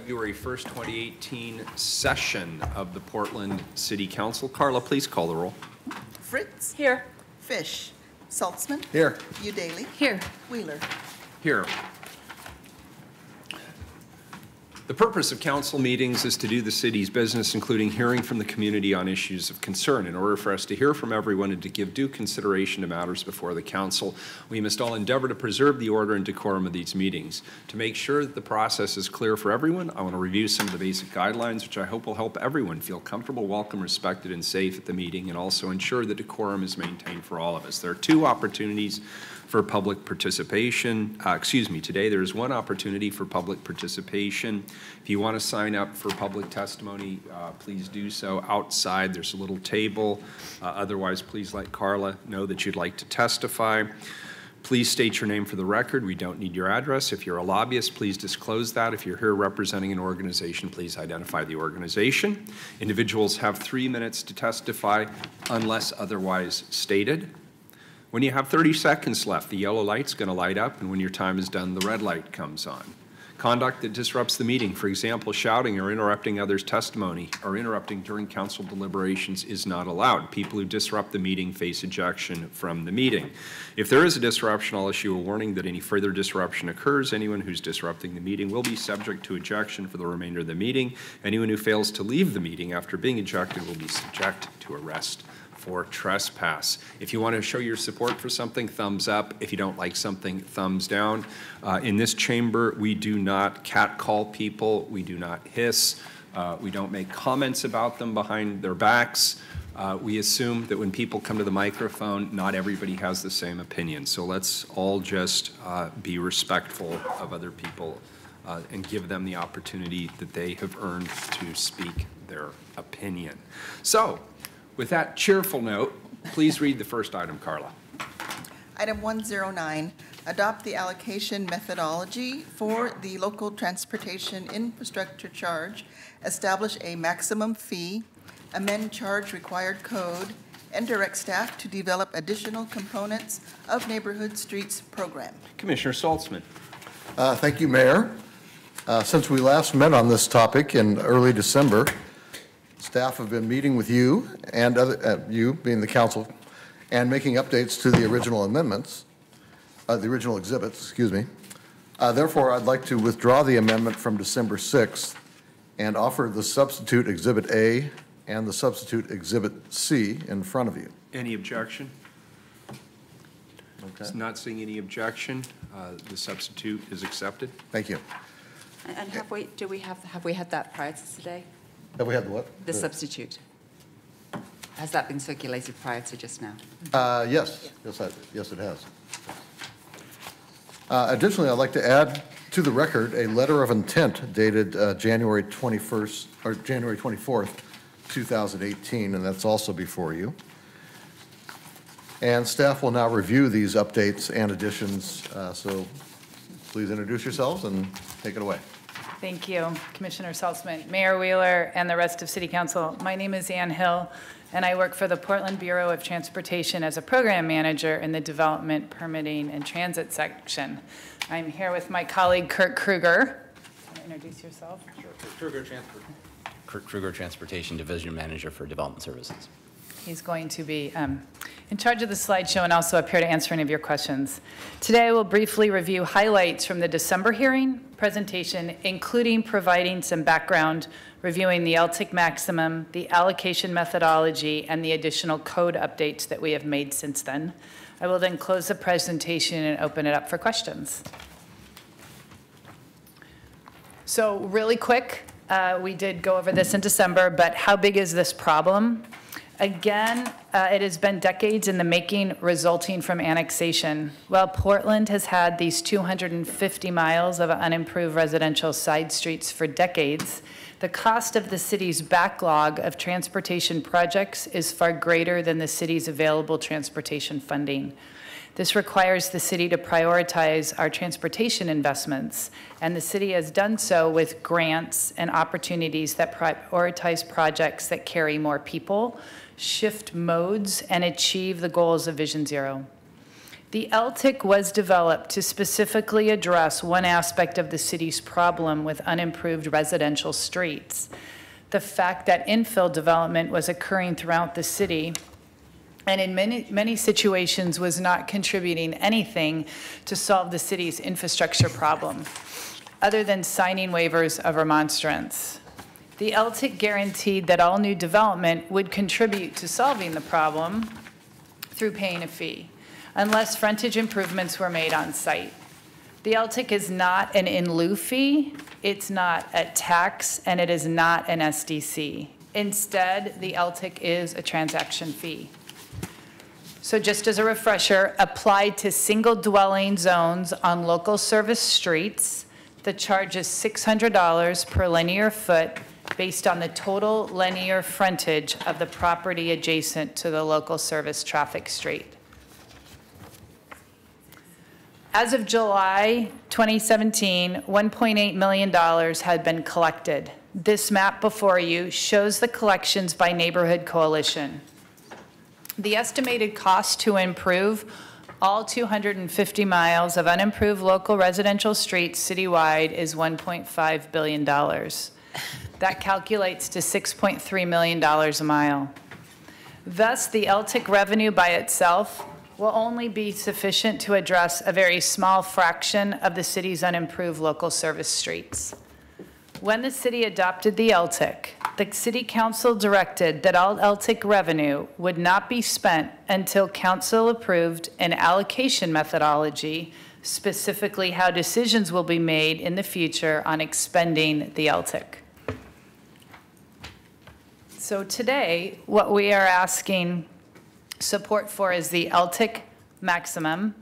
February 1st, 2018 session of the Portland City Council. Carla, please call the roll. Fritz. Here. Fish. Saltzman. Here. Udaly. Here. Wheeler. Here. The purpose of council meetings is to do the city's business, including hearing from the community on issues of concern. In order for us to hear from everyone and to give due consideration to matters before the council, we must all endeavor to preserve the order and decorum of these meetings. To make sure that the process is clear for everyone, I want to review some of the basic guidelines, which I hope will help everyone feel comfortable, welcome, respected, and safe at the meeting, and also ensure that decorum is maintained for all of us. There are two opportunities for public participation. Today there is one opportunity for public participation. If you want to sign up for public testimony, please do so outside. There's a little table. Otherwise, please let Carla know that you'd like to testify. Please state your name for the record. We don't need your address. If you're a lobbyist, please disclose that. If you're here representing an organization, please identify the organization. Individuals have 3 minutes to testify unless otherwise stated. When you have 30 seconds left, the yellow light's going to light up, and when your time is done, the red light comes on. Conduct that disrupts the meeting, for example, shouting or interrupting others' testimony or interrupting during council deliberations, is not allowed. People who disrupt the meeting face ejection from the meeting. If there is a disruption, I'll issue a warning that any further disruption occurs. Anyone who's disrupting the meeting will be subject to ejection for the remainder of the meeting. Anyone who fails to leave the meeting after being ejected will be subject to arrest for trespass. If you want to show your support for something, thumbs up. If you don't like something, thumbs down. In this chamber, we do not catcall people. We do not hiss. We don't make comments about them behind their backs. We assume that when people come to the microphone, not everybody has the same opinion. So let's all just be respectful of other people and give them the opportunity that they have earned to speak their opinion. So, with that cheerful note, please read the first item, Carla. Item 109, adopt the allocation methodology for the local transportation infrastructure charge, establish a maximum fee, amend charge required code, and direct staff to develop additional components of neighborhood streets program. Commissioner Saltzman. Thank you, Mayor. Since we last met on this topic in early December, staff have been meeting with you and you being the council and making updates to the original amendments, the original exhibits, excuse me. Therefore, I'd like to withdraw the amendment from December 6th and offer the substitute Exhibit A and the substitute Exhibit C in front of you. Any objection? Okay. Not seeing any objection. The substitute is accepted. Thank you. And have we had that prior to today? Have we had the what? The substitute. Has that been circulated prior to just now? Yes. Yes, it has. Additionally, I'd like to add to the record a letter of intent dated January 21st or January 24th, 2018, and that's also before you. And staff will now review these updates and additions. So please introduce yourselves and take it away. Thank you, Commissioner Saltzman, Mayor Wheeler, and the rest of City Council. My name is Ann Hill, and I work for the Portland Bureau of Transportation as a program manager in the Development, Permitting, and Transit section. I'm here with my colleague, Kurt Kruger. Want to introduce yourself? Sure. Kurt Kruger, Transportation Division Manager for Development Services. He's going to be in charge of the slideshow and also up here to answer any of your questions. Today, I will briefly review highlights from the December hearing presentation, including providing some background, reviewing the LTIC maximum, the allocation methodology, and the additional code updates that we have made since then. I will then close the presentation and open it up for questions. So really quick, we did go over this in December, but how big is this problem? Again, it has been decades in the making, resulting from annexation. While Portland has had these 250 miles of unimproved residential side streets for decades, the cost of the city's backlog of transportation projects is far greater than the city's available transportation funding. This requires the city to prioritize our transportation investments, and the city has done so with grants and opportunities that prioritize projects that carry more people, shift modes, and achieve the goals of Vision Zero. The LTIC was developed to specifically address one aspect of the city's problem with unimproved residential streets. The fact that infill development was occurring throughout the city and in many situations was not contributing anything to solve the city's infrastructure problem, other than signing waivers of remonstrance. The LTIC guaranteed that all new development would contribute to solving the problem through paying a fee, unless frontage improvements were made on site. The LTIC is not an in lieu fee, it's not a tax, and it is not an SDC. Instead, the LTIC is a transaction fee. So just as a refresher, applied to single dwelling zones on local service streets, the charge is $600 per linear foot based on the total linear frontage of the property adjacent to the local service traffic street. As of July 2017, $1.8 million had been collected. This map before you shows the collections by neighborhood coalition. The estimated cost to improve all 250 miles of unimproved local residential streets citywide is $1.5 billion. That calculates to $6.3 million a mile. Thus, the LTIC revenue by itself will only be sufficient to address a very small fraction of the city's unimproved local service streets. When the city adopted the LTIC, the City Council directed that all LTIC revenue would not be spent until Council approved an allocation methodology, specifically how decisions will be made in the future on expending the LTIC. So today, what we are asking support for is the LTIC maximum,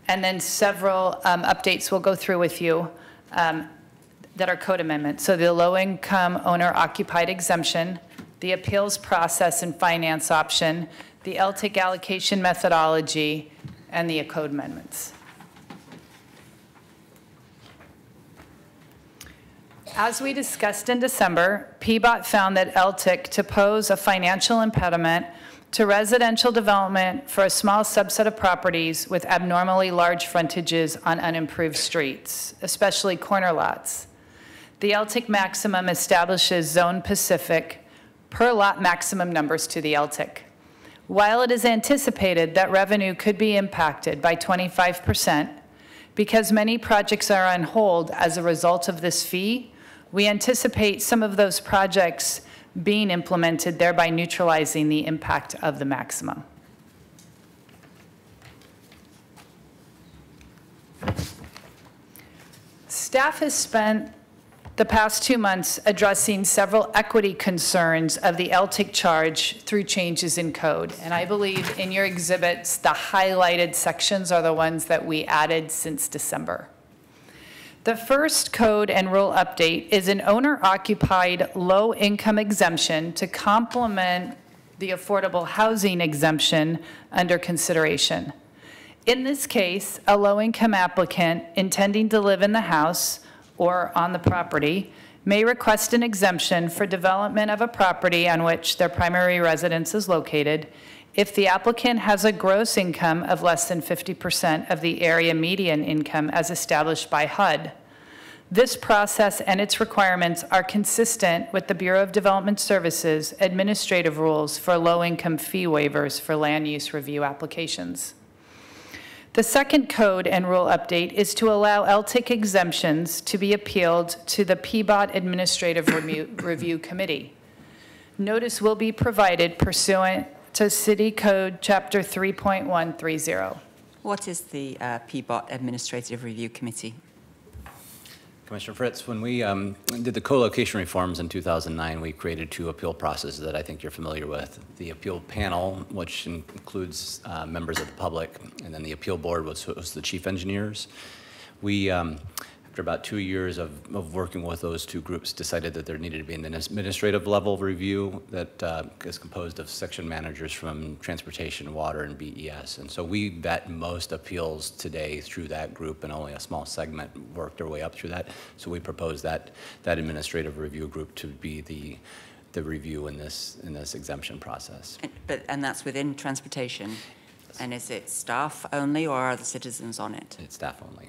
and then several updates we'll go through with you that are code amendments. So the low-income owner-occupied exemption, the appeals process and finance option, the LTIC allocation methodology, and the code amendments. As we discussed in December, PBOT found that LTIC to pose a financial impediment to residential development for a small subset of properties with abnormally large frontages on unimproved streets, especially corner lots. The LTIC maximum establishes zone-specific per lot maximum numbers to the LTIC. While it is anticipated that revenue could be impacted by 25%, because many projects are on hold as a result of this fee, we anticipate some of those projects being implemented, thereby neutralizing the impact of the maximum. Staff has spent the past 2 months addressing several equity concerns of the LTIC charge through changes in code. And I believe in your exhibits, the highlighted sections are the ones that we added since December. The first code and rule update is an owner-occupied low-income exemption to complement the affordable housing exemption under consideration. In this case, a low-income applicant intending to live in the house or on the property may request an exemption for development of a property on which their primary residence is located if the applicant has a gross income of less than 50% of the area median income as established by HUD. This process and its requirements are consistent with the Bureau of Development Services administrative rules for low-income fee waivers for land use review applications. The second code and rule update is to allow LTIC exemptions to be appealed to the PBOT Administrative Review Committee. Notice will be provided pursuant to City Code Chapter 3.130. What is the PBOT Administrative Review Committee? Commissioner Fritz, when we did the co-location reforms in 2009, we created 2 appeal processes that I think you're familiar with. The appeal panel, which includes members of the public, and then the appeal board, which was the chief engineers. We, after about 2 years of working with those 2 groups, decided that there needed to be an administrative level review that is composed of section managers from transportation, water, and BES. And so we vet most appeals today through that group, and only a small segment worked their way up through that. So we proposed that administrative review group to be the review in this exemption process. And that's within transportation? And is it staff only, or are the citizens on it? It's staff only.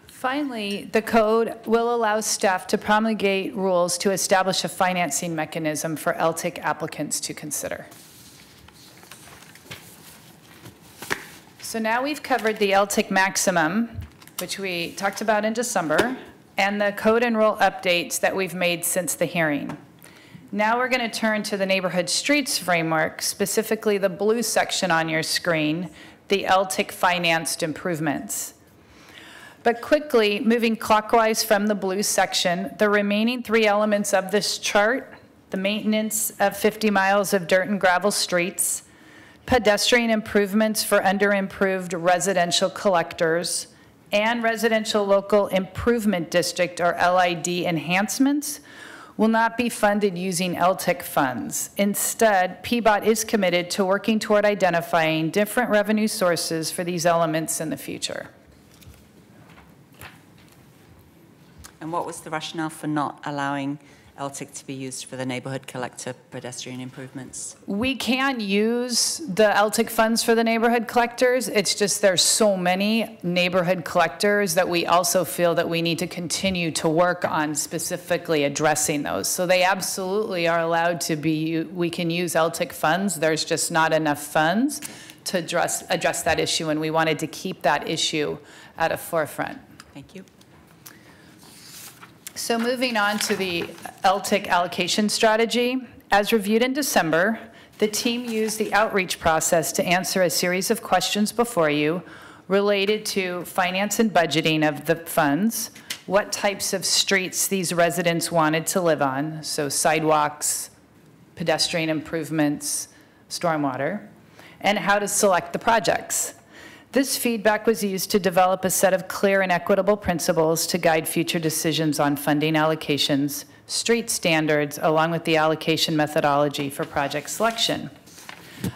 Finally, the code will allow staff to promulgate rules to establish a financing mechanism for LTIC applicants to consider. So now we've covered the LTIC maximum, which we talked about in December, and the code and rule updates that we've made since the hearing. Now we're going to turn to the neighborhood streets framework, specifically the blue section on your screen, the LTIC financed improvements. But quickly, moving clockwise from the blue section, the remaining 3 elements of this chart, the maintenance of 50 miles of dirt and gravel streets, pedestrian improvements for under-improved residential collectors, and residential local improvement district, or LID, enhancements will not be funded using LTIC funds. Instead, PBOT is committed to working toward identifying different revenue sources for these elements in the future. And what was the rationale for not allowing LTIC to be used for the neighborhood collector pedestrian improvements? We can use the LTIC funds for the neighborhood collectors. It's just there's so many neighborhood collectors that we also feel that we need to continue to work on specifically addressing those. So they absolutely are allowed to be, we can use LTIC funds. There's just not enough funds to address that issue, and we wanted to keep that issue at a forefront. Thank you. So moving on to the LTIC allocation strategy, as reviewed in December, the team used the outreach process to answer a series of questions before you related to finance and budgeting of the funds, what types of streets these residents wanted to live on, so sidewalks, pedestrian improvements, stormwater, and how to select the projects. This feedback was used to develop a set of clear and equitable principles to guide future decisions on funding allocations, street standards, along with the allocation methodology for project selection.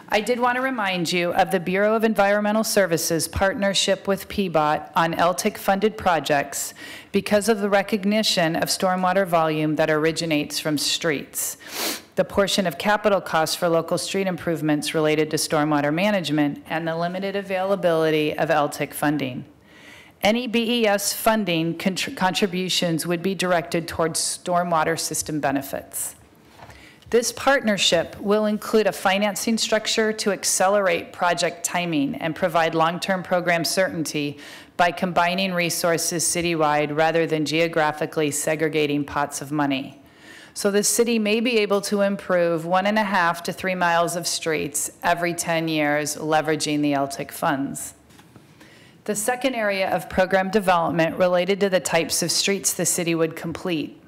I did want to remind you of the Bureau of Environmental Services partnership with PBOT on LTIC-funded projects because of the recognition of stormwater volume that originates from streets. The portion of capital costs for local street improvements related to stormwater management, and the limited availability of LTIC funding. Any BES funding contributions would be directed towards stormwater system benefits. This partnership will include a financing structure to accelerate project timing and provide long-term program certainty by combining resources citywide rather than geographically segregating pots of money. So the city may be able to improve 1.5 to 3 miles of streets every 10 years, leveraging the LTIC funds. The second area of program development related to the types of streets the city would complete.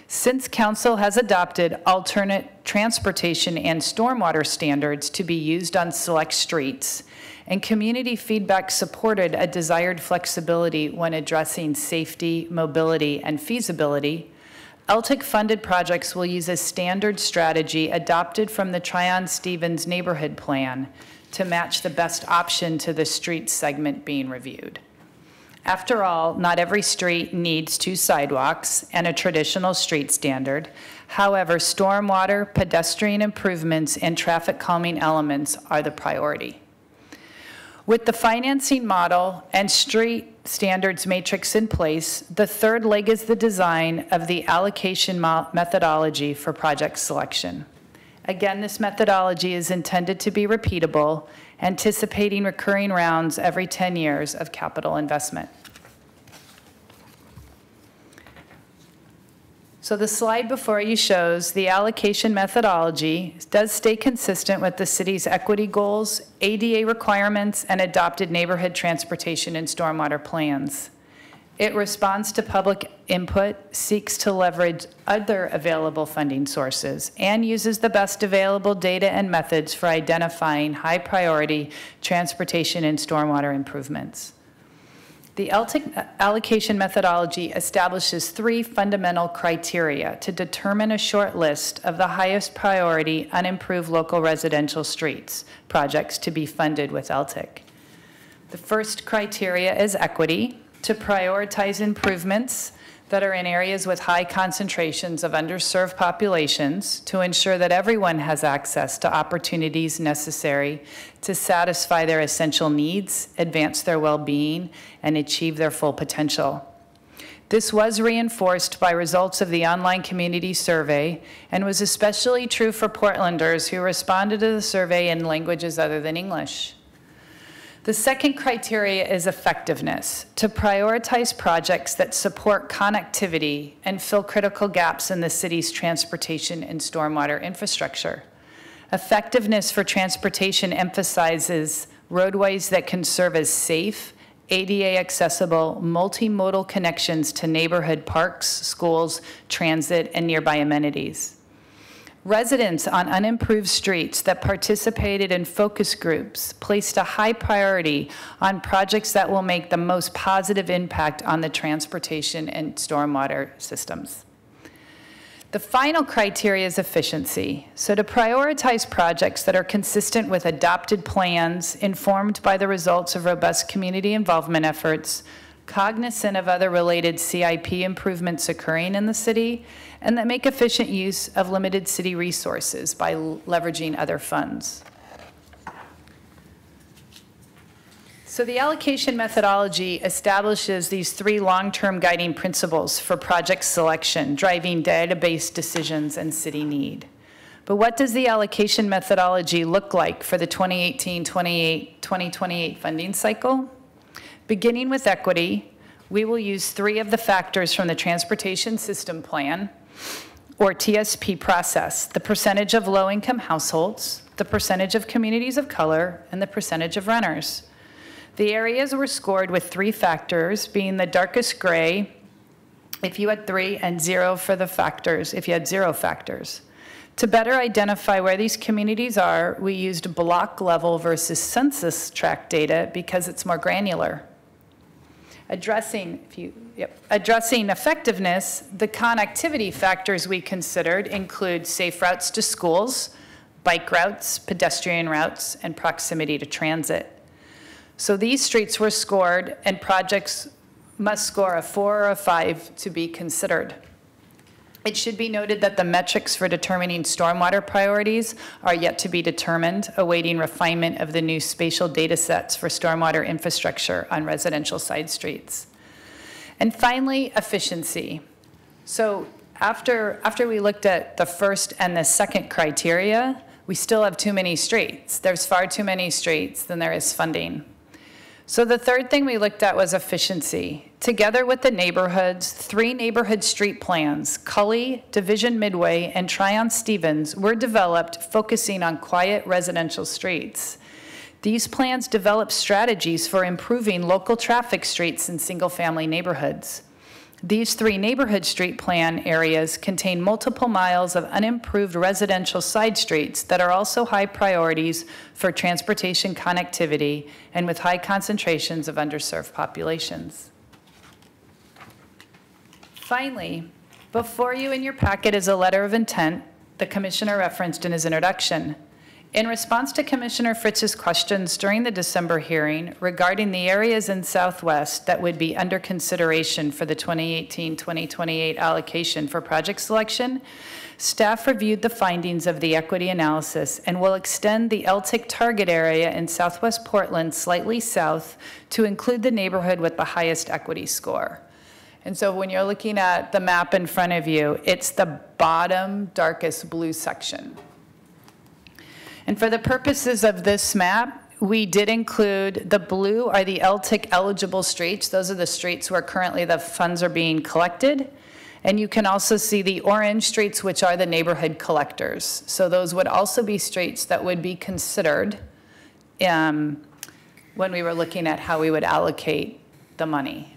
Since council has adopted alternate transportation and stormwater standards to be used on select streets, and community feedback supported a desired flexibility when addressing safety, mobility, and feasibility, LTIC-funded projects will use a standard strategy adopted from the Tryon-Stevens Neighborhood Plan to match the best option to the street segment being reviewed. After all, not every street needs 2 sidewalks and a traditional street standard. However, stormwater, pedestrian improvements, and traffic calming elements are the priority. With the financing model and street standards matrix in place, the third leg is the design of the allocation methodology for project selection. Again, this methodology is intended to be repeatable, anticipating recurring rounds every 10 years of capital investment. So the slide before you shows the allocation methodology does stay consistent with the city's equity goals, ADA requirements, and adopted neighborhood transportation and stormwater plans. It responds to public input, seeks to leverage other available funding sources, and uses the best available data and methods for identifying high-priority transportation and stormwater improvements. The LTIC allocation methodology establishes 3 fundamental criteria to determine a short list of the highest priority unimproved local residential streets projects to be funded with LTIC. The first criteria is equity, to prioritize improvements that are in areas with high concentrations of underserved populations to ensure that everyone has access to opportunities necessary to satisfy their essential needs, advance their well-being, and achieve their full potential. This was reinforced by results of the online community survey and was especially true for Portlanders who responded to the survey in languages other than English. The second criteria is effectiveness, to prioritize projects that support connectivity and fill critical gaps in the city's transportation and stormwater infrastructure. Effectiveness for transportation emphasizes roadways that can serve as safe, ADA accessible, multimodal connections to neighborhood parks, schools, transit, and nearby amenities. Residents on unimproved streets that participated in focus groups placed a high priority on projects that will make the most positive impact on the transportation and stormwater systems. The final criteria is efficiency. So to prioritize projects that are consistent with adopted plans, informed by the results of robust community involvement efforts, cognizant of other related CIP improvements occurring in the city, and that make efficient use of limited city resources by leveraging other funds. So the allocation methodology establishes these 3 long-term guiding principles for project selection, driving database decisions and city need. But what does the allocation methodology look like for the 2018-2028 funding cycle? Beginning with equity, we will use 3 of the factors from the Transportation System Plan, or TSP process: the percentage of low-income households, the percentage of communities of color, and the percentage of renters. The areas were scored with 3 factors, being the darkest gray if you had 3 and 0 for the factors if you had 0 factors. To better identify where these communities are, we used block level versus census tract data because it's more granular. Addressing effectiveness, the connectivity factors we considered include safe routes to schools, bike routes, pedestrian routes, and proximity to transit. So these streets were scored, and projects must score a 4 or a 5 to be considered. It should be noted that the metrics for determining stormwater priorities are yet to be determined, awaiting refinement of the new spatial data sets for stormwater infrastructure on residential side streets. And finally, efficiency. So after we looked at the first and the second criteria, we still have too many streets. There's far too many streets than there is funding. So the third thing we looked at was efficiency. Together with the neighborhoods, 3 neighborhood street plans, Cully, Division Midway, and Tryon-Stevens, were developed focusing on quiet residential streets. These plans develop strategies for improving local traffic streets in single-family neighborhoods. These 3 neighborhood street plan areas contain multiple miles of unimproved residential side streets that are also high priorities for transportation connectivity and with high concentrations of underserved populations. Finally, before you in your packet is a letter of intent the Commissioner referenced in his introduction. In response to Commissioner Fritz's questions during the December hearing regarding the areas in Southwest that would be under consideration for the 2018-2028 allocation for project selection, staff reviewed the findings of the equity analysis and will extend the LTIC target area in Southwest Portland slightly south to include the neighborhood with the highest equity score. And so when you're looking at the map in front of you, it's the bottom darkest blue section. And for the purposes of this map, we did include the blue are the LTIC eligible streets. Those are the streets where currently the funds are being collected. And you can also see the orange streets, which are the neighborhood collectors. So those would also be streets that would be considered when we were looking at how we would allocate the money.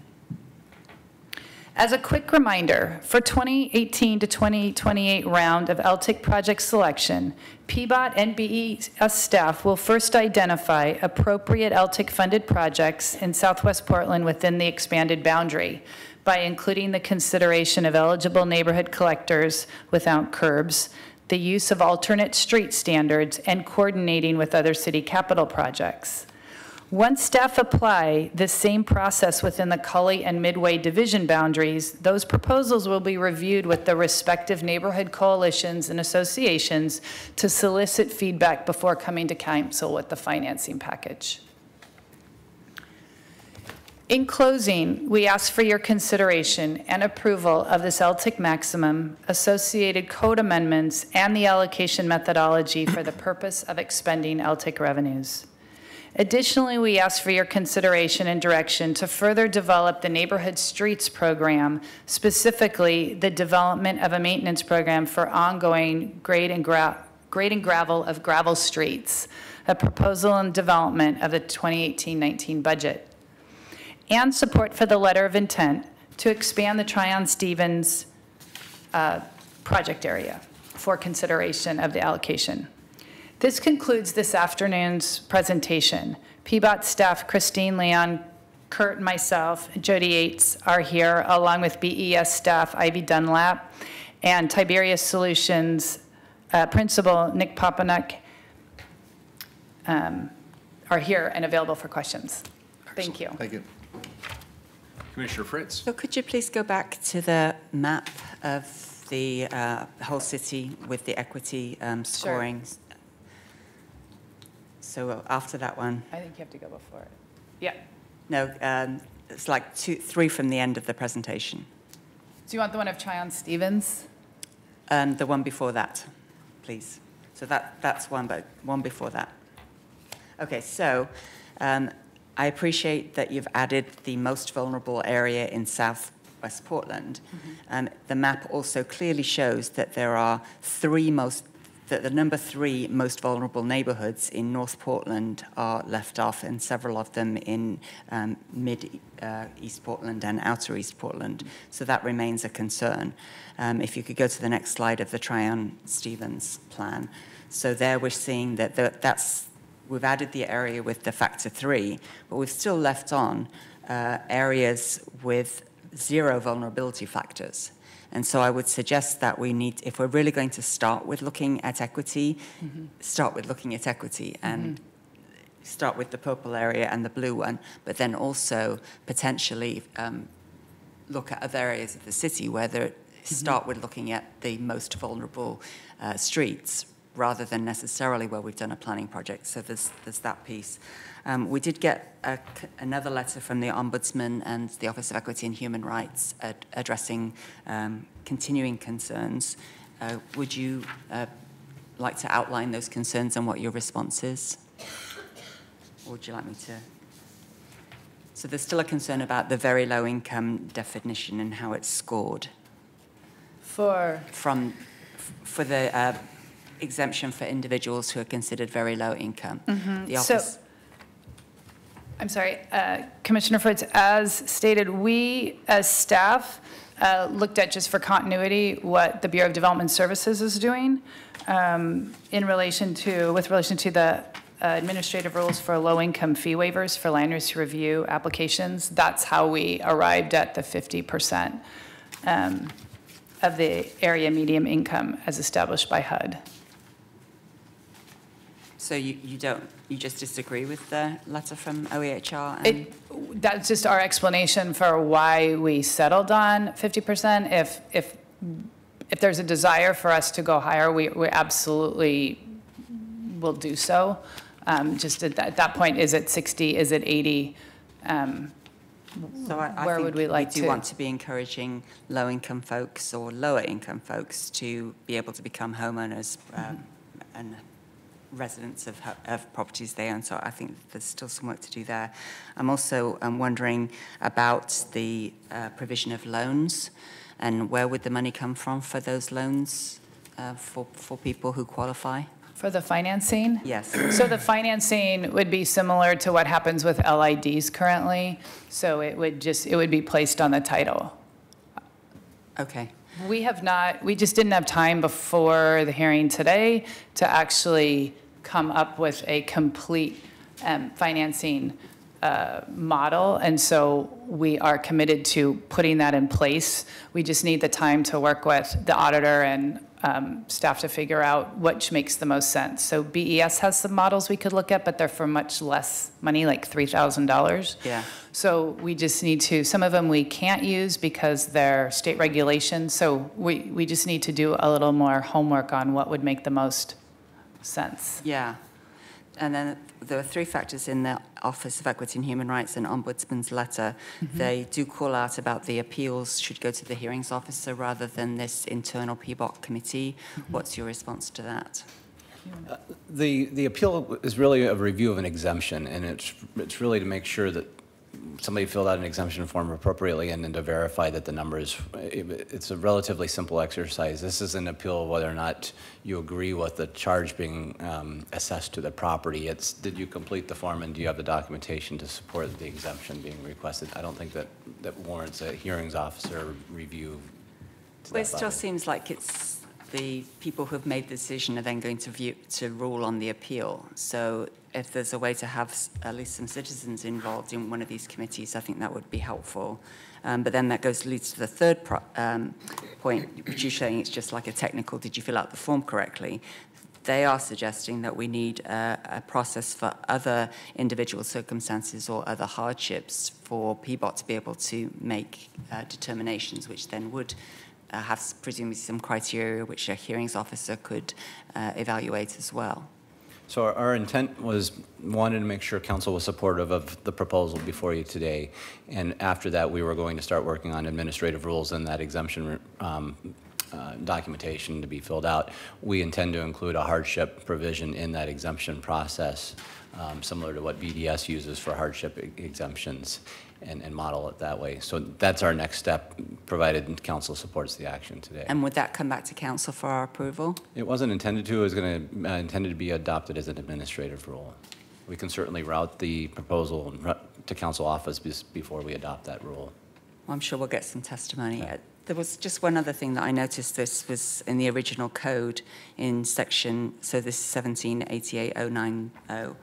As a quick reminder, for 2018 to 2028 round of LTIC project selection, PBOT and BES staff will first identify appropriate LTIC funded projects in Southwest Portland within the expanded boundary by including the consideration of eligible neighborhood collectors without curbs, the use of alternate street standards, and coordinating with other city capital projects. Once staff apply this same process within the Cully and Midway division boundaries, those proposals will be reviewed with the respective neighborhood coalitions and associations to solicit feedback before coming to council with the financing package. In closing, we ask for your consideration and approval of this LTIC maximum, associated code amendments, and the allocation methodology for the purpose of expending LTIC revenues. Additionally, we ask for your consideration and direction to further develop the Neighborhood Streets program, specifically the development of a maintenance program for ongoing grade and gravel of gravel streets, a proposal and development of the 2018-19 budget, and support for the letter of intent to expand the Tryon-Stevens project area for consideration of the allocation. This concludes this afternoon's presentation. PBOT staff Christine Leon, Kurt, and myself, Jody Yates are here, along with BES staff Ivy Dunlap and Tiberius Solutions Principal Nick Papanek are here and available for questions. Thank you. Thank you. Commissioner Fritz. So could you please go back to the map of the whole city with the equity scoring? Sure. So after that one. I think you have to go before it. Yeah. No, it's like 3 from the end of the presentation. Do you want the one of Tryon-Stevens? The one before that, please. So that's one, but one before that. Okay, so I appreciate that you've added the most vulnerable area in Southwest Portland. The map also clearly shows that there are the number 3 most vulnerable neighborhoods in North Portland are left off, and several of them in mid-East Portland and outer East Portland. So that remains a concern. If you could go to the next slide of the Tryon-Stevens plan. So there we're seeing that we've added the area with the factor 3, but we've still left on areas with 0 vulnerability factors. And so I would suggest that we need, if we're really going to start with looking at equity, start with looking at equity and start with the purple area and the blue one, but then also potentially look at other areas of the city where start with looking at the most vulnerable streets rather than necessarily where we've done a planning project. So there's that piece. We did get another letter from the Ombudsman and the Office of Equity and Human Rights addressing continuing concerns. Would you like to outline those concerns and what your response is? Or would you like me to? So there's still a concern about the very low income definition and how it's scored. For the exemption for individuals who are considered very low income. The office. I'm sorry, Commissioner Fritz, as stated, we as staff looked at, just for continuity, what the Bureau of Development Services is doing with relation to the administrative rules for low-income fee waivers for land use review applications. That's how we arrived at the 50% of the area medium income as established by HUD. So you just disagree with the letter from OEHR? That's just our explanation for why we settled on 50%. If there's a desire for us to go higher, we absolutely will do so. Just at that point, is it 60? Is it 80? So I would we like to? Do want to be encouraging low-income folks or lower-income folks to be able to become homeowners and residents of properties they own. So I think there's still some work to do there. I'm also wondering about the provision of loans, and where would the money come from for those loans for people who qualify? For the financing? Yes. So the financing would be similar to what happens with LIDs currently. So it would be placed on the title. Okay. We just didn't have time before the hearing today to actually come up with a complete financing model. And so we are committed to putting that in place. We just need the time to work with the auditor and staff to figure out which makes the most sense. So BES has some models we could look at, but they're for much less money, like $3,000. Yeah. So we just need to, some of them we can't use because they're state regulations. So we just need to do a little more homework on what would make the most sense. Yeah. And then there are 3 factors in the Office of Equity and Human Rights and Ombudsman's letter. They do call out about the appeals should go to the hearings officer rather than this internal PBOC committee. What's your response to that? The appeal is really a review of an exemption, and it's really to make sure that somebody filled out an exemption form appropriately and then to verify that the numbers, it's a relatively simple exercise. This is an appeal of whether or not you agree with the charge being assessed to the property. It's, did you complete the form and do you have the documentation to support the exemption being requested? I don't think that warrants a hearings officer review. Well, it still seems like it's the people who have made the decision are then going to rule on the appeal. So if there's a way to have at least some citizens involved in one of these committees, I think that would be helpful. But then that leads to the third point, which you're saying it's just like a technical, did you fill out the form correctly? They are suggesting that we need a process for other individual circumstances or other hardships for PBOT to be able to make determinations, which then would have presumably some criteria which a hearings officer could evaluate as well. So our intent was, wanted to make sure council was supportive of the proposal before you today, and after that we were going to start working on administrative rules and that exemption documentation to be filled out. We intend to include a hardship provision in that exemption process, similar to what BDS uses for hardship exemptions, and model it that way. So that's our next step, provided council supports the action today. And would that come back to council for our approval? It wasn't intended to. It was intended to be adopted as an administrative rule. We can certainly route the proposal to council office before we adopt that rule. Well, I'm sure we'll get some testimony. Yeah. There was just one other thing that I noticed. This was in the original code in section, so this is 1788090,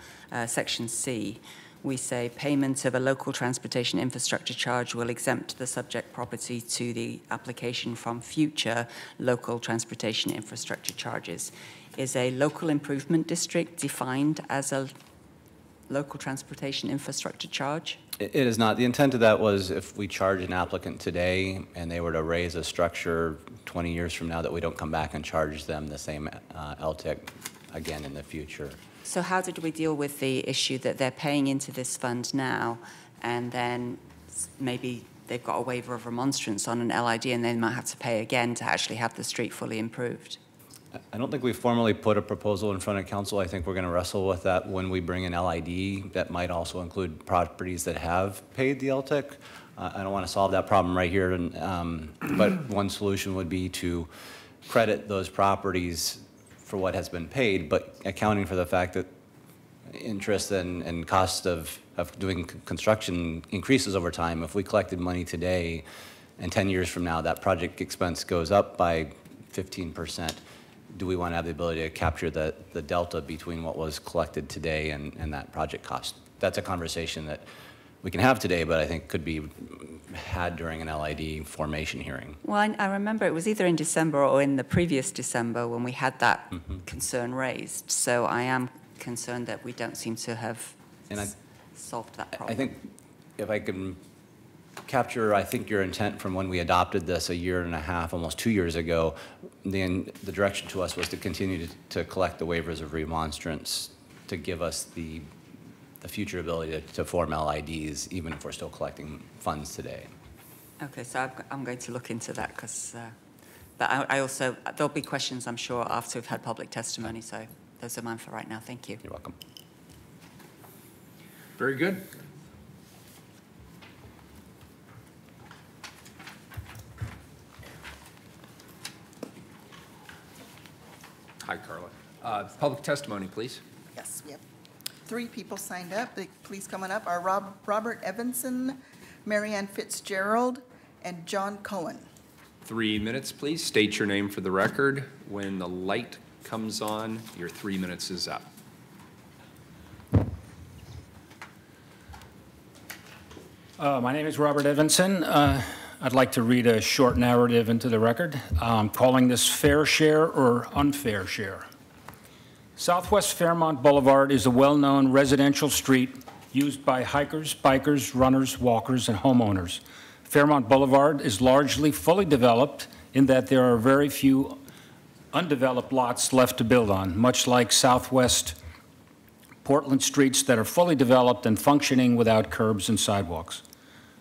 section C. We say payment of a local transportation infrastructure charge will exempt the subject property to the application from future local transportation infrastructure charges. Is a local improvement district defined as a local transportation infrastructure charge? It is not. The intent of that was if we charge an applicant today and they were to raise a structure 20 years from now, that we don't come back and charge them the same LTIC again in the future. So how did we deal with the issue that they're paying into this fund now, and then maybe they've got a waiver of remonstrance on an LID and they might have to pay again to actually have the street fully improved? I don't think we formally put a proposal in front of council. I think we're going to wrestle with that when we bring an LID. That might also include properties that have paid the LTIC. I don't want to solve that problem right here, but one solution would be to credit those properties for what has been paid, but accounting for the fact that interest and cost of doing construction increases over time. If we collected money today and 10 years from now that project expense goes up by 15%, do we want to have the ability to capture the delta between what was collected today and that project cost? That's a conversation that we can have today, but I think could be had during an LID formation hearing. Well, I remember it was either in December or in the previous December when we had that concern raised. So I am concerned that we don't seem to have solved that problem. I think if I can capture, I think your intent from when we adopted this a year and a half, almost 2 years ago, the direction to us was to continue to collect the waivers of remonstrance to give us the future ability to form LIDs, even if we're still collecting funds today. Okay, so I'm going to look into that because, but I also, there'll be questions, I'm sure, after we've had public testimony, so those are mine for right now. Thank you. You're welcome. Very good. Hi, Carla. Public testimony, please. Yes, we have 3 people signed up. Please come on up. Are Robert Evanson, Marianne Fitzgerald, and John Cohen. 3 minutes, please. State your name for the record. When the light comes on, your 3 minutes is up. My name is Robert Evanson. I'd like to read a short narrative into the record, calling this Fair Share or Unfair Share. Southwest Fairmont Boulevard is a well-known residential street used by hikers, bikers, runners, walkers, and homeowners. Fairmont Boulevard is largely fully developed in that there are very few undeveloped lots left to build on, much like Southwest Portland streets that are fully developed and functioning without curbs and sidewalks.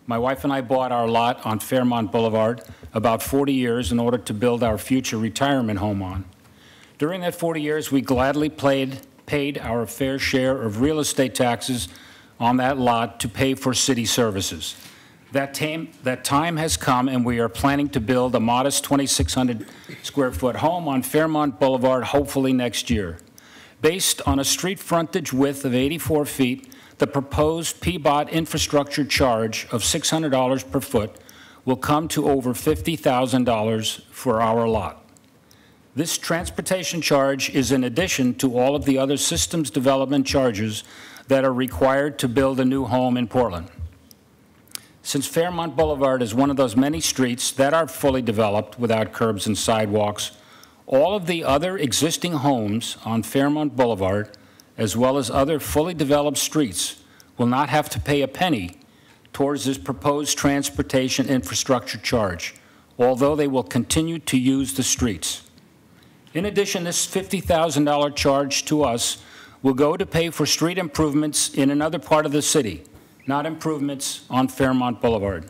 My wife and I bought our lot on Fairmont Boulevard about 40 years in order to build our future retirement home on. During that 40 years, we gladly paid our fair share of real estate taxes on that lot to pay for city services. That time has come, and we are planning to build a modest 2,600 square foot home on Fairmont Boulevard, hopefully next year. Based on a street frontage width of 84 feet, the proposed PBOT infrastructure charge of $600 per foot will come to over $50,000 for our lot. This transportation charge is in addition to all of the other systems development charges that are required to build a new home in Portland. Since Fairmont Boulevard is one of those many streets that are fully developed without curbs and sidewalks, all of the other existing homes on Fairmont Boulevard, as well as other fully developed streets, will not have to pay a penny towards this proposed transportation infrastructure charge, although they will continue to use the streets. In addition, this $50,000 charge to us will go to pay for street improvements in another part of the city, not improvements on Fairmont Boulevard.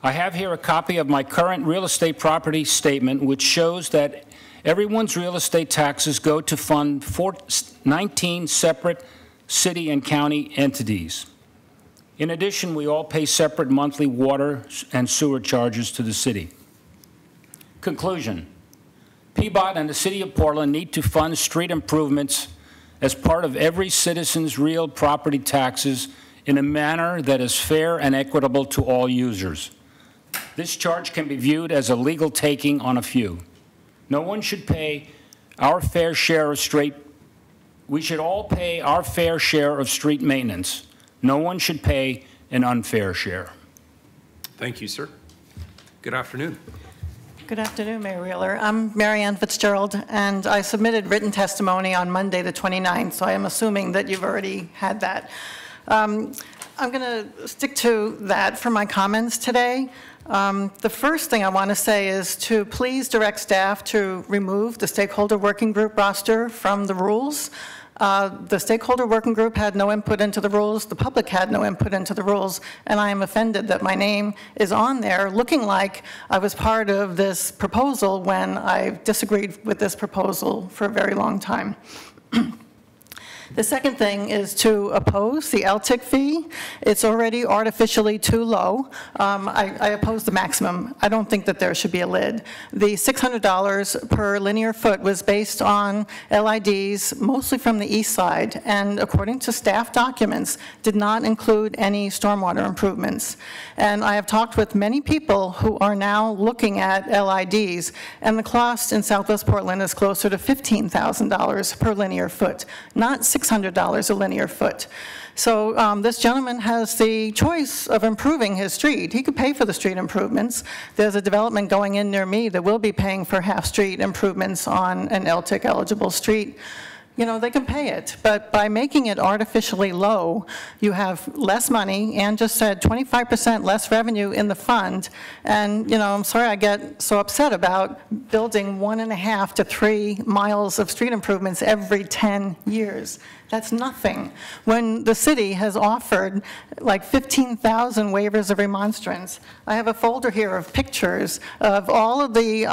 I have here a copy of my current real estate property statement, which shows that everyone's real estate taxes go to fund 19 separate city and county entities. In addition, we all pay separate monthly water and sewer charges to the city. Conclusion. PBOT and the City of Portland need to fund street improvements as part of every citizen's real property taxes in a manner that is fair and equitable to all users. This charge can be viewed as a legal taking on a few. No one should pay our fair share of we should all pay our fair share of street maintenance. No one should pay an unfair share. Thank you, sir. Good afternoon. Good afternoon, Mayor Wheeler. I'm Mary Ann Fitzgerald, and I submitted written testimony on Monday, the 29th, so I am assuming that you've already had that. I'm going to stick to that for my comments today. The first thing I want to say is to please direct staff to remove the stakeholder working group roster from the rules. The stakeholder working group had no input into the rules, the public had no input into the rules, and I am offended that my name is on there looking like I was part of this proposal when I disagreed with this proposal for a very long time. The second thing is to oppose the LTIC fee. It's already artificially too low. I oppose the maximum. I don't think that there should be a lid. The $600 per linear foot was based on LIDs, mostly from the east side, and according to staff documents, did not include any stormwater improvements. And I have talked with many people who are now looking at LIDs, and the cost in Southwest Portland is closer to $15,000 per linear foot, not $600 a linear foot. So this gentleman has the choice of improving his street. He could pay for the street improvements. There's a development going in near me that will be paying for half-street improvements on an LTIC eligible street. You know, they can pay it, but by making it artificially low, you have less money, and just said 25% less revenue in the fund. And, you know, I'm sorry I get so upset about building 1.5 to 3 miles of street improvements every 10 years. That's nothing. When the city has offered like 15,000 waivers of remonstrance, I have a folder here of pictures of all of the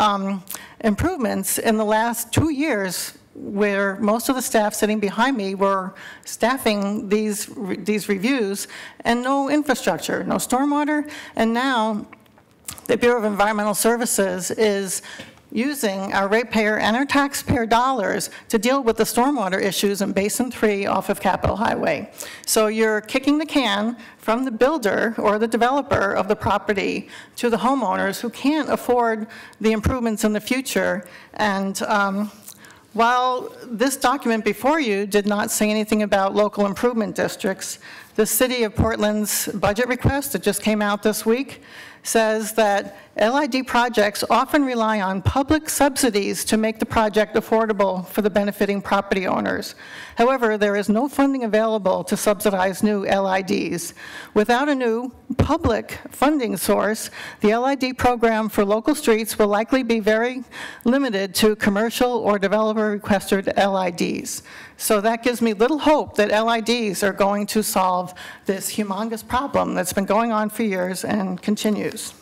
improvements in the last 2 years where most of the staff sitting behind me were staffing these reviews, and no infrastructure, no stormwater, and now the Bureau of Environmental Services is using our ratepayer and our taxpayer dollars to deal with the stormwater issues in Basin 3 off of Capitol Highway. So you're kicking the can from the builder or the developer of the property to the homeowners who can't afford the improvements in the future. And while this document before you did not say anything about local improvement districts, The City of Portland's budget request that just came out this week says that LID projects often rely on public subsidies to make the project affordable for the benefiting property owners. However, there is no funding available to subsidize new LIDs. Without a new public funding source, the LID program for local streets will likely be very limited to commercial or developer-requested LIDs. So that gives me little hope that LIDs are going to solve this humongous problem that's been going on for years and continues.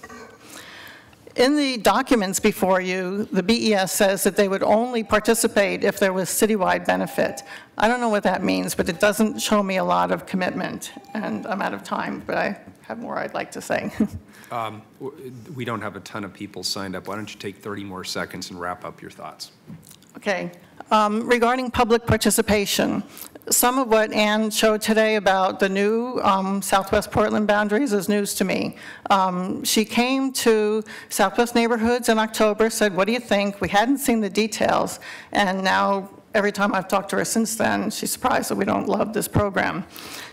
In the documents before you, the BES says that they would only participate if there was citywide benefit. I don't know what that means, but it doesn't show me a lot of commitment, and I'm out of time, but I have more I'd like to say. We don't have a ton of people signed up. Why don't you take 30 more seconds and wrap up your thoughts? Okay. Regarding public participation, some of what Ann showed today about the new Southwest Portland boundaries is news to me. She came to Southwest Neighborhoods in October, said, what do you think? We hadn't seen the details, and now every time I've talked to her since then, she's surprised that we don't love this program.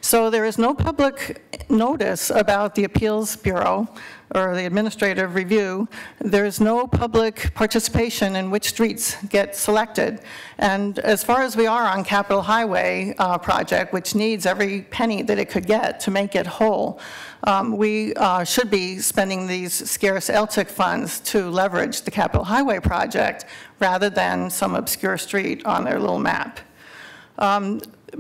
So there is no public notice about the Appeals Bureau or the administrative review. There's no public participation in which streets get selected. And as far as we are on Capitol Highway project, which needs every penny that it could get to make it whole, we should be spending these scarce LTIC funds to leverage the Capitol Highway project rather than some obscure street on their little map.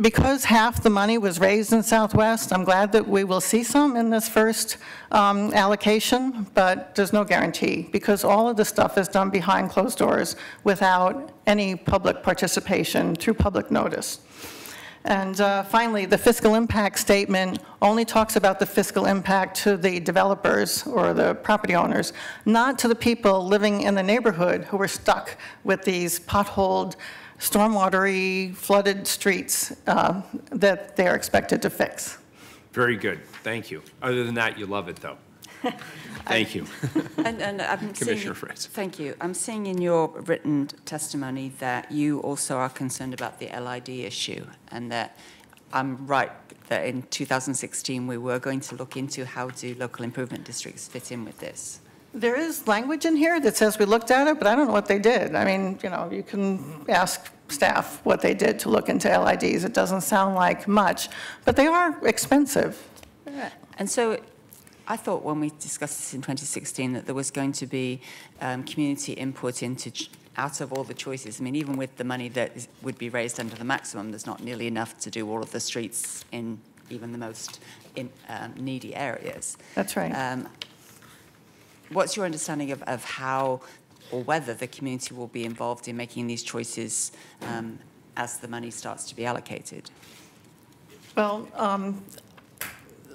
Because half the money was raised in Southwest, I'm glad that we will see some in this first allocation, but there's no guarantee because all of this stuff is done behind closed doors without any public participation through public notice. And finally, the fiscal impact statement only talks about the fiscal impact to the developers or the property owners, not to the people living in the neighborhood who are stuck with these potholed, stormwatery, flooded streets that they're expected to fix. Very good. Thank you. Other than that, you love it, though. Thank you. And I'm Commissioner Fritz. Thank you. I'm seeing in your written testimony that you also are concerned about the LID issue, and that I'm right that in 2016 we were going to look into how do local improvement districts fit in with this. There is language in here that says we looked at it, but I don't know what they did. I mean, you know, you can ask staff what they did to look into LIDs. It doesn't sound like much, but they are expensive. And so I thought when we discussed this in 2016 that there was going to be community input into out of all the choices. I mean, even with the money that would be raised under the maximum, there's not nearly enough to do all of the streets in even the most needy areas. That's right. What's your understanding of how or whether the community will be involved in making these choices as the money starts to be allocated? Well,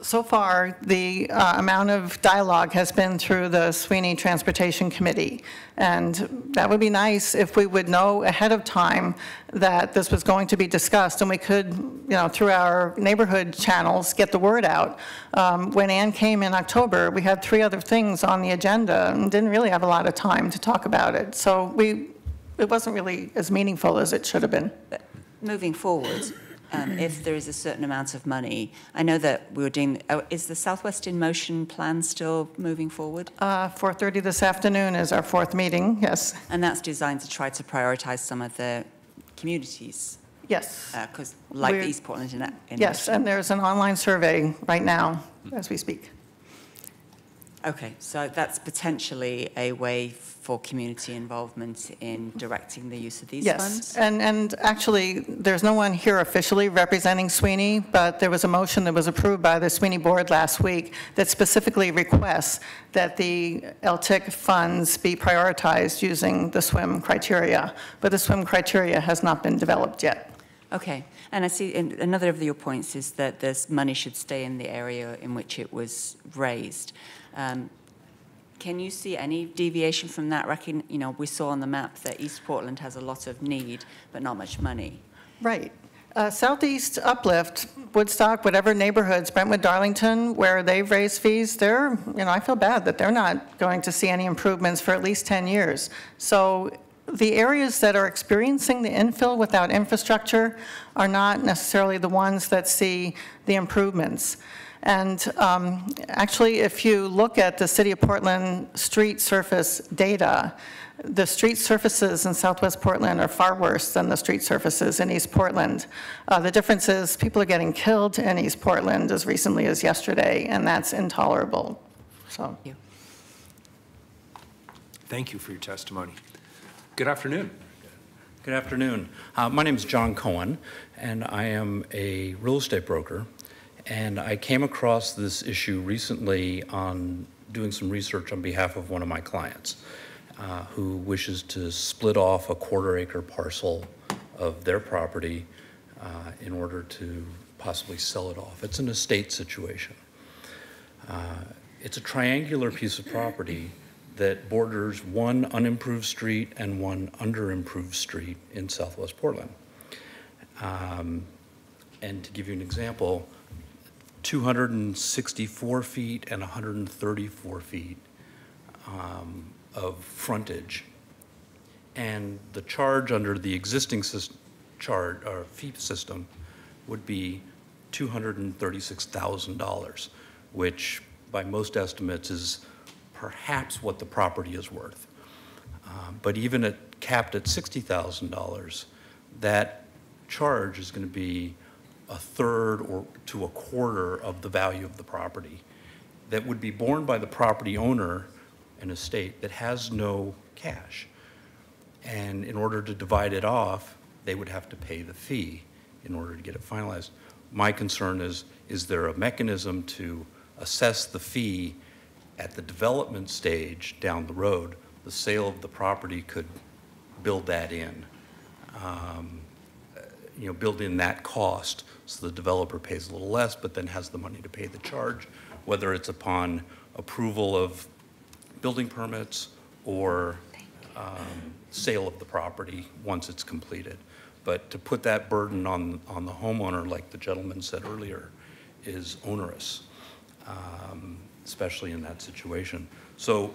so far, the amount of dialogue has been through the Sweeney Transportation Committee. And that would be nice if we would know ahead of time that this was going to be discussed and we could, you know, through our neighborhood channels, get the word out. When Ann came in October, we had 3 other things on the agenda and didn't really have a lot of time to talk about it. So it wasn't really as meaningful as it should have been. But moving forward, if there is a certain amount of money, I know that we were doing, is the Southwest in Motion plan still moving forward? 4:30 this afternoon is our 4th meeting, yes. And that's designed to try to prioritize some of the communities? Yes. Because like the East Portland in Yes, Motion. and there's an online survey right now as we speak. Okay, so that's potentially a way for community involvement in directing the use of these funds? Yes, and actually, there's no one here officially representing Sweeney, but there was a motion that was approved by the Sweeney board last week that specifically requests that the LTIC funds be prioritized using the SWIM criteria, but the SWIM criteria has not been developed yet. Okay, and I see another of your points is that this money should stay in the area in which it was raised. Can you see any deviation from that? You know, we saw on the map that East Portland has a lot of need, but not much money. Right. Southeast Uplift, Woodstock, whatever neighborhoods, Brentwood, Darlington, where they've raised fees, I feel bad that they're not going to see any improvements for at least 10 years. So the areas that are experiencing the infill without infrastructure are not necessarily the ones that see the improvements. And actually, if you look at the City of Portland street surface data, the street surfaces in Southwest Portland are far worse than the street surfaces in East Portland. The difference is people are getting killed in East Portland as recently as yesterday, and that's intolerable. So. Thank you for your testimony. Good afternoon. Good afternoon. My name is John Cohen, and I am a real estate broker. And I came across this issue recently on doing some research on behalf of one of my clients who wishes to split off a quarter-acre parcel of their property in order to possibly sell it off. It's an estate situation. It's a triangular piece of property that borders one unimproved street and one underimproved street in Southwest Portland. And to give you an example, 264 feet and 134 feet of frontage. And the charge under the existing fee system would be $236,000, which by most estimates is perhaps what the property is worth. But even capped at $60,000, that charge is going to be a third or to a quarter of the value of the property that would be borne by the property owner in a state that has no cash. And in order to divide it off, they would have to pay the fee in order to get it finalized. My concern is there a mechanism to assess the fee at the development stage down the road? The sale of the property could build that in, build in that cost so the developer pays a little less, but then has the money to pay the charge, whether it's upon approval of building permits or sale of the property once it's completed. But to put that burden on the homeowner, like the gentleman said earlier, is onerous, especially in that situation. So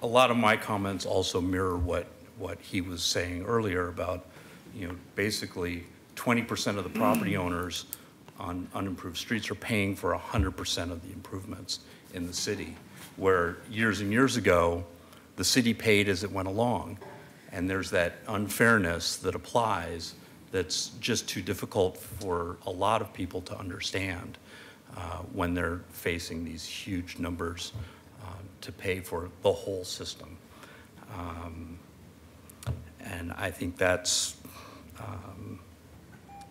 a lot of my comments also mirror what he was saying earlier about, basically 20% of the property owners on unimproved streets are paying for 100% of the improvements in the city, where years and years ago, the city paid as it went along. And there's that unfairness that applies that's just too difficult for a lot of people to understand when they're facing these huge numbers to pay for the whole system. And I think that's,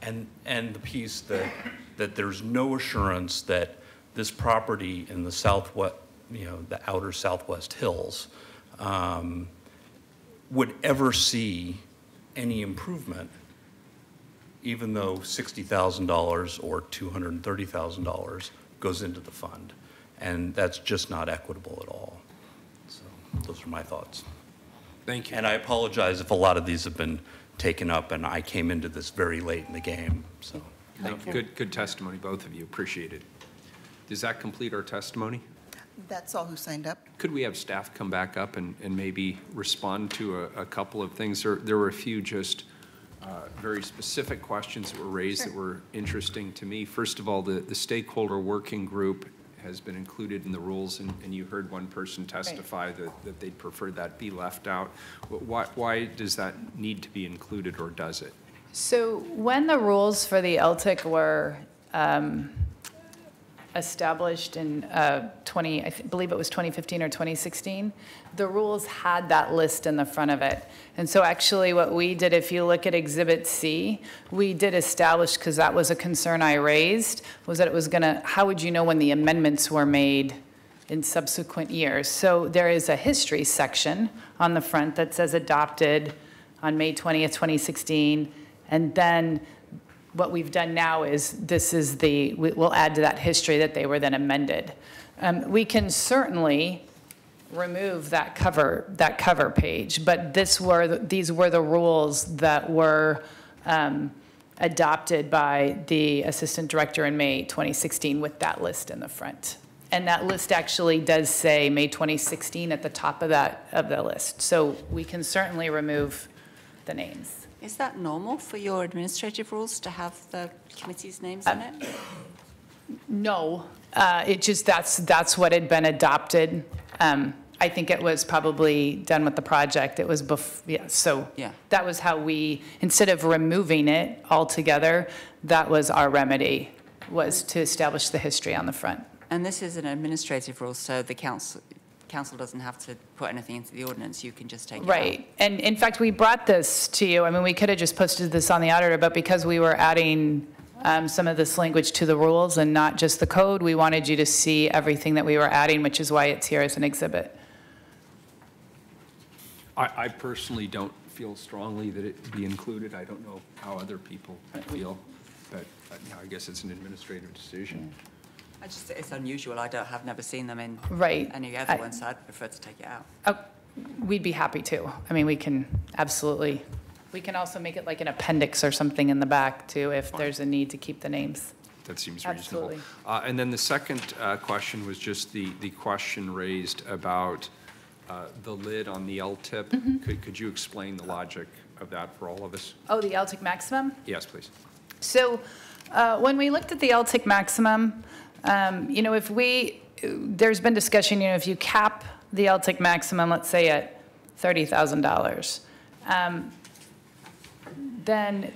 and the piece that there's no assurance that this property in the southwest, the outer Southwest Hills, would ever see any improvement, even though $60,000 or $230,000 goes into the fund. And that's just not equitable at all. So those are my thoughts. Thank you. And I apologize if a lot of these have been taken up, and I came into this very late in the game. So Good testimony, both of you. Appreciate it. Does that complete our testimony? That's all who signed up. Could we have staff come back up and maybe respond to a couple of things? There were a few just very specific questions that were raised that were interesting to me. First of all, the stakeholder working group has been included in the rules, and you heard one person testify that they'd prefer that be left out. Why does that need to be included, or does it? So when the rules for the LTIC were established in I believe it was 2015 or 2016, the rules had that list in the front of it. And so actually what we did, if you look at Exhibit C, we did establish, because that was a concern I raised, was that it was how would you know when the amendments were made in subsequent years? So there is a history section on the front that says adopted on May 20th, 2016, and then what we've done now is we'll add to that history that they were then amended. We can certainly remove that cover page, but these were the rules that were adopted by the assistant director in May 2016 with that list in the front. And that list actually does say May 2016 at the top of the list. So we can certainly remove the names. Is that normal for your administrative rules to have the committee's names in it? No, it just, that's what had been adopted. I think it was probably done with the project. It was so Yeah. that was how we, instead of removing it altogether, that was our remedy, was to establish the history on the front. And this is an administrative rule, so the council doesn't have to put anything into the ordinance. You can just take it out. Right. And in fact, we brought this to you. I mean, we could have just posted this on the auditor, but because we were adding some of this language to the rules and not just the code, we wanted you to see everything that we were adding, which is why it's here as an exhibit. I personally don't feel strongly that it be included. I don't know how other people feel, but I guess it's an administrative decision. It's unusual. Have never seen them in Right. any other ones, so I'd prefer to take it out. We'd be happy to. I mean, we can absolutely. We can also make it like an appendix or something in the back too, if there's a need to keep the names. That seems reasonable. Absolutely. And then the second question was just the question raised about the lid on the LTIP. Could you explain the logic of that for all of us? Oh, the LTIC maximum? Yes, please. So when we looked at the LTIC maximum, you know, there's been discussion, you know, if you cap the LTIC maximum, let's say at $30,000, then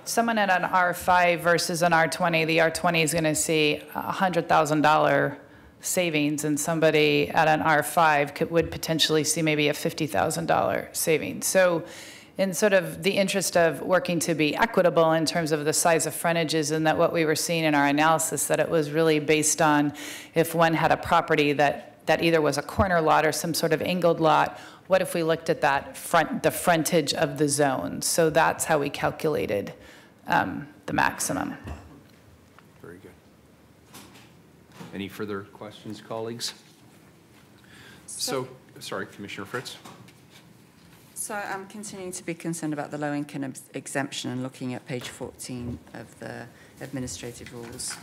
someone at an R5 versus an R20, the R20 is going to see $100,000 savings, and somebody at an R5 would potentially see maybe a $50,000 savings. So in sort of the interest of working to be equitable in terms of the size of frontages, and that what we were seeing in our analysis, that it was really based on if one had a property that either was a corner lot or some sort of angled lot, what if we looked at that the frontage of the zone? So that's how we calculated the maximum. Very good. Any further questions, colleagues? So sorry, Commissioner Fritz. So I'm continuing to be concerned about the low-income exemption and looking at page 14 of the administrative rules.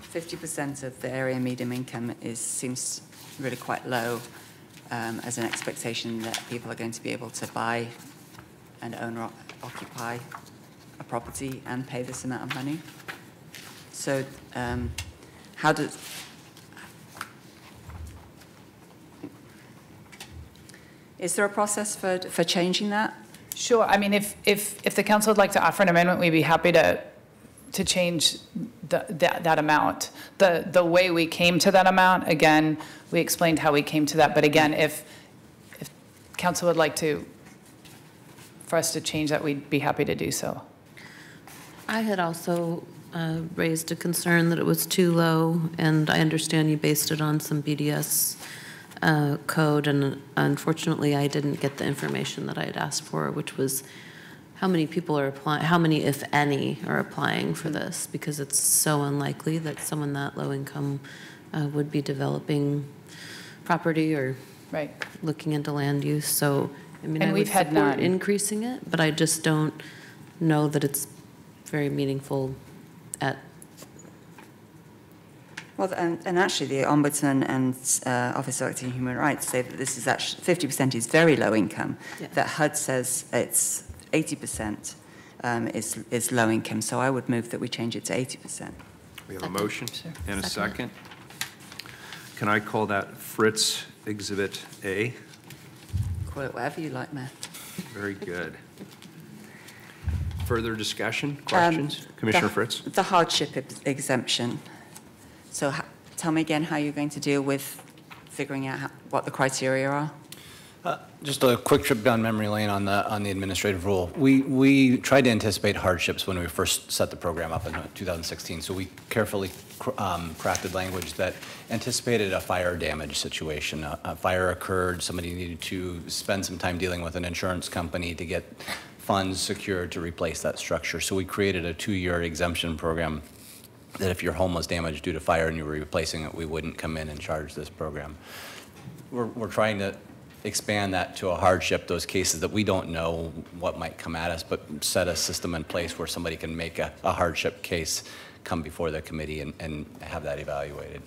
50% of the area median income seems really quite low as an expectation that people are going to be able to buy and own or occupy a property and pay this amount of money. So is there a process for changing that? Sure. I mean, if the council would like to offer an amendment, we'd be happy to change that amount. The way we came to that amount, again, we explained how we came to that. But again, if council would like for us to change that, we'd be happy to do so. I had also raised a concern that it was too low, and I understand you based it on some BDS code, and unfortunately I didn't get the information that I had asked for, which was how many people are applying, how many, if any, are applying for this, because it's so unlikely that someone that low income would be developing property or looking into land use. So, I mean, I would support increasing it, but I just don't know that it's very meaningful at. Well, and actually the Ombudsman and Office of Elected Human Rights say that this is actually 50% is very low income. Yeah. That HUD says it's 80% is low income. So I would move that we change it to 80%. We have a motion and a second. Can I call that Fritz Exhibit A? Call it whatever you like, Matt. Very good. Further discussion, questions? Commissioner Fritz? The hardship exemption. So tell me again how you're going to deal with figuring out what the criteria are. Just a quick trip down memory lane on the administrative rule. We tried to anticipate hardships when we first set the program up in 2016. So we carefully crafted language that anticipated a fire damage situation. A fire occurred, somebody needed to spend some time dealing with an insurance company to get funds secured to replace that structure. So we created a 2-year exemption program that if your home was damaged due to fire and you were replacing it, we wouldn't come in and charge this program. We're trying to expand that to a hardship, those cases that we don't know what might come at us, but set a system in place where somebody can make a hardship case come before the committee and have that evaluated.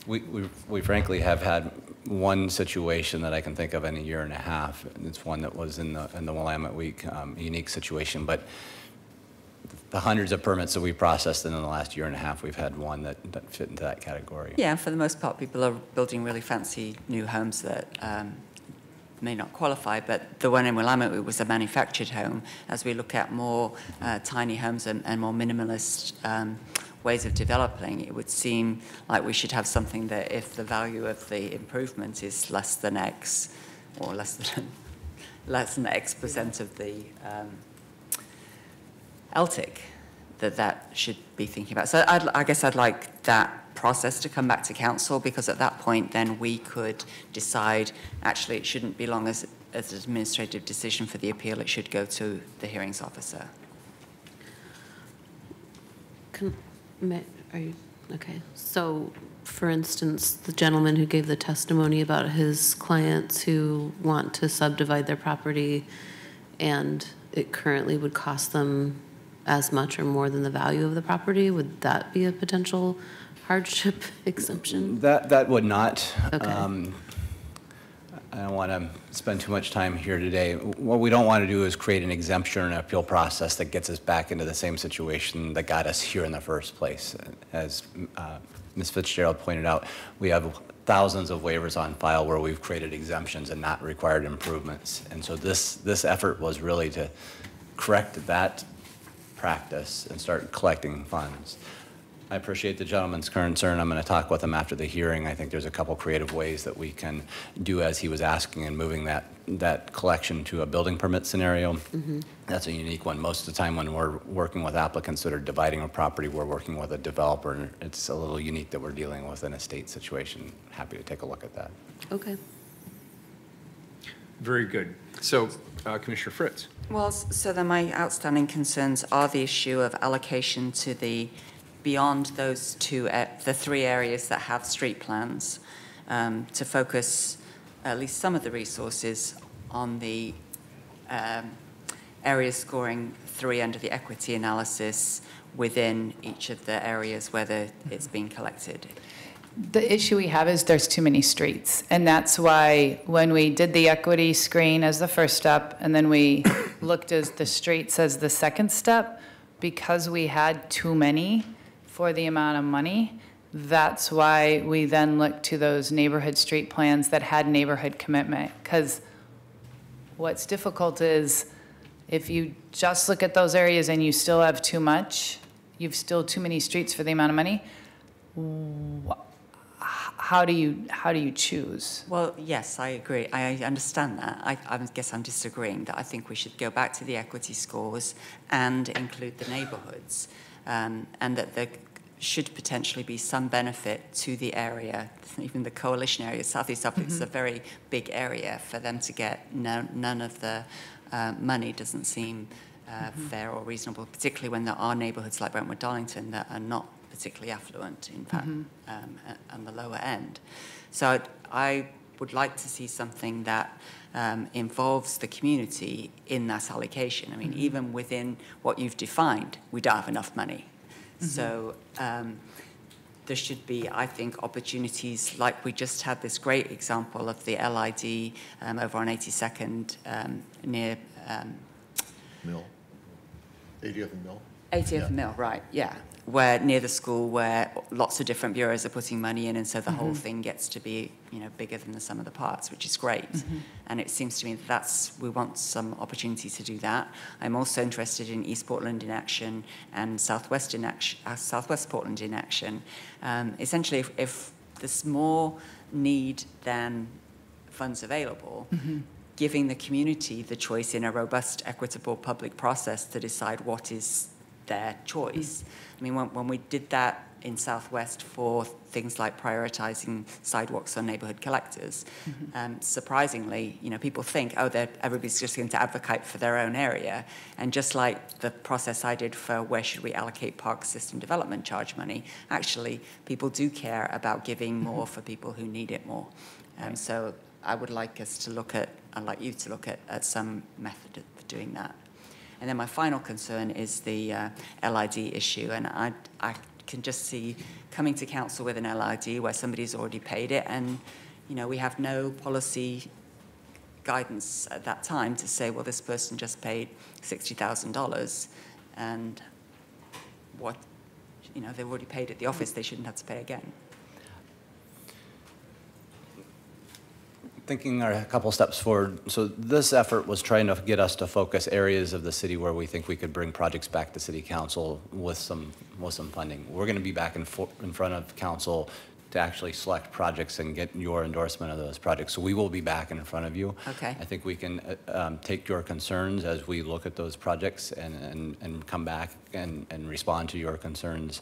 We frankly have had one situation that I can think of in a year and a half. And it's one that was in the Willamette Week, unique situation. But the hundreds of permits that we processed in the last year and a half, we've had one that fit into that category. Yeah, for the most part, people are building really fancy new homes that may not qualify, but the one in Willamette was a manufactured home. As we look at more tiny homes and more minimalist ways of developing, it would seem like we should have something that if the value of the improvement is less than X, or less than X percent of the LTIC, that should be thinking about. So I guess I'd like that process to come back to council, because at that point then we could decide actually it shouldn't be long as an administrative decision for the appeal, it should go to the hearings officer. Okay, so for instance, the gentleman who gave the testimony about his clients who want to subdivide their property and it currently would cost them as much or more than the value of the property, would that be a potential hardship exemption? That would not. Okay. I don't want to spend too much time here today. What we don't want to do is create an exemption or an appeal process that gets us back into the same situation that got us here in the first place. As Ms. Fitzgerald pointed out, we have thousands of waivers on file where we've created exemptions and not required improvements. And so this effort was really to correct that practice and start collecting funds. I appreciate the gentleman's concern. I'm going to talk with him after the hearing. I think there's a couple creative ways that we can do as he was asking and moving that collection to a building permit scenario. Mm-hmm. That's a unique one. Most of the time when we're working with applicants that are dividing a property, we're working with a developer, and it's a little unique that we're dealing with an estate situation. Happy to take a look at that. Okay. Very good. So, Commissioner Fritz. Well, so then my outstanding concerns are the issue of allocation to the beyond those the three areas that have street plans, to focus at least some of the resources on the areas scoring 3 under the equity analysis within each of the areas where it's being collected. The issue we have is there's too many streets. And that's why when we did the equity screen as the first step, and then we looked at the streets as the second step, because we had too many for the amount of money, that's why we then looked to those neighborhood street plans that had neighborhood commitment. Because what's difficult is if you just look at those areas and you still have too much, you've still too many streets for the amount of money, how do you choose? Well, yes, I agree. I understand that. I guess I'm disagreeing that I think we should go back to the equity scores and include the neighborhoods, and that there should potentially be some benefit to the area, even the coalition area. Southeast Suffolk is a very big area. For them to get none of the money doesn't seem fair or reasonable, particularly when there are neighborhoods like Brentwood Darlington that are not particularly affluent, in fact, on the lower end. So I would like to see something that involves the community in that allocation. I mean, even within what you've defined, we don't have enough money. So there should be, I think, opportunities like we just had this great example of the LID over on 82nd near Mill. 80th and Mill. 80th Mill, right, yeah. Where near the school where lots of different bureaus are putting money in, and so the whole thing gets to be, bigger than the sum of the parts, which is great. And it seems to me that we want some opportunity to do that. I'm also interested in East Portland in action and Southwest Portland in action. Essentially, if there's more need than funds available, giving the community the choice in a robust, equitable public process to decide what is their choice. I mean, when we did that in Southwest for things like prioritizing sidewalks on neighborhood collectors, surprisingly, people think, everybody's just going to advocate for their own area. And just like the process I did for where should we allocate park system development charge money, actually, people do care about giving more for people who need it more. So I would like us to look at, I'd like you to look at some method of doing that. And then my final concern is the LID issue, and I can just see coming to council with an LID where somebody's already paid it, and, you know, we have no policy guidance at that time to say, well, this person just paid $60,000, and what, you know, they've already paid at the office, they shouldn't have to pay again. Thinking a couple steps forward, so this effort was trying to get us to focus areas of the city where we think we could bring projects back to city council with some funding. We're going to be back in front of council to actually select projects and get your endorsement of those projects. So we will be back in front of you. Okay. I think we can take your concerns as we look at those projects and come back and respond to your concerns.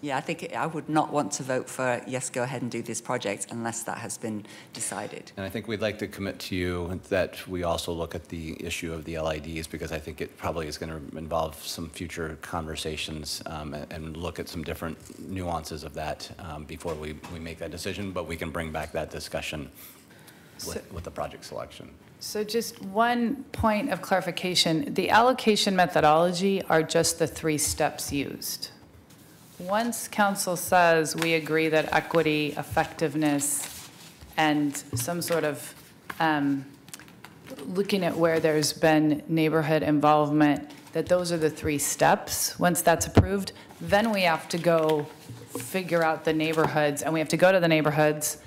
Yeah, I think I would not want to vote for, yes, go ahead and do this project unless that has been decided. And I think we'd like to commit to you that we also look at the issue of the LIDs, because I think it probably is going to involve some future conversations and look at some different nuances of that before we make that decision, but we can bring back that discussion with the project selection. So just one point of clarification, the allocation methodology are just the 3 steps used. Once council says we agree that equity, effectiveness, and some sort of looking at where there's been neighborhood involvement, that those are the 3 steps. Once that's approved, then we have to go figure out the neighborhoods, and we have to go to the neighborhoods,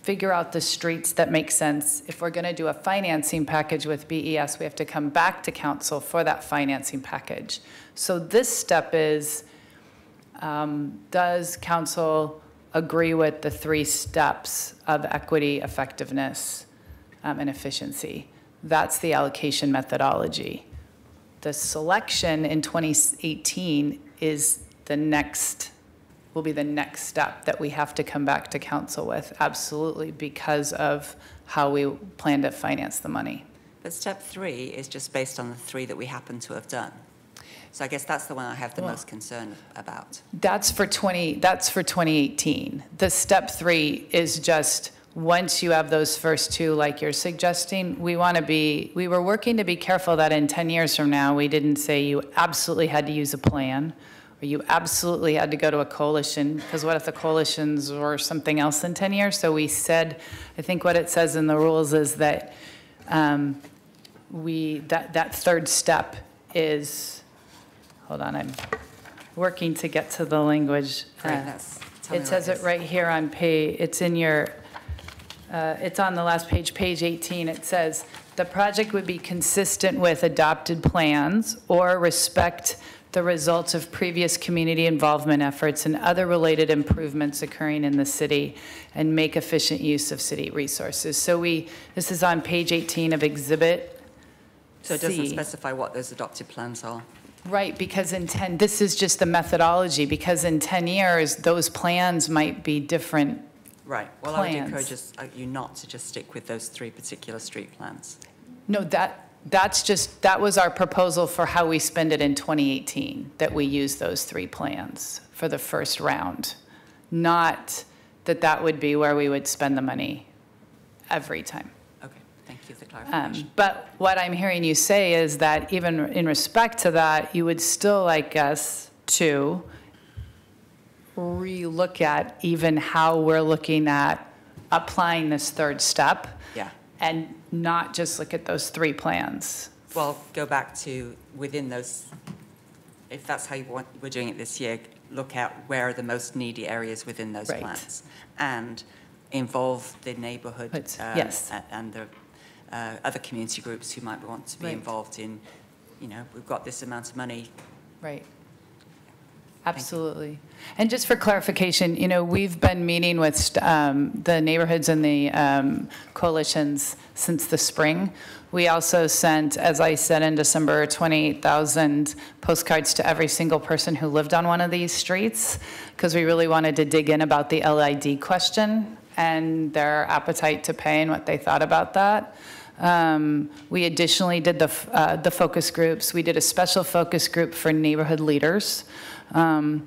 figure out the streets that make sense. If we're going to do a financing package with BES, we have to come back to council for that financing package. So this step is, does council agree with the 3 steps of equity, effectiveness, and efficiency? That's the allocation methodology. The selection in 2018 is will be the next step that we have to come back to council with, absolutely, because of how we plan to finance the money. But step 3 is just based on the 3 that we happen to have done. So I guess that's the one I have the most concern about. That's for 2018. The step 3 is just once you have those first 2, like you're suggesting, we were working to be careful that in 10 years from now, we didn't say you absolutely had to use a plan or you absolutely had to go to a coalition, because what if the coalitions were something else in 10 years? So we said, I think what it says in the rules is that that 3rd step is, hold on, I'm working to get to the language. It says it right here on page, it's in your, it's on the last page, page 18. It says, the project would be consistent with adopted plans or respect the results of previous community involvement efforts and other related improvements occurring in the city and make efficient use of city resources. So this is on page 18 of Exhibit C. So it doesn't specify what those adopted plans are. Right, because this is just the methodology, because in 10 years, those plans might be different. Right. Well, plans. I would encourage you not to just stick with those 3 particular street plans. No, that was our proposal for how we spend it in 2018, that we use those 3 plans for the first round. Not that would be where we would spend the money every time. Okay, thank you for the clarification. But what I'm hearing you say is that even in respect to that, you would still like us to relook at even how we're looking at applying this 3rd step. Yeah. And not just look at those 3 plans. Well, go back to within those, if that's how we're doing it this year, look at where are the most needy areas within those plans. And involve the neighborhood yes. And the other community groups who might want to be involved in, we've got this amount of money. Right. Absolutely. And just for clarification, we've been meeting with the neighborhoods and the coalitions since the spring. We also sent, as I said in December, 28,000 postcards to every single person who lived on one of these streets, because we really wanted to dig in about the LID question and their appetite to pay and what they thought about that. We additionally did the focus groups. We did a special focus group for neighborhood leaders. And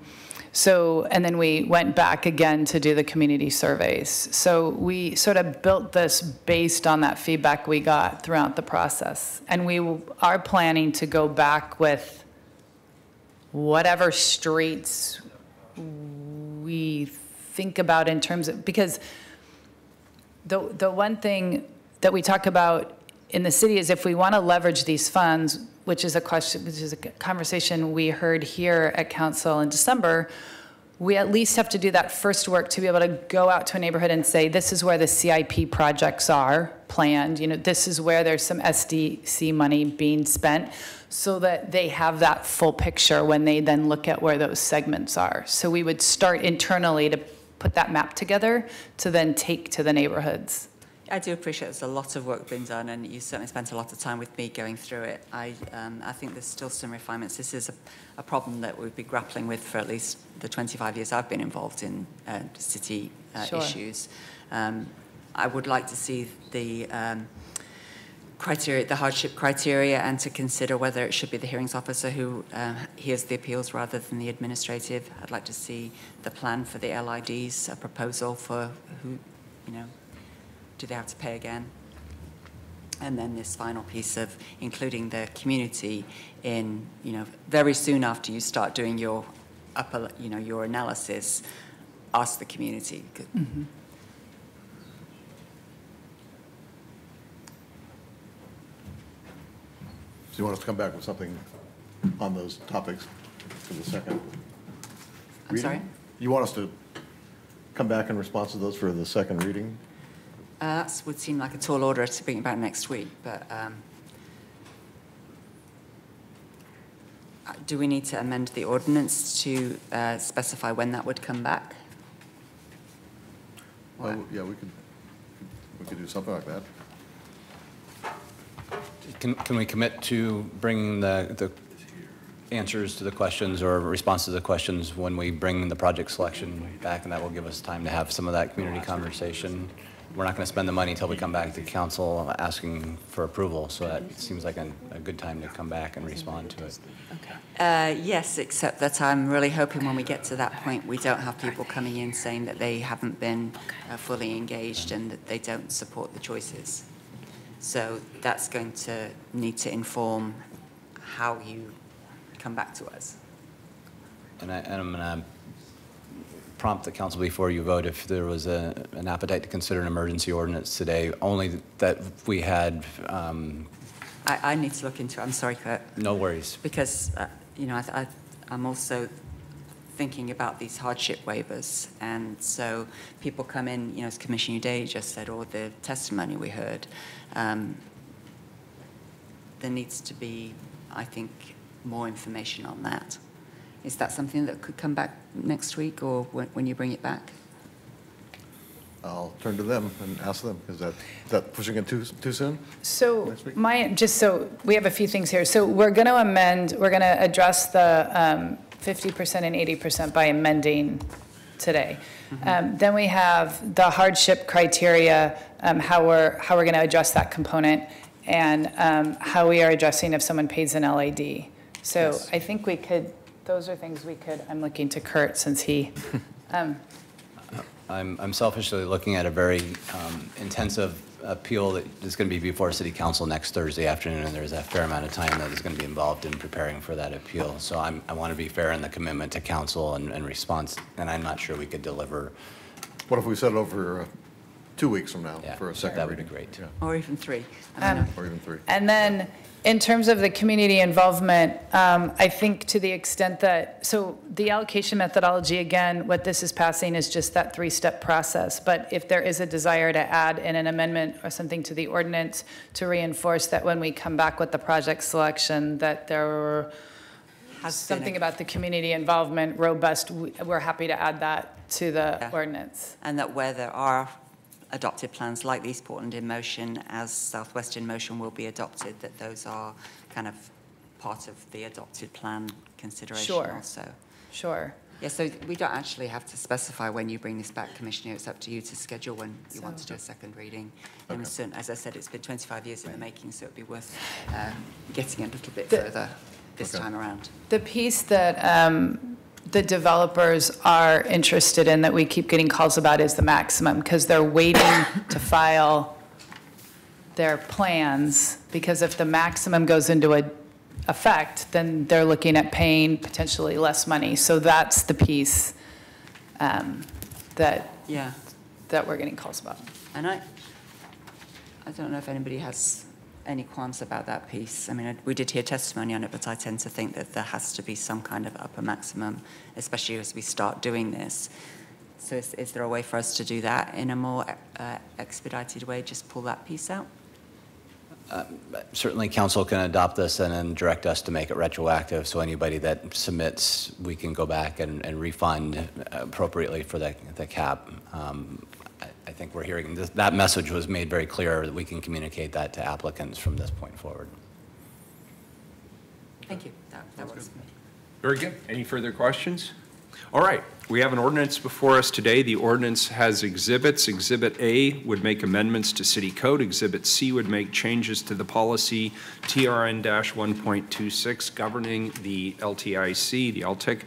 then we went back again to do the community surveys. So we sort of built this based on that feedback we got throughout the process. And we are planning to go back with whatever streets we think about in terms of, because the one thing that we talk about in the city is if we want to leverage these funds, which is a conversation we heard here at council in December, we at least have to do that first work to be able to go out to a neighborhood and say, this is where the CIP projects are planned. You know, this is where there's some SDC money being spent, so that they have that full picture when they then look at where those segments are. So we would start internally to put that map together to then take to the neighborhoods. I do appreciate there's a lot of work being done, and you certainly spent a lot of time with me going through it. I think there's still some refinements. This is a problem that we've been grappling with for at least the 25 years I've been involved in city Sure. issues. I would like to see the criteria, the hardship criteria, and to consider whether it should be the hearings officer who hears the appeals rather than the administrative. I'd like to see the plan for the LIDs, a proposal for who, you know, do they have to pay again? And then this final piece of including the community in, you know, very soon after you start doing your upper, you know, your analysis, ask the community. Mm-hmm. So you want us to come back with something on those topics for the second I'm reading? sorry? You want us to come back in response to those for the second reading? That would seem like a tall order to bring it back next week, but do we need to amend the ordinance to specify when that would come back? Well, yeah, we could do something like that. Can we commit to bringing the answers to the questions or response to the questions when we bring the project selection back, and that will give us time to have some of that community conversation? We're not going to spend the money until we come back to council asking for approval, so that seems like a good time to come back and respond to it. Yes, except that I'm really hoping when we get to that point, we don't have people coming in saying that they haven't been fully engaged and that they don't support the choices. So that's going to need to inform how you come back to us. And I'm going to prompt the council before you vote if there was an appetite to consider an emergency ordinance today, only that we had... I need to look into it. I'm sorry, Kurt. No worries. Because, you know, I'm also thinking about these hardship waivers. And so people come in, you know, as Commissioner Uday just said, or the testimony we heard, there needs to be, I think, more information on that. Is that something that could come back next week or when you bring it back? I'll turn to them and ask them. Is that pushing it too soon? So so we have a few things here. So we're going to address the 50% and 80% by amending today. Mm-hmm. Then we have the hardship criteria, how we're going to address that component, and how we are addressing if someone pays an LAD. So yes. I think those are things I'm looking to Kurt since he. I'm selfishly looking at a very intensive appeal that is going to be before City Council next Thursday afternoon, and there's a fair amount of time that is going to be involved in preparing for that appeal. So I want to be fair in the commitment to council and response, and I'm not sure we could deliver. What if we set it over 2 weeks from now for a second that reading? That would be great. Yeah. Or even 3. Or even 3. And then in terms of the community involvement, I think to the extent that, so the allocation methodology, again, what this is passing is just that 3-step process. But if there is a desire to add in an amendment or something to the ordinance to reinforce that when we come back with the project selection, that there were something about the community involvement robust, we're happy to add that to the ordinance. And that where there are adopted plans like East Portland in Motion, as Southwest in Motion will be adopted, that those are kind of part of the adopted plan consideration also. Sure. Yeah, so we don't actually have to specify when you bring this back, Commissioner. It's up to you to schedule when you want to do a second reading. And as I said, it's been 25 years in the making, so it'd be worth getting a little bit further this time around. The piece that the developers are interested in that we keep getting calls about is the maximum, because they're waiting to file their plans, because if the maximum goes into effect, then they're looking at paying potentially less money. So that's the piece that we're getting calls about. And I don't know if anybody has any qualms about that piece. I mean, we did hear testimony on it, but I tend to think that there has to be some kind of upper maximum, especially as we start doing this. So is there a way for us to do that in a more expedited way, just pull that piece out? Certainly, council can adopt this and then direct us to make it retroactive, so anybody that submits, we can go back and refund appropriately for the cap. I think we're hearing that message was made very clear that we can communicate that to applicants from this point forward. Thank you. That works for me. Very good. Any further questions? All right. We have an ordinance before us today. The ordinance has exhibits. Exhibit A would make amendments to City Code. Exhibit C would make changes to the policy TRN-1.26 governing the LTIC, the LTIC.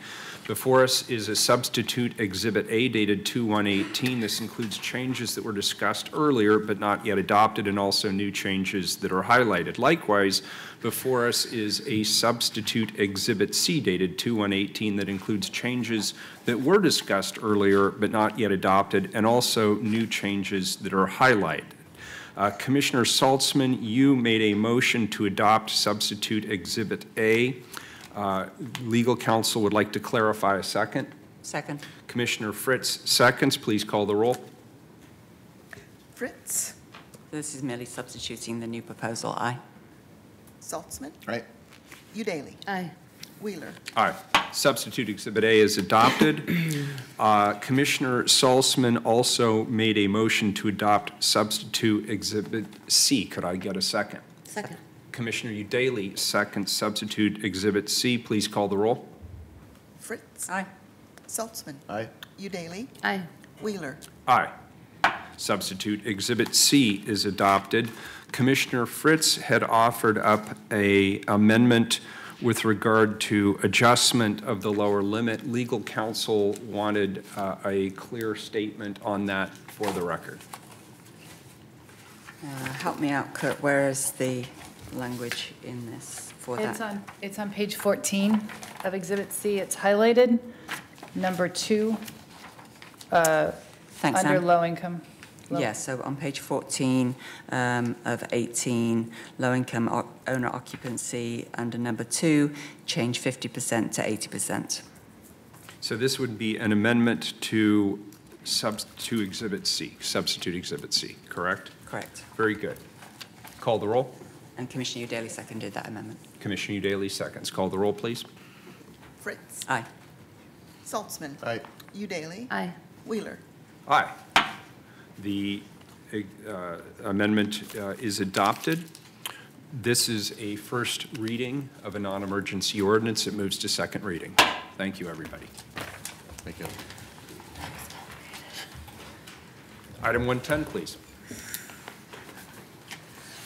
Before us is a substitute Exhibit A dated 2/1/18. This includes changes that were discussed earlier but not yet adopted, and also new changes that are highlighted. Likewise, before us is a substitute Exhibit C dated 2/1/18 that includes changes that were discussed earlier but not yet adopted, and also new changes that are highlighted. Commissioner Saltzman, you made a motion to adopt substitute Exhibit A. Legal counsel would like to clarify a second. Second. Commissioner Fritz seconds. Please call the roll. Fritz? This is merely substituting the new proposal. Aye. Saltzman? Right. Udaly? Aye. Wheeler? Aye. Substitute Exhibit A is adopted. Commissioner Saltzman also made a motion to adopt substitute Exhibit C. Could I get a second? Second. Commissioner Udaly, second substitute Exhibit C. Please call the roll. Fritz? Aye. Saltzman? Aye. Udaly? Aye. Wheeler? Aye. Substitute Exhibit C is adopted. Commissioner Fritz had offered up an amendment with regard to adjustment of the lower limit. Legal counsel wanted a clear statement on that for the record. Help me out, Kurt. Where is the language in this for that? It's on page 14 of Exhibit C. It's highlighted, number 2, Thanks, under Anne. low income. Yeah, so on page 14 of 18, low-income owner occupancy, under number 2, change 50% to 80%. So this would be an amendment to Exhibit C, substitute Exhibit C, correct? Correct. Very good. Call the roll. And Commissioner Udaly seconded that amendment. Commissioner Udaly seconds. Call the roll, please. Fritz? Aye. Saltzman? Aye. Udaly? Aye. Wheeler? Aye. The amendment is adopted. This is a first reading of a non-emergency ordinance. It moves to second reading. Thank you, everybody. Thank you. Item 110, please.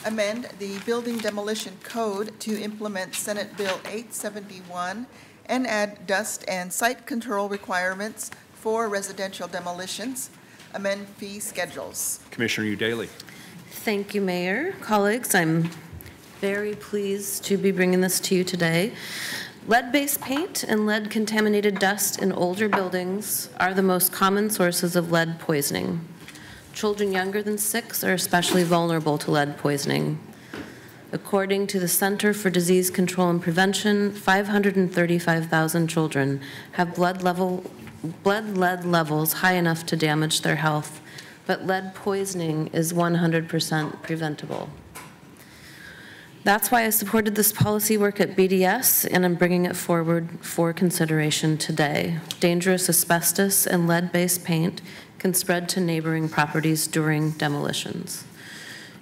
Amend the Building Demolition Code to implement Senate Bill 871 and add dust and site control requirements for residential demolitions. Amend fee schedules. Commissioner Udaly. Thank you, Mayor. Colleagues, I'm very pleased to be bringing this to you today. Lead-based paint and lead-contaminated dust in older buildings are the most common sources of lead poisoning. Children younger than 6 are especially vulnerable to lead poisoning. According to the Center for Disease Control and Prevention, 535,000 children have blood lead levels high enough to damage their health, but lead poisoning is 100% preventable. That's why I supported this policy work at BDS, and I'm bringing it forward for consideration today. Dangerous asbestos and lead-based paint can spread to neighboring properties during demolitions.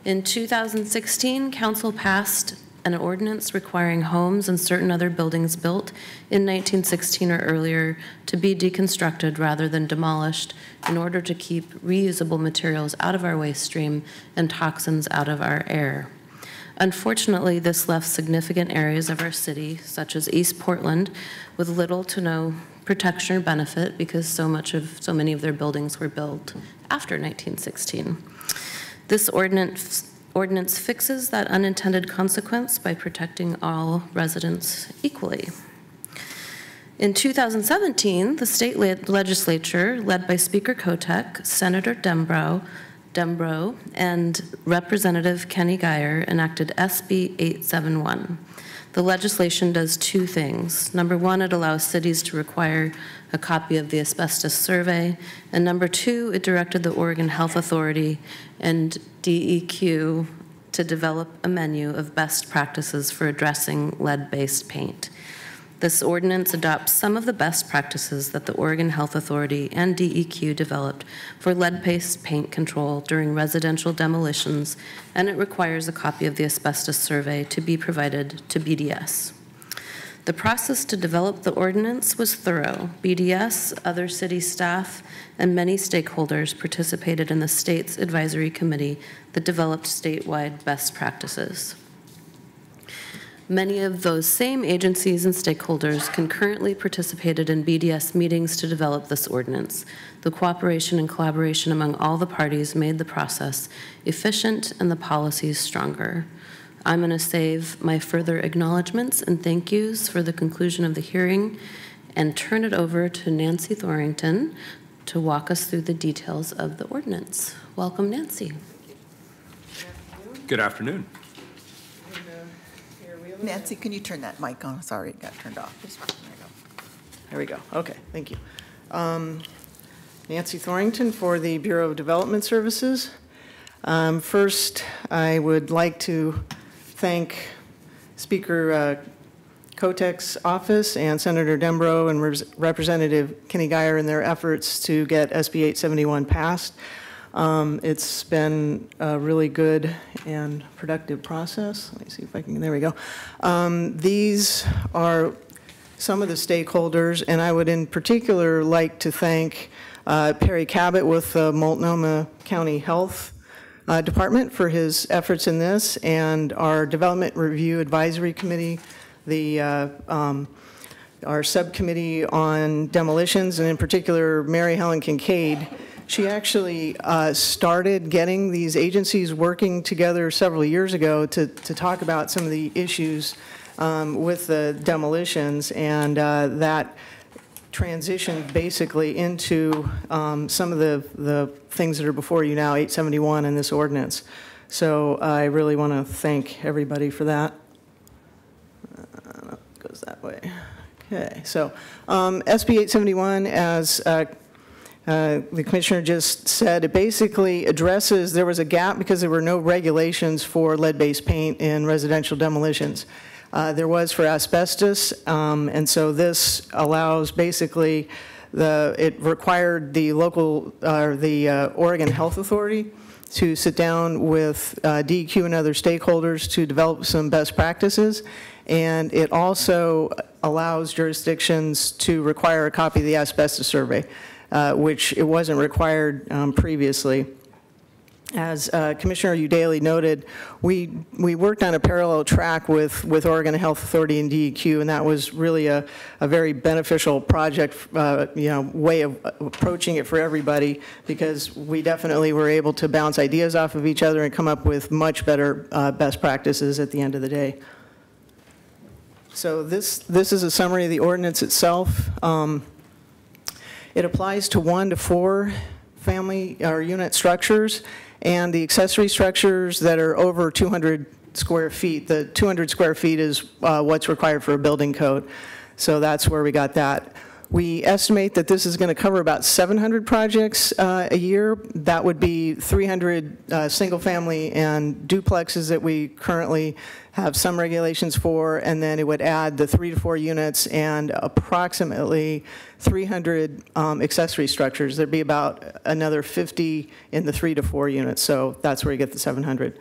In 2016, Council passed an ordinance requiring homes and certain other buildings built in 1916 or earlier to be deconstructed rather than demolished in order to keep reusable materials out of our waste stream and toxins out of our air. Unfortunately, this left significant areas of our city, such as East Portland, with little to no protection or benefit because so many of their buildings were built after 1916. This ordinance ordinance fixes that unintended consequence by protecting all residents equally. In 2017, the state legislature, led by Speaker Kotek, Senator Dembro, and Representative Kenny Geyer, enacted SB 871. The legislation does two things. Number one, it allows cities to require a copy of the asbestos survey. And number two, it directed the Oregon Health Authority and DEQ to develop a menu of best practices for addressing lead-based paint. This ordinance adopts some of the best practices that the Oregon Health Authority and DEQ developed for lead-based paint control during residential demolitions, and it requires a copy of the asbestos survey to be provided to BDS. The process to develop the ordinance was thorough. BDS, other city staff, and many stakeholders participated in the state's advisory committee that developed statewide best practices. Many of those same agencies and stakeholders concurrently participated in BDS meetings to develop this ordinance. The cooperation and collaboration among all the parties made the process efficient and the policies stronger. I'm going to save my further acknowledgments and thank yous for the conclusion of the hearing and turn it over to Nancy Thorington to walk us through the details of the ordinance. Welcome, Nancy. Good afternoon. Nancy, can you turn that mic on? Sorry, it got turned off. There we go. Okay, thank you. Nancy Thorington for the Bureau of Development Services. First, I would like to thank Speaker Kotek's office and Senator Dembro and Representative Kenny Geyer in their efforts to get SB 871 passed. It's been a really good and productive process. Let me see if I can, there we go. These are some of the stakeholders, and I would in particular like to thank Perry Cabot with the Multnomah County Health Department for his efforts in this, and our Development Review Advisory Committee, our subcommittee on demolitions, and in particular Mary Helen Kincaid. She actually started getting these agencies working together several years ago to talk about some of the issues with the demolitions, and that transitioned basically into some of the things that are before you now, 871 in this ordinance. So I really want to thank everybody for that. It goes that way. Okay, so SB 871, as the commissioner just said, it basically addresses, there was a gap because there were no regulations for lead-based paint in residential demolitions. There was for asbestos, and so this allows basically, it required the local, the Oregon Health Authority to sit down with DEQ and other stakeholders to develop some best practices, and it also allows jurisdictions to require a copy of the asbestos survey. Which it wasn't required previously. As Commissioner Udaley noted, we worked on a parallel track with Oregon Health Authority and DEQ, and that was really a very beneficial project, way of approaching it for everybody, because we definitely were able to bounce ideas off of each other and come up with much better best practices at the end of the day. So this is a summary of the ordinance itself. It applies to 1 to 4 family or unit structures, and the accessory structures that are over 200 square feet. The 200 square feet is what's required for a building code. So that's where we got that. We estimate that this is going to cover about 700 projects a year. That would be 300 single family and duplexes that we currently have some regulations for, and then it would add the 3 to 4 units and approximately 300 accessory structures. There'd be about another 50 in the 3 to 4 units, so that's where you get the 700.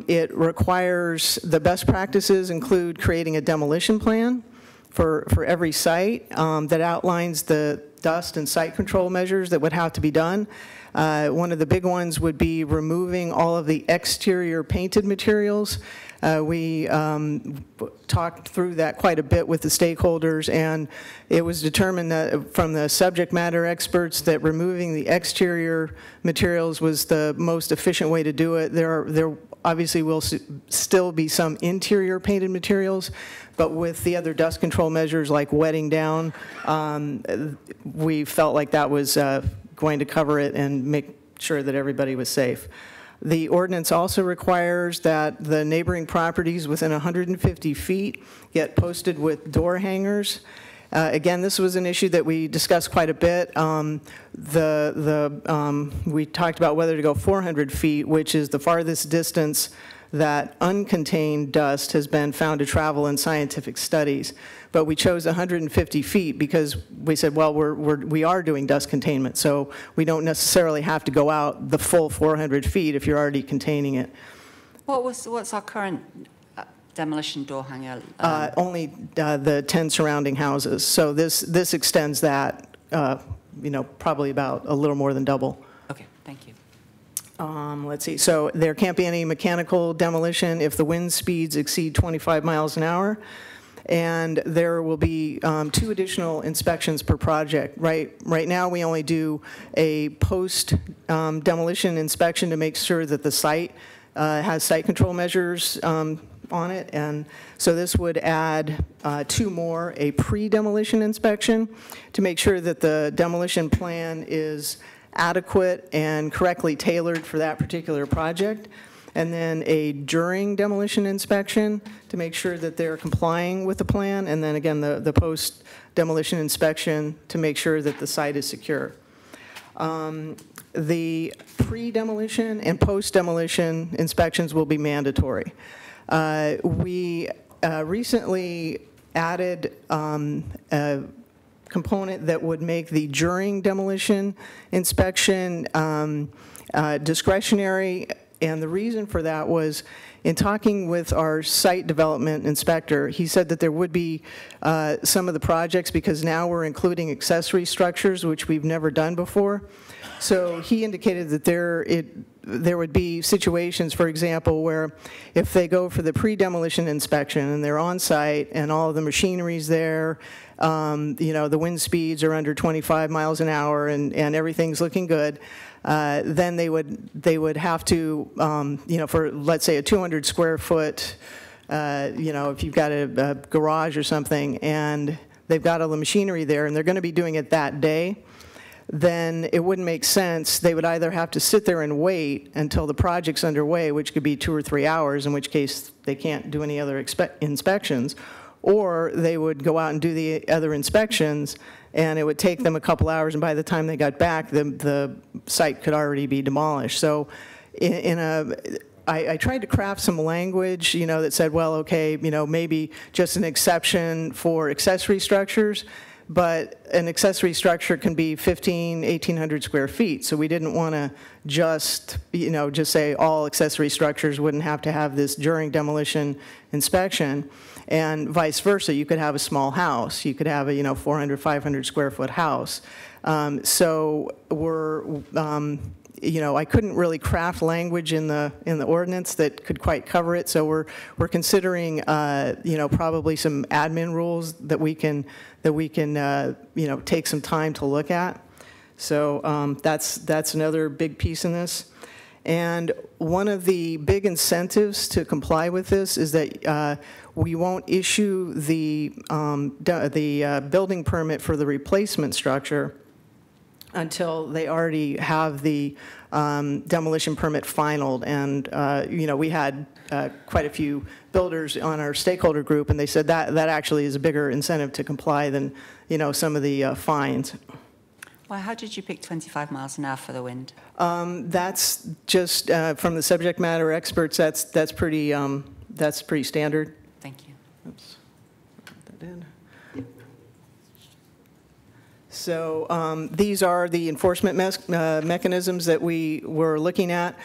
It requires, the best practices include creating a demolition plan for every site that outlines the dust and site control measures that would have to be done. One of the big ones would be removing all of the exterior painted materials. We talked through that quite a bit with the stakeholders, and it was determined that from the subject matter experts that removing the exterior materials was the most efficient way to do it. There obviously will still be some interior painted materials, but with the other dust control measures like wetting down, we felt like that was going to cover it and make sure that everybody was safe. The ordinance also requires that the neighboring properties within 150 feet get posted with door hangers. Again, this was an issue that we discussed quite a bit. We talked about whether to go 400 feet, which is the farthest distance that uncontained dust has been found to travel in scientific studies. But we chose 150 feet because we said, well, we are doing dust containment, so we don't necessarily have to go out the full 400 feet if you're already containing it. What's our current demolition door hanger? Only the 10 surrounding houses. So this extends that, probably about a little more than double. Okay, thank you. Let's see. So there can't be any mechanical demolition if the wind speeds exceed 25 miles an hour. And there will be 2 additional inspections per project. Right now, we only do a post-demolition inspection to make sure that the site has site control measures on it. And so this would add 2 more, a pre-demolition inspection to make sure that the demolition plan is adequate and correctly tailored for that particular project. And then a during demolition inspection to make sure that they're complying with the plan. And then again, the post-demolition inspection to make sure that the site is secure. The pre-demolition and post-demolition inspections will be mandatory. We recently added a component that would make the during demolition inspection discretionary, and the reason for that was in talking with our site development inspector, he said that there would be some of the projects, because now we're including accessory structures, which we've never done before. So he indicated that there would be situations, for example, where if they go for the pre-demolition inspection and they're on site and all of the machinery's there, the wind speeds are under 25 miles an hour and everything's looking good, then they would have to, for let's say a 200 square foot, if you've got a garage or something and they've got all the machinery there and they're going to be doing it that day, then it wouldn't make sense. They would either have to sit there and wait until the project's underway, which could be 2 or 3 hours, in which case they can't do any other inspections, or they would go out and do the other inspections, and it would take them a couple hours, and by the time they got back, the site could already be demolished. So I tried to craft some language, that said, well, okay, maybe just an exception for accessory structures, but an accessory structure can be 1,800 square feet. So we didn't want to just say all accessory structures wouldn't have to have this during demolition inspection, and vice versa. You could have a small house. You could have a 400, 500 square foot house. So I couldn't really craft language in the ordinance that could quite cover it. So we're considering probably some admin rules that we can take some time to look at. So that's another big piece in this. And one of the big incentives to comply with this is that we won't issue the building permit for the replacement structure until they already have the demolition permit finalized. And we had quite a few builders on our stakeholder group, and they said that actually is a bigger incentive to comply than some of the fines. Well, how did you pick 25 miles an hour for the wind? That's just from the subject matter experts. That's pretty standard. Thank you. Oops. Put that in. So these are the enforcement mechanisms that we were looking at.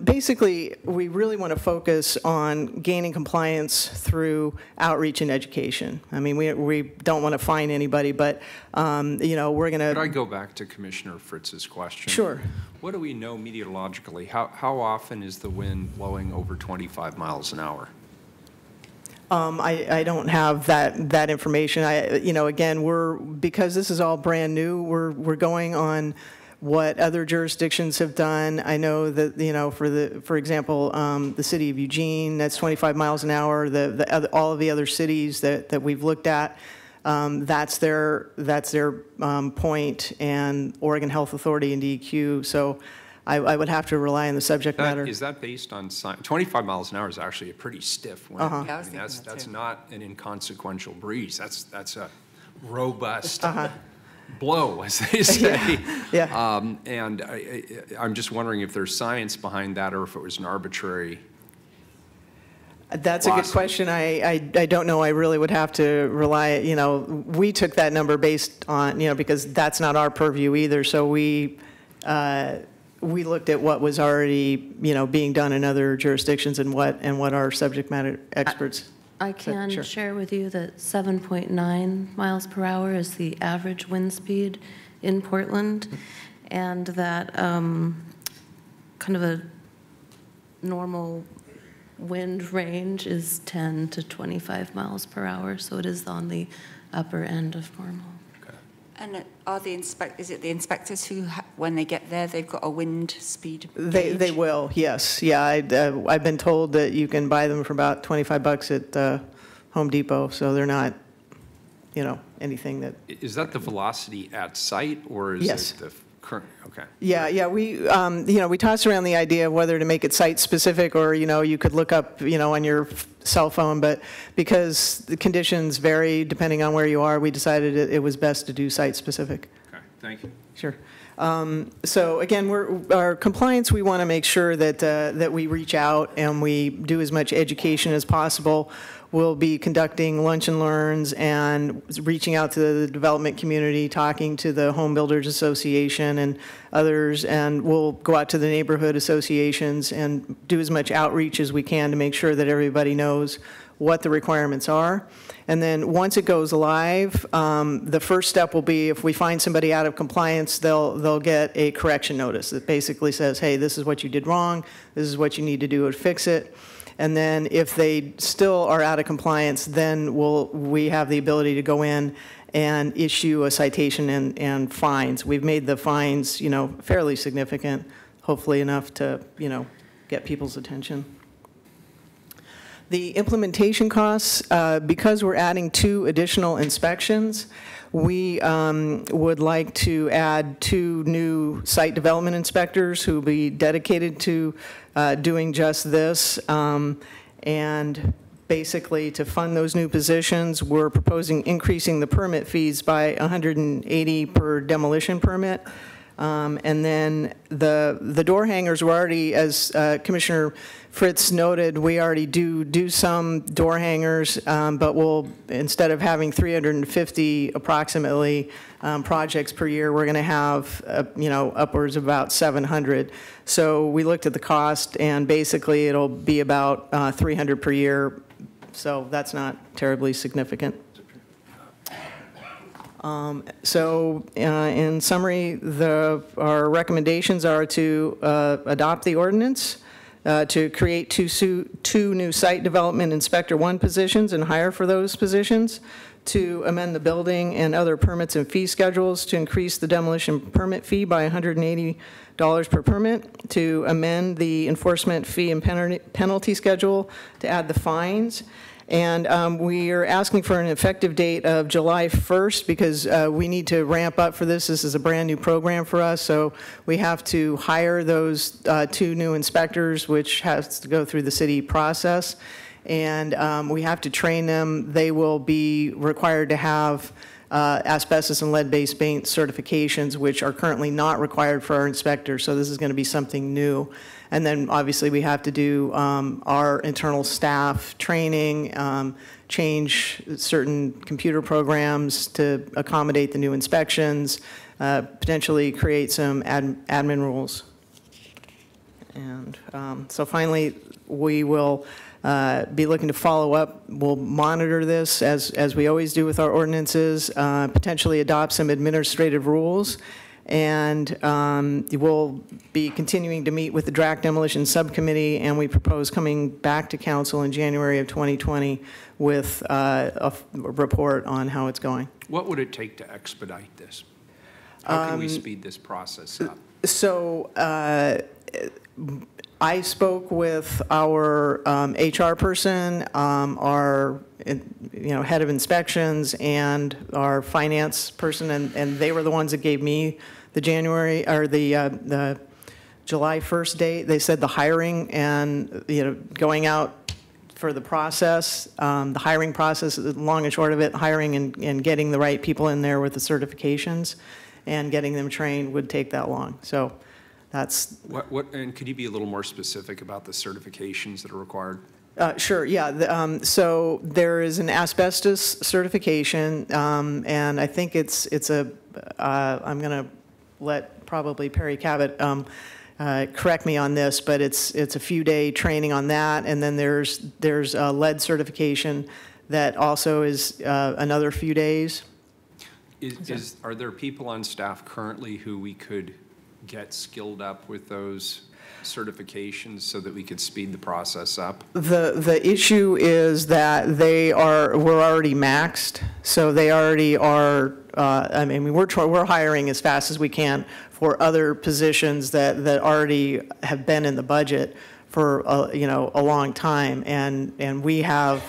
Basically, we really want to focus on gaining compliance through outreach and education. I mean, we don't want to fine anybody, but, you know, we're going to... Could I go back to Commissioner Fritz's question? Sure. What do we know meteorologically? How often is the wind blowing over 25 miles an hour? I don't have that information. You know, again, because this is all brand new, we're going on what other jurisdictions have done. I know that, you know, for example, the city of Eugene, that's 25 miles an hour. All of the other cities that we've looked at, that's their point, and Oregon Health Authority and DEQ. So I would have to rely on the subject matter. Is that based on science? 25 miles an hour is actually a pretty stiff wind. Yeah, I mean, that's not an inconsequential breeze. That's a robust blow, as they say. Yeah. And I'm just wondering if there's science behind that, or if it was an arbitrary. That's a good question. I don't know. I really would have to rely, you know, we took that number based on, you know, because that's not our purview either. So we looked at what was already, you know, being done in other jurisdictions and what our subject matter experts. I can Sure. share with you that 7.9 miles per hour is the average wind speed in Portland, and that kind of a normal wind range is 10 to 25 miles per hour, so it is on the upper end of normal. And is it the inspectors who, when they get there, they've got a wind speed They gauge? will, yes. Yeah, I've been told that you can buy them for about $25 at Home Depot, so they're not, you know, anything that... Is that the velocity at site, or is Yes. it the current? Okay. Yeah, we, you know, we tossed around the idea of whether to make it site-specific, or, you know, you could look up, you know, on your cell phone, but because the conditions vary depending on where you are, we decided it was best to do site-specific. Okay, thank you. Sure. So again, our compliance, we want to make sure that we reach out and we do as much education as possible. We'll be conducting lunch and learns and reaching out to the development community, talking to the Home Builders Association and others, and we'll go out to the neighborhood associations and do as much outreach as we can to make sure that everybody knows what the requirements are. And then once it goes live, the first step will be, if we find somebody out of compliance, they'll get a correction notice that basically says, hey, this is what you did wrong, this is what you need to do to fix it. And then if they still are out of compliance, then we have the ability to go in and issue a citation and fines. We've made the fines, you know, fairly significant, hopefully enough to, you know, get people's attention. The implementation costs, because we're adding 2 additional inspections, we would like to add 2 new site development inspectors who will be dedicated to doing just this. And basically, to fund those new positions, we're proposing increasing the permit fees by $180 per demolition permit. And then the door hangers were already, as Commissioner Fritz noted, we already do some door hangers, but we'll, instead of having 350 approximately projects per year, we're going to have, you know, upwards of about 700. So we looked at the cost, and basically it'll be about 300 per year. So that's not terribly significant. In summary, our recommendations are to adopt the ordinance, to create two new site development inspector 1 positions and hire for those positions, to amend the building and other permits and fee schedules to increase the demolition permit fee by $180 per permit, to amend the enforcement fee and penalty schedule to add the fines. And we are asking for an effective date of July 1st because we need to ramp up for this. This is a brand new program for us, so we have to hire those 2 new inspectors, which has to go through the city process. And we have to train them. They will be required to have asbestos and lead-based paint certifications, which are currently not required for our inspectors, so this is going to be something new. And then, obviously, we have to do our internal staff training, change certain computer programs to accommodate the new inspections, potentially create some admin rules. And so finally, we will be looking to follow up. We'll monitor this as we always do with our ordinances, potentially adopt some administrative rules, and we'll be continuing to meet with the DRAC Demolition Subcommittee, and we propose coming back to council in January of 2020 with a report on how it's going. What would it take to expedite this? How can we speed this process up? So I spoke with our HR person, our head of inspections, and our finance person, and they were the ones that gave me the January or the July 1st date. They said the hiring and going out for the process, the hiring process, long and short of it, hiring and getting the right people in there with the certifications and getting them trained would take that long. So. That's and could you be a little more specific about the certifications that are required? Sure, yeah. So there is an asbestos certification, and I think it's I'm going to let probably Perry Cabot correct me on this, but it's a few-day training on that, and then there's a lead certification that also is another few days. Are there people on staff currently who we could get skilled up with those certifications so that we could speed the process up? The issue is that we're already maxed, so they already are. I mean, we're hiring as fast as we can for other positions that already have been in the budget for a long time, and we have.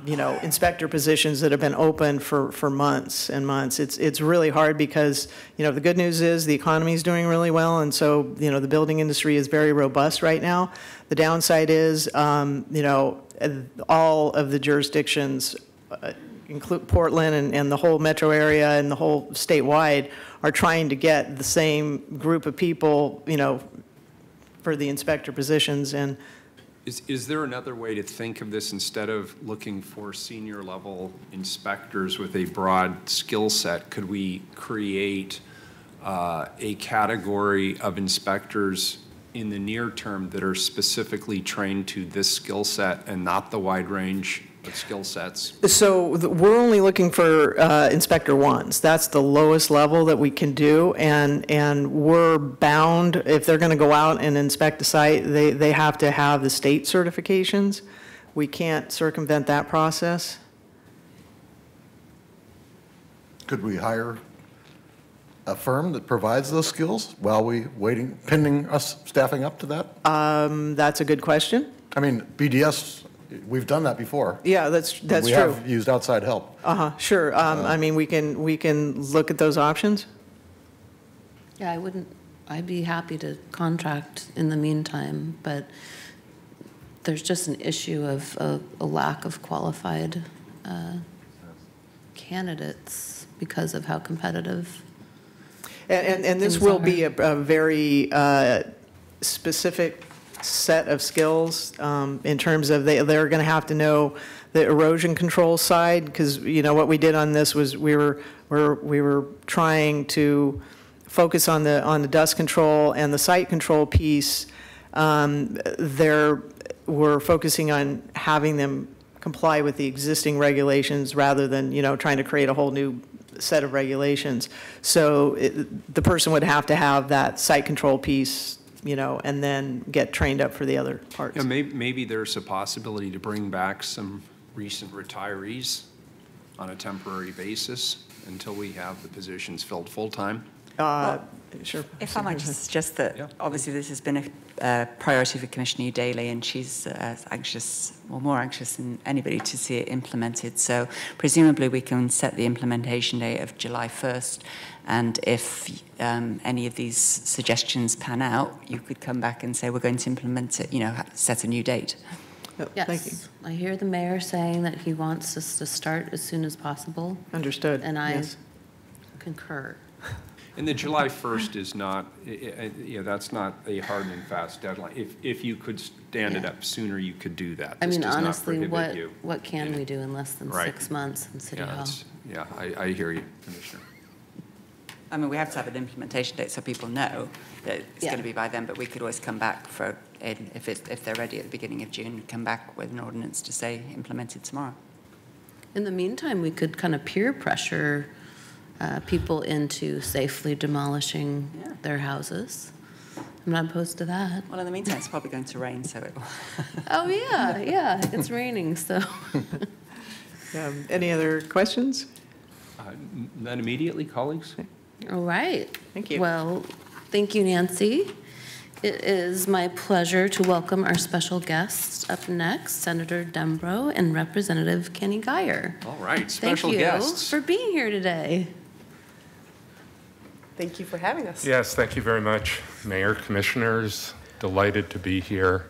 Inspector positions that have been open for months and months. It's really hard because, the good news is the economy is doing really well, and so, the building industry is very robust right now. The downside is, all of the jurisdictions, include Portland and the whole metro area and the whole statewide, are trying to get the same group of people, for the inspector positions. And Is there another way to think of this instead of looking for senior level inspectors with a broad skill set? Could we create a category of inspectors in the near term that are specifically trained to this skill set and not the wide range of skill sets? So we're only looking for Inspector 1s. That's the lowest level that we can do, and we're bound, if they're going to go out and inspect a site, they have to have the state certifications. We can't circumvent that process. Could we hire a firm that provides those skills while pending us staffing up to that? That's a good question. I mean, BDS, we've done that before. Yeah, that's true. We have used outside help. Sure. I mean, we can look at those options. Yeah, I'd be happy to contract in the meantime, but there's just an issue of a lack of qualified candidates because of how competitive. And this will be a very specific set of skills in terms of they're going to have to know the erosion control side, because what we did on this was we were trying to focus on the dust control and the site control piece. We're focusing on having them comply with the existing regulations rather than trying to create a whole new set of regulations. So the person would have to have that site control piece, and then get trained up for the other parts. Yeah, maybe there's a possibility to bring back some recent retirees on a temporary basis until we have the positions filled full-time. Sure. If I might just suggest that, obviously this has been a priority for Commissioner Daly, and she's anxious, or more anxious than anybody, to see it implemented. So presumably we can set the implementation date of July 1st, and if any of these suggestions pan out, you could come back and say we're going to implement it, set a new date. Thank you. Yes, I hear the mayor saying that he wants us to start as soon as possible, Understood. and I Yes. concur. And the July 1st is not, that's not a hard and fast deadline. If you could stand it Yeah. up sooner, you could do that. I This mean, does not honestly, prohibit you. what can we do in less than Right. 6 months in City Hall? I hear you, Commissioner. I mean, we have to have an implementation date so people know that it's Yeah. going to be by then, but we could always come back if they're ready at the beginning of June, come back with an ordinance to say implemented tomorrow. In the meantime, we could kind of peer pressure people into safely demolishing Yeah. their houses. I'm not opposed to that. Well, in the meantime, it's probably going to rain, so it will. Oh, yeah, it's raining, so. Any other questions? None immediately, colleagues? All right. Thank you. Well, thank you, Nancy. It is my pleasure to welcome our special guests up next, Senator Dembro and Representative Kenny Geyer. All right, special guests. Thank you for being here today. Thank you for having us. Yes, thank you very much, Mayor, Commissioners. Delighted to be here.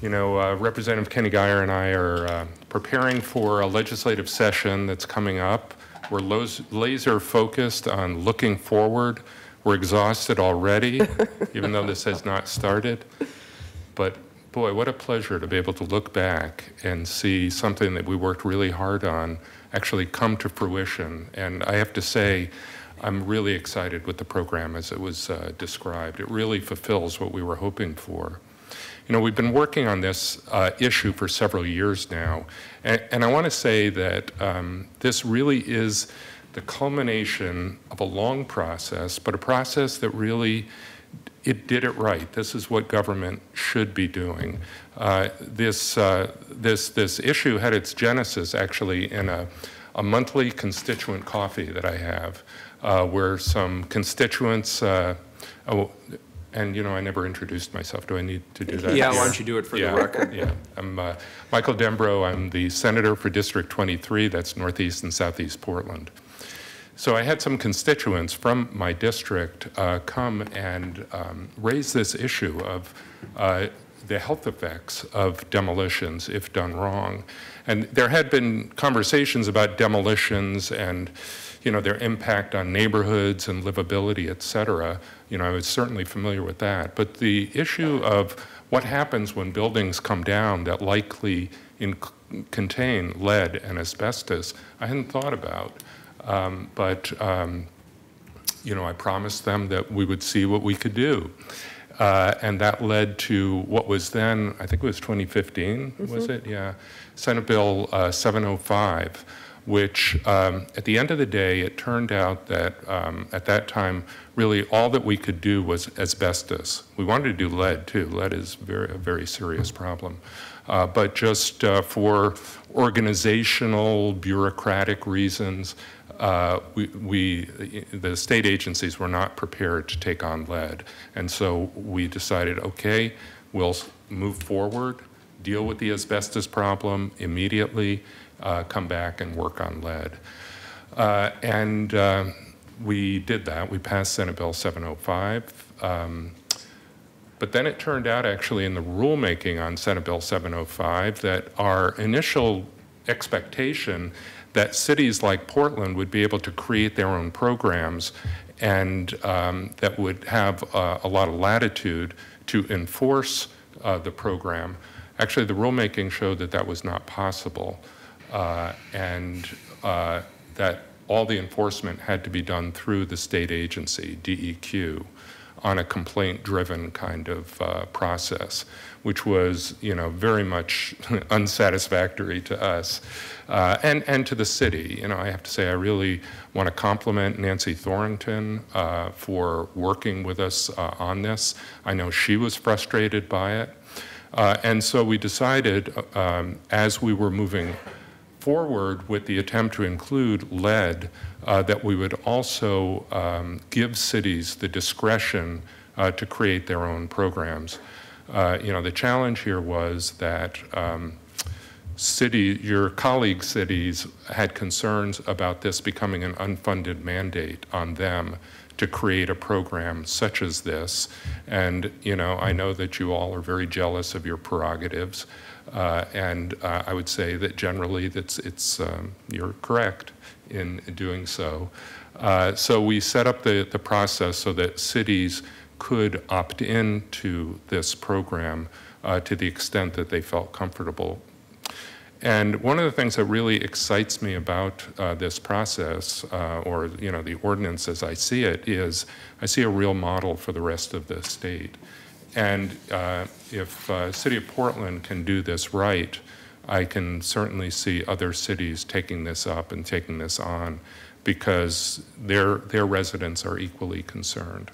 You know, Representative Kenny Geyer and I are preparing for a legislative session that's coming up. We're laser focused on looking forward. We're exhausted already, even though this has not started. But boy, what a pleasure to be able to look back and see something that we worked really hard on actually come to fruition. And I have to say, I'm really excited with the program as it was described. It really fulfills what we were hoping for. You know, we've been working on this issue for several years now, and I want to say that this really is the culmination of a long process, but a process that really, it did it right. This is what government should be doing. This issue had its genesis actually in a monthly constituent coffee that I have, where some constituents, and you know, I never introduced myself. Do I need to do that? Yeah, why don't you do it for the record? Yeah, I'm Michael Dembro. I'm the senator for District 23, that's Northeast and Southeast Portland. So I had some constituents from my district come and raise this issue of the health effects of demolitions if done wrong. And there had been conversations about demolitions and, you know, their impact on neighborhoods and livability, et cetera. You know, I was certainly familiar with that. But the issue of what happens when buildings come down that likely contain lead and asbestos, I hadn't thought about. You know, I promised them that we would see what we could do. And that led to what was then, I think it was 2015, was it? Yeah, Senate Bill 705, which at the end of the day, it turned out that at that time, really all that we could do was asbestos. We wanted to do lead too. Lead is a very serious problem. But just for organizational, bureaucratic reasons, the state agencies were not prepared to take on lead. And so we decided, okay, we'll move forward, deal with the asbestos problem immediately, come back and work on lead. We did that. We passed Senate Bill 705. But then it turned out actually in the rulemaking on Senate Bill 705 that our initial expectation that cities like Portland would be able to create their own programs and that would have a lot of latitude to enforce the program. Actually, the rulemaking showed that that was not possible and that all the enforcement had to be done through the state agency, DEQ, on a complaint-driven kind of process, which was, you know, very much unsatisfactory to us and to the city. You know, I have to say I really want to compliment Nancy Thorrington for working with us on this. I know she was frustrated by it. And so we decided, as we were moving forward with the attempt to include lead, that we would also give cities the discretion to create their own programs. You know, the challenge here was that your colleague cities had concerns about this becoming an unfunded mandate on them to create a program such as this. And, you know, I know that you all are very jealous of your prerogatives. And I would say that generally you're correct in doing so. So we set up the process so that cities could opt into this program to the extent that they felt comfortable. And one of the things that really excites me about this process, or you know, the ordinance as I see it, is I see a real model for the rest of the state. And if City of Portland can do this right, I can certainly see other cities taking this up and taking this on, because their residents are equally concerned.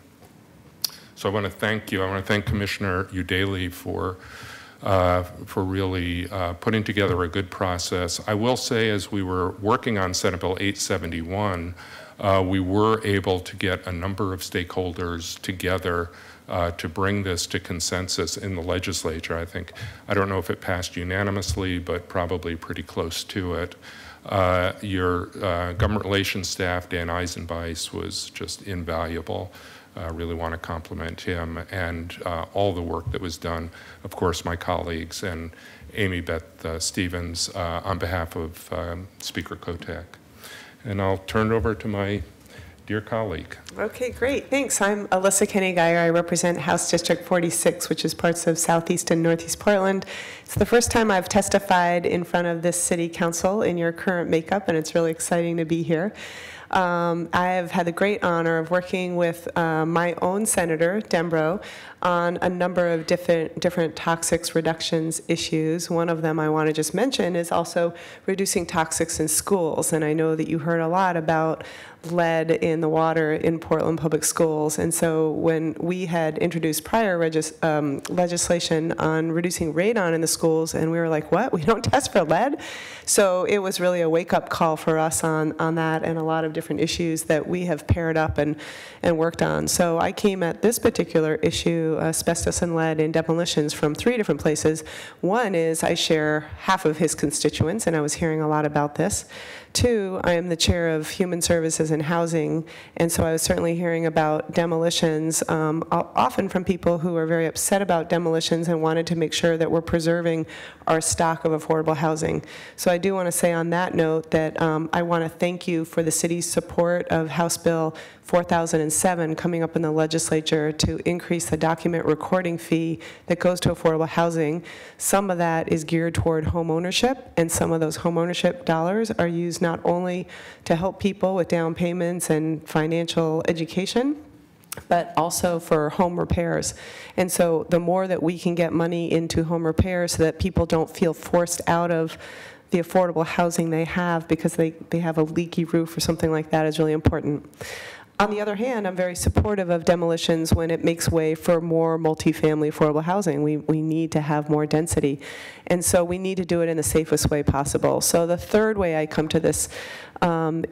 So I want to thank you. I want to thank Commissioner Udaley for really putting together a good process. I will say, as we were working on Senate Bill 871, we were able to get a number of stakeholders together to bring this to consensus in the legislature. I don't know if it passed unanimously, but probably pretty close to it. Your government relations staff, Dan Eisenbeis, was just invaluable. I really want to compliment him and all the work that was done. Of course, my colleagues and Amy Beth Stevens on behalf of Speaker Kotek. And I'll turn it over to my dear colleague. Okay, great. Thanks. I'm Alyssa Kenny-Geyer. I represent House District 46, which is parts of Southeast and Northeast Portland. It's the first time I've testified in front of this city council in your current makeup, and it's really exciting to be here. I have had the great honor of working with my own Senator, Dembro, on a number of different toxics reductions issues. One of them I want to just mention is also reducing toxics in schools. And I know that you heard a lot about lead in the water in Portland Public Schools. And so when we had introduced prior legislation on reducing radon in the schools, and we were like, what? We don't test for lead? So it was really a wake-up call for us on that, and a lot of different issues that we have paired up and worked on. So I came at this particular issue, asbestos and lead in demolitions, from 3 different places. One is I share half of his constituents, and I was hearing a lot about this. 2, I am the chair of Human Services and Housing, and so I was certainly hearing about demolitions, often from people who are very upset about demolitions and wanted to make sure that we're preserving our stock of affordable housing. So I do want to say on that note that I want to thank you for the city's support of House Bill 4007 coming up in the legislature to increase the document recording fee that goes to affordable housing. Some of that is geared toward home ownership, and some of those home ownership dollars are used not only to help people with down payments and financial education, but also for home repairs. And so the more that we can get money into home repairs so that people don't feel forced out of the affordable housing they have because they have a leaky roof or something like that is really important. On the other hand, I'm very supportive of demolitions when it makes way for more multifamily affordable housing. We need to have more density. And so we need to do it in the safest way possible. So the third way I come to this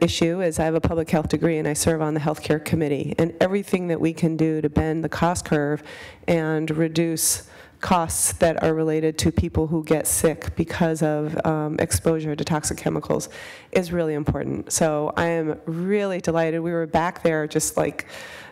issue is I have a public health degree and I serve on the healthcare committee. And everything that we can do to bend the cost curve and reduce costs that are related to people who get sick because of exposure to toxic chemicals is really important. So I am really delighted. We were back there just like,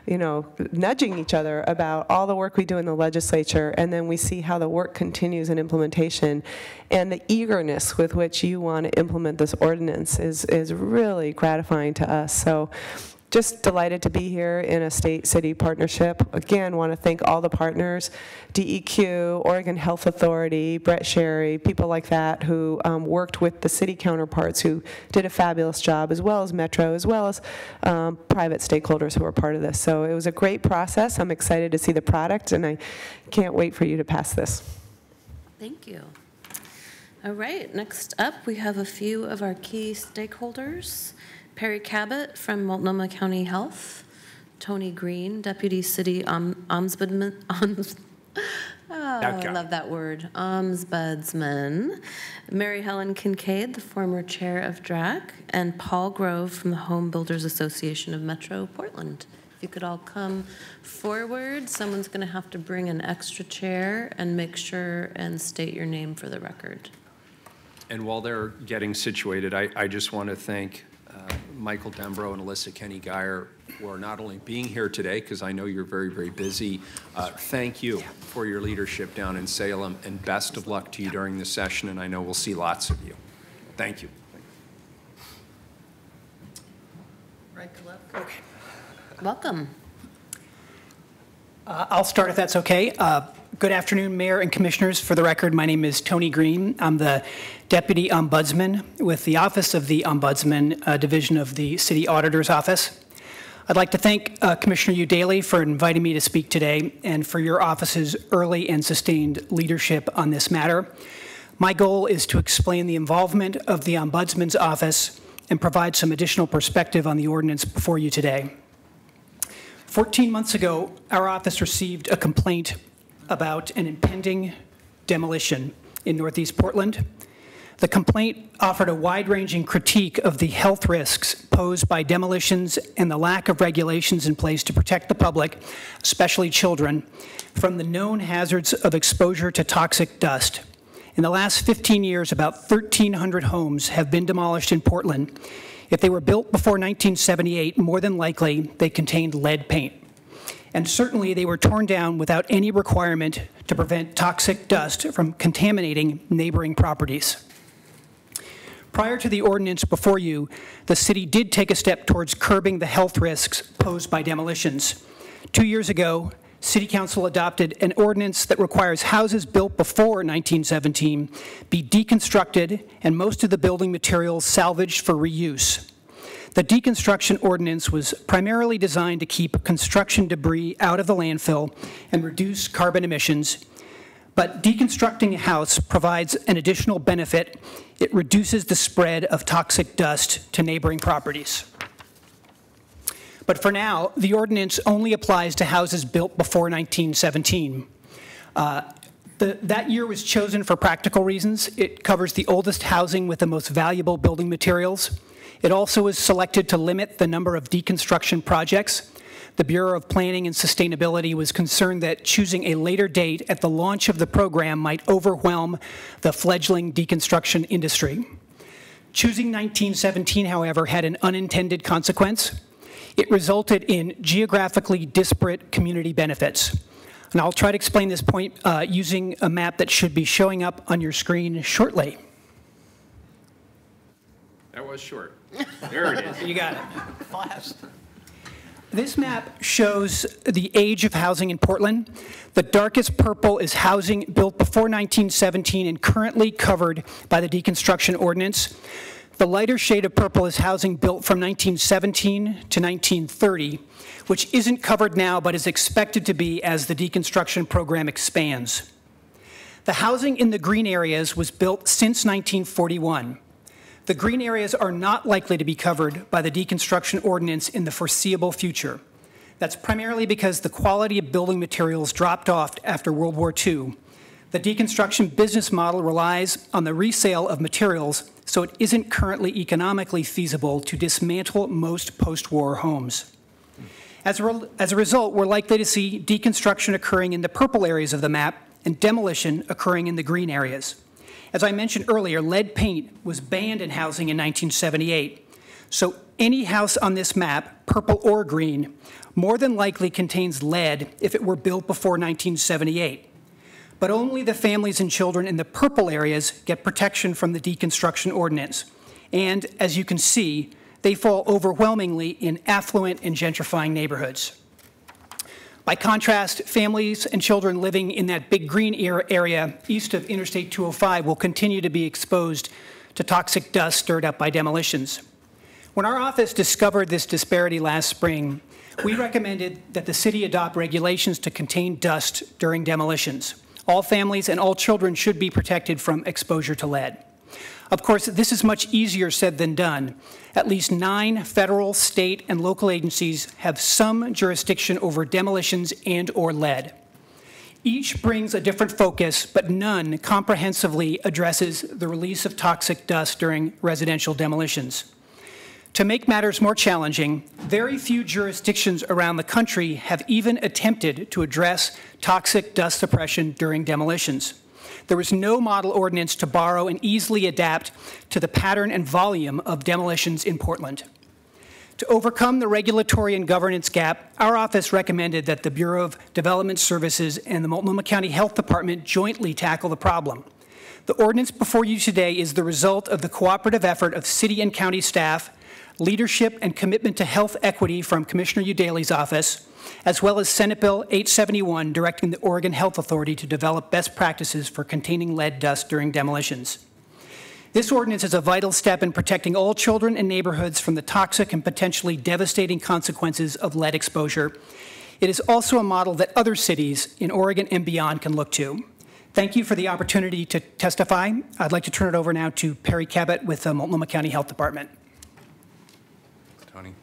you know, nudging each other about all the work we do in the legislature, and then we see how the work continues in implementation. And the eagerness with which you want to implement this ordinance is really gratifying to us. So just delighted to be here in a state-city partnership. Again, want to thank all the partners, DEQ, Oregon Health Authority, Brett Sherry, people like that who worked with the city counterparts who did a fabulous job, as well as Metro, as well as private stakeholders who were part of this. So it was a great process. I'm excited to see the product, and I can't wait for you to pass this. Thank you. All right, next up, we have a few of our key stakeholders. Perry Cabot from Multnomah County Health, Tony Green, Deputy City Ombudsman, I love that word, Ombudsman, Mary Helen Kincaid, the former chair of DRAC, and Paul Grove from the Home Builders Association of Metro Portland. If you could all come forward, someone's going to have to bring an extra chair and make sure and state your name for the record. And while they're getting situated, I just want to thank Michael Dembro and Alyssa Kenny-Geyer for not only being here today, because I know you're very, very busy. Thank you for your leadership down in Salem, and best of luck to you during the session, and I know we'll see lots of you. Thank you. Right to left. Okay. Welcome. I'll start if that's okay. Good afternoon, Mayor and Commissioners. For the record, my name is Tony Green. I'm the Deputy Ombudsman with the Office of the Ombudsman, Division of the City Auditor's Office. I'd like to thank Commissioner Udaley for inviting me to speak today and for your office's early and sustained leadership on this matter. My goal is to explain the involvement of the Ombudsman's Office and provide some additional perspective on the ordinance before you today. 14 months ago, our office received a complaint about an impending demolition in Northeast Portland. The complaint offered a wide-ranging critique of the health risks posed by demolitions and the lack of regulations in place to protect the public, especially children, from the known hazards of exposure to toxic dust. In the last 15 years, about 1,300 homes have been demolished in Portland. If they were built before 1978, more than likely they contained lead paint. And certainly they were torn down without any requirement to prevent toxic dust from contaminating neighboring properties. Prior to the ordinance before you, the city did take a step towards curbing the health risks posed by demolitions. 2 years ago, City Council adopted an ordinance that requires houses built before 1917 be deconstructed and most of the building materials salvaged for reuse. The deconstruction ordinance was primarily designed to keep construction debris out of the landfill and reduce carbon emissions, but deconstructing a house provides an additional benefit. It reduces the spread of toxic dust to neighboring properties. But for now, the ordinance only applies to houses built before 1917. That year was chosen for practical reasons. It covers the oldest housing with the most valuable building materials. It also was selected to limit the number of deconstruction projects. The Bureau of Planning and Sustainability was concerned that choosing a later date at the launch of the program might overwhelm the fledgling deconstruction industry. Choosing 1917, however, had an unintended consequence. It resulted in geographically disparate community benefits. And I'll try to explain this point using a map that should be showing up on your screen shortly. That was short. There it is. You got it. Fast. This map shows the age of housing in Portland. The darkest purple is housing built before 1917 and currently covered by the deconstruction ordinance. The lighter shade of purple is housing built from 1917 to 1930, which isn't covered now but is expected to be as the deconstruction program expands. The housing in the green areas was built since 1941. The green areas are not likely to be covered by the deconstruction ordinance in the foreseeable future. That's primarily because the quality of building materials dropped off after World War II. The deconstruction business model relies on the resale of materials, so it isn't currently economically feasible to dismantle most post-war homes. As a result, we're likely to see deconstruction occurring in the purple areas of the map and demolition occurring in the green areas. As I mentioned earlier, lead paint was banned in housing in 1978. So any house on this map, purple or green, more than likely contains lead if it were built before 1978. But only the families and children in the purple areas get protection from the deconstruction ordinance. And as you can see, they fall overwhelmingly in affluent and gentrifying neighborhoods. By contrast, families and children living in that big green area east of Interstate 205 will continue to be exposed to toxic dust stirred up by demolitions. When our office discovered this disparity last spring, we recommended that the city adopt regulations to contain dust during demolitions. All families and all children should be protected from exposure to lead. Of course, this is much easier said than done. At least 9 federal, state, and local agencies have some jurisdiction over demolitions and/or lead. Each brings a different focus, but none comprehensively addresses the release of toxic dust during residential demolitions. To make matters more challenging, very few jurisdictions around the country have even attempted to address toxic dust suppression during demolitions. There was no model ordinance to borrow and easily adapt to the pattern and volume of demolitions in Portland. To overcome the regulatory and governance gap, our office recommended that the Bureau of Development Services and the Multnomah County Health Department jointly tackle the problem. The ordinance before you today is the result of the cooperative effort of city and county staff, leadership and commitment to health equity from Commissioner Udaley's office, as well as Senate Bill 871 directing the Oregon Health Authority to develop best practices for containing lead dust during demolitions. This ordinance is a vital step in protecting all children and neighborhoods from the toxic and potentially devastating consequences of lead exposure. It is also a model that other cities in Oregon and beyond can look to. Thank you for the opportunity to testify. I'd like to turn it over now to Perry Cabot with the Multnomah County Health Department. Tony.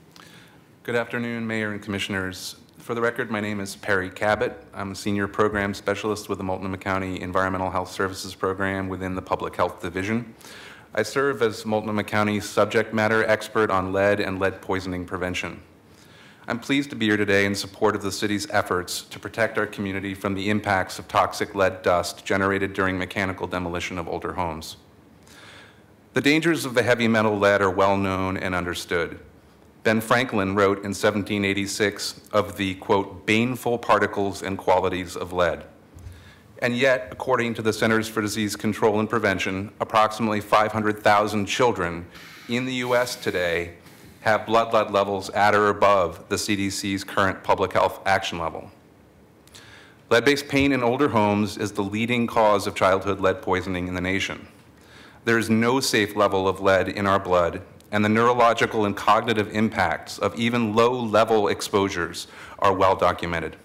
Good afternoon, Mayor and Commissioners. For the record, my name is Perry Cabot. I'm a Senior Program Specialist with the Multnomah County Environmental Health Services Program within the Public Health Division. I serve as Multnomah County's subject matter expert on lead and lead poisoning prevention. I'm pleased to be here today in support of the city's efforts to protect our community from the impacts of toxic lead dust generated during mechanical demolition of older homes. The dangers of the heavy metal lead are well known and understood. Ben Franklin wrote in 1786 of the, quote, baneful particles and qualities of lead. And yet, according to the Centers for Disease Control and Prevention, approximately 500,000 children in the U.S. today have blood lead levels at or above the CDC's current public health action level. Lead-based paint in older homes is the leading cause of childhood lead poisoning in the nation. There is no safe level of lead in our blood, and the neurological and cognitive impacts of even low-level exposures are well documented.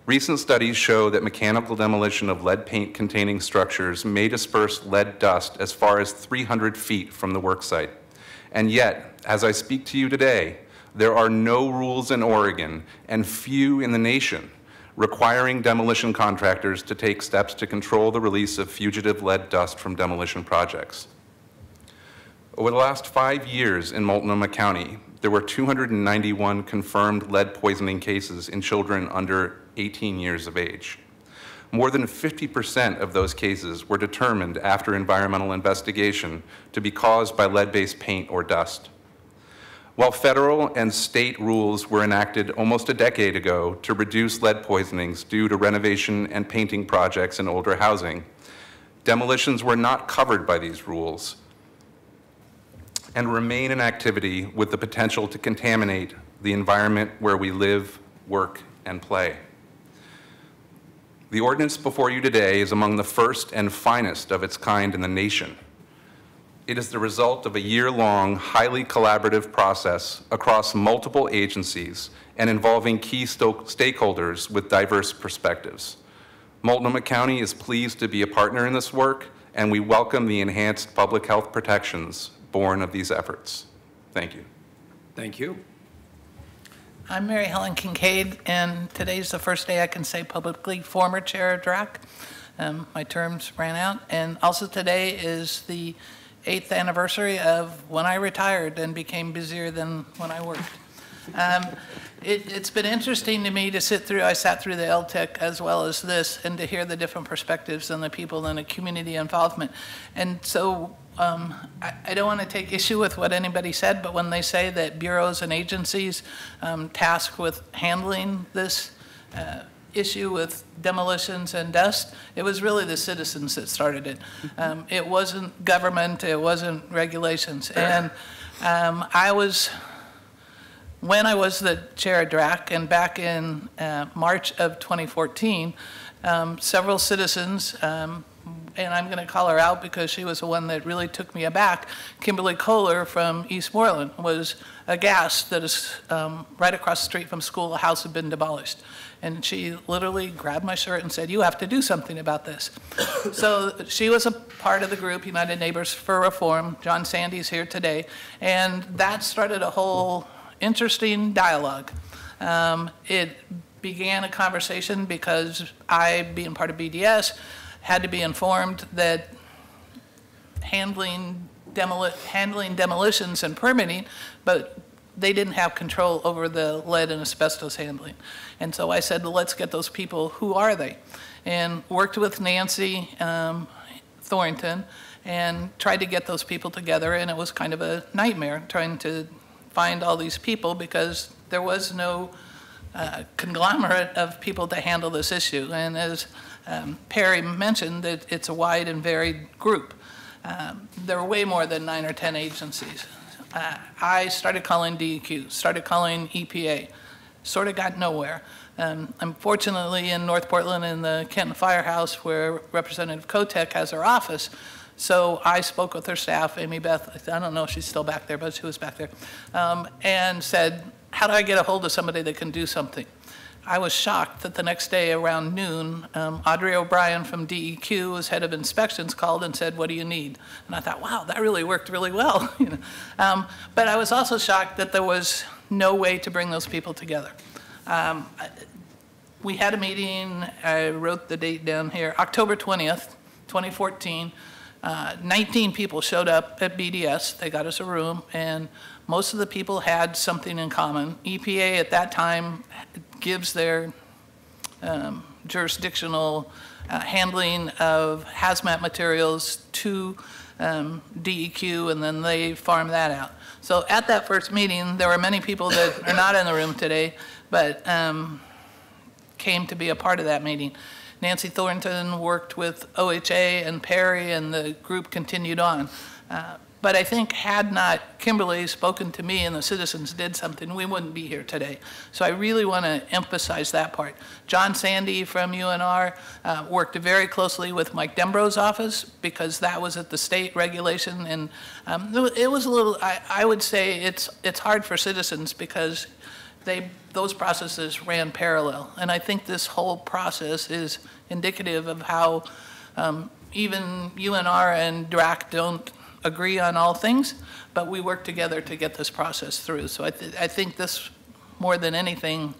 Recent studies show that mechanical demolition of lead paint-containing structures may disperse lead dust as far as 300 feet from the worksite. And yet, as I speak to you today, there are no rules in Oregon, and few in the nation, requiring demolition contractors to take steps to control the release of fugitive lead dust from demolition projects. Over the last 5 years in Multnomah County, there were 291 confirmed lead poisoning cases in children under 18 years of age. More than 50% of those cases were determined after environmental investigation to be caused by lead-based paint or dust. While federal and state rules were enacted almost a decade ago to reduce lead poisonings due to renovation and painting projects in older housing, demolitions were not covered by these rules and remain an activity with the potential to contaminate the environment where we live, work, and play. The ordinance before you today is among the first and finest of its kind in the nation. It is the result of a year-long, highly collaborative process across multiple agencies and involving key stakeholders with diverse perspectives. Multnomah County is pleased to be a partner in this work, and we welcome the enhanced public health protections born of these efforts. Thank you. Thank you. I'm Mary Helen Kincaid, and today's the first day I can say publicly former chair of DRAC. My terms ran out, and also today is the 8th anniversary of when I retired and became busier than when I worked. It's been interesting to me to sit through, I sat through the LTIC as well as this, and to hear the different perspectives and the people and the community involvement. And so I don't want to take issue with what anybody said, but when they say that bureaus and agencies tasked with handling this issue with demolitions and dust, it was really the citizens that started it. It wasn't government, it wasn't regulations. And when I was the chair of DRAC, and back in March of 2014, several citizens, and I'm going to call her out because she was the one that really took me aback. Kimberly Kohler from Eastmoreland was aghast that is right across the street from school, a house had been demolished. And she literally grabbed my shirt and said, "You have to do something about this." So she was a part of the group, United Neighbors for Reform. John Sandy's here today. And that started a whole interesting dialogue. It began a conversation because I, being part of BDS, had to be informed that handling demolitions and permitting, but they didn't have control over the lead and asbestos handling. And so I said, well, let's get those people, who are they? And worked with Nancy Thornton and tried to get those people together, and it was kind of a nightmare trying to find all these people because there was no conglomerate of people to handle this issue. And as Perry mentioned, it's a wide and varied group. There are way more than 9 or 10 agencies. I started calling DEQ, started calling EPA, sort of got nowhere. I'm fortunately in North Portland in the Kenton Firehouse where Representative Kotek has her office. So I spoke with her staff, Amy Beth, I don't know if she's still back there, but she was back there, and said, how do I get a hold of somebody that can do something? I was shocked that the next day around noon, Audrey O'Brien from DEQ, who was head of inspections, called and said, what do you need? And I thought, wow, that really worked really well. You know? But I was also shocked that there was no way to bring those people together. We had a meeting, I wrote the date down here, October 20th, 2014. 19 people showed up at BDS. They got us a room, and most of the people had something in common. EPA at that time gives their jurisdictional handling of hazmat materials to DEQ, and then they farm that out. So at that first meeting, there were many people that are not in the room today, but came to be a part of that meeting. Nancy Thornton worked with OHA and Perry, and the group continued on. But I think had not Kimberly spoken to me and the citizens did something, we wouldn't be here today. So I really want to emphasize that part. John Sandy from UNR worked very closely with Mike Dembro's office because that was at the state regulation. And it was a little, I would say it's hard for citizens because those processes ran parallel. And I think this whole process is indicative of how even UNR and DRAC don't agree on all things, but we work together to get this process through. So I think this, more than anything,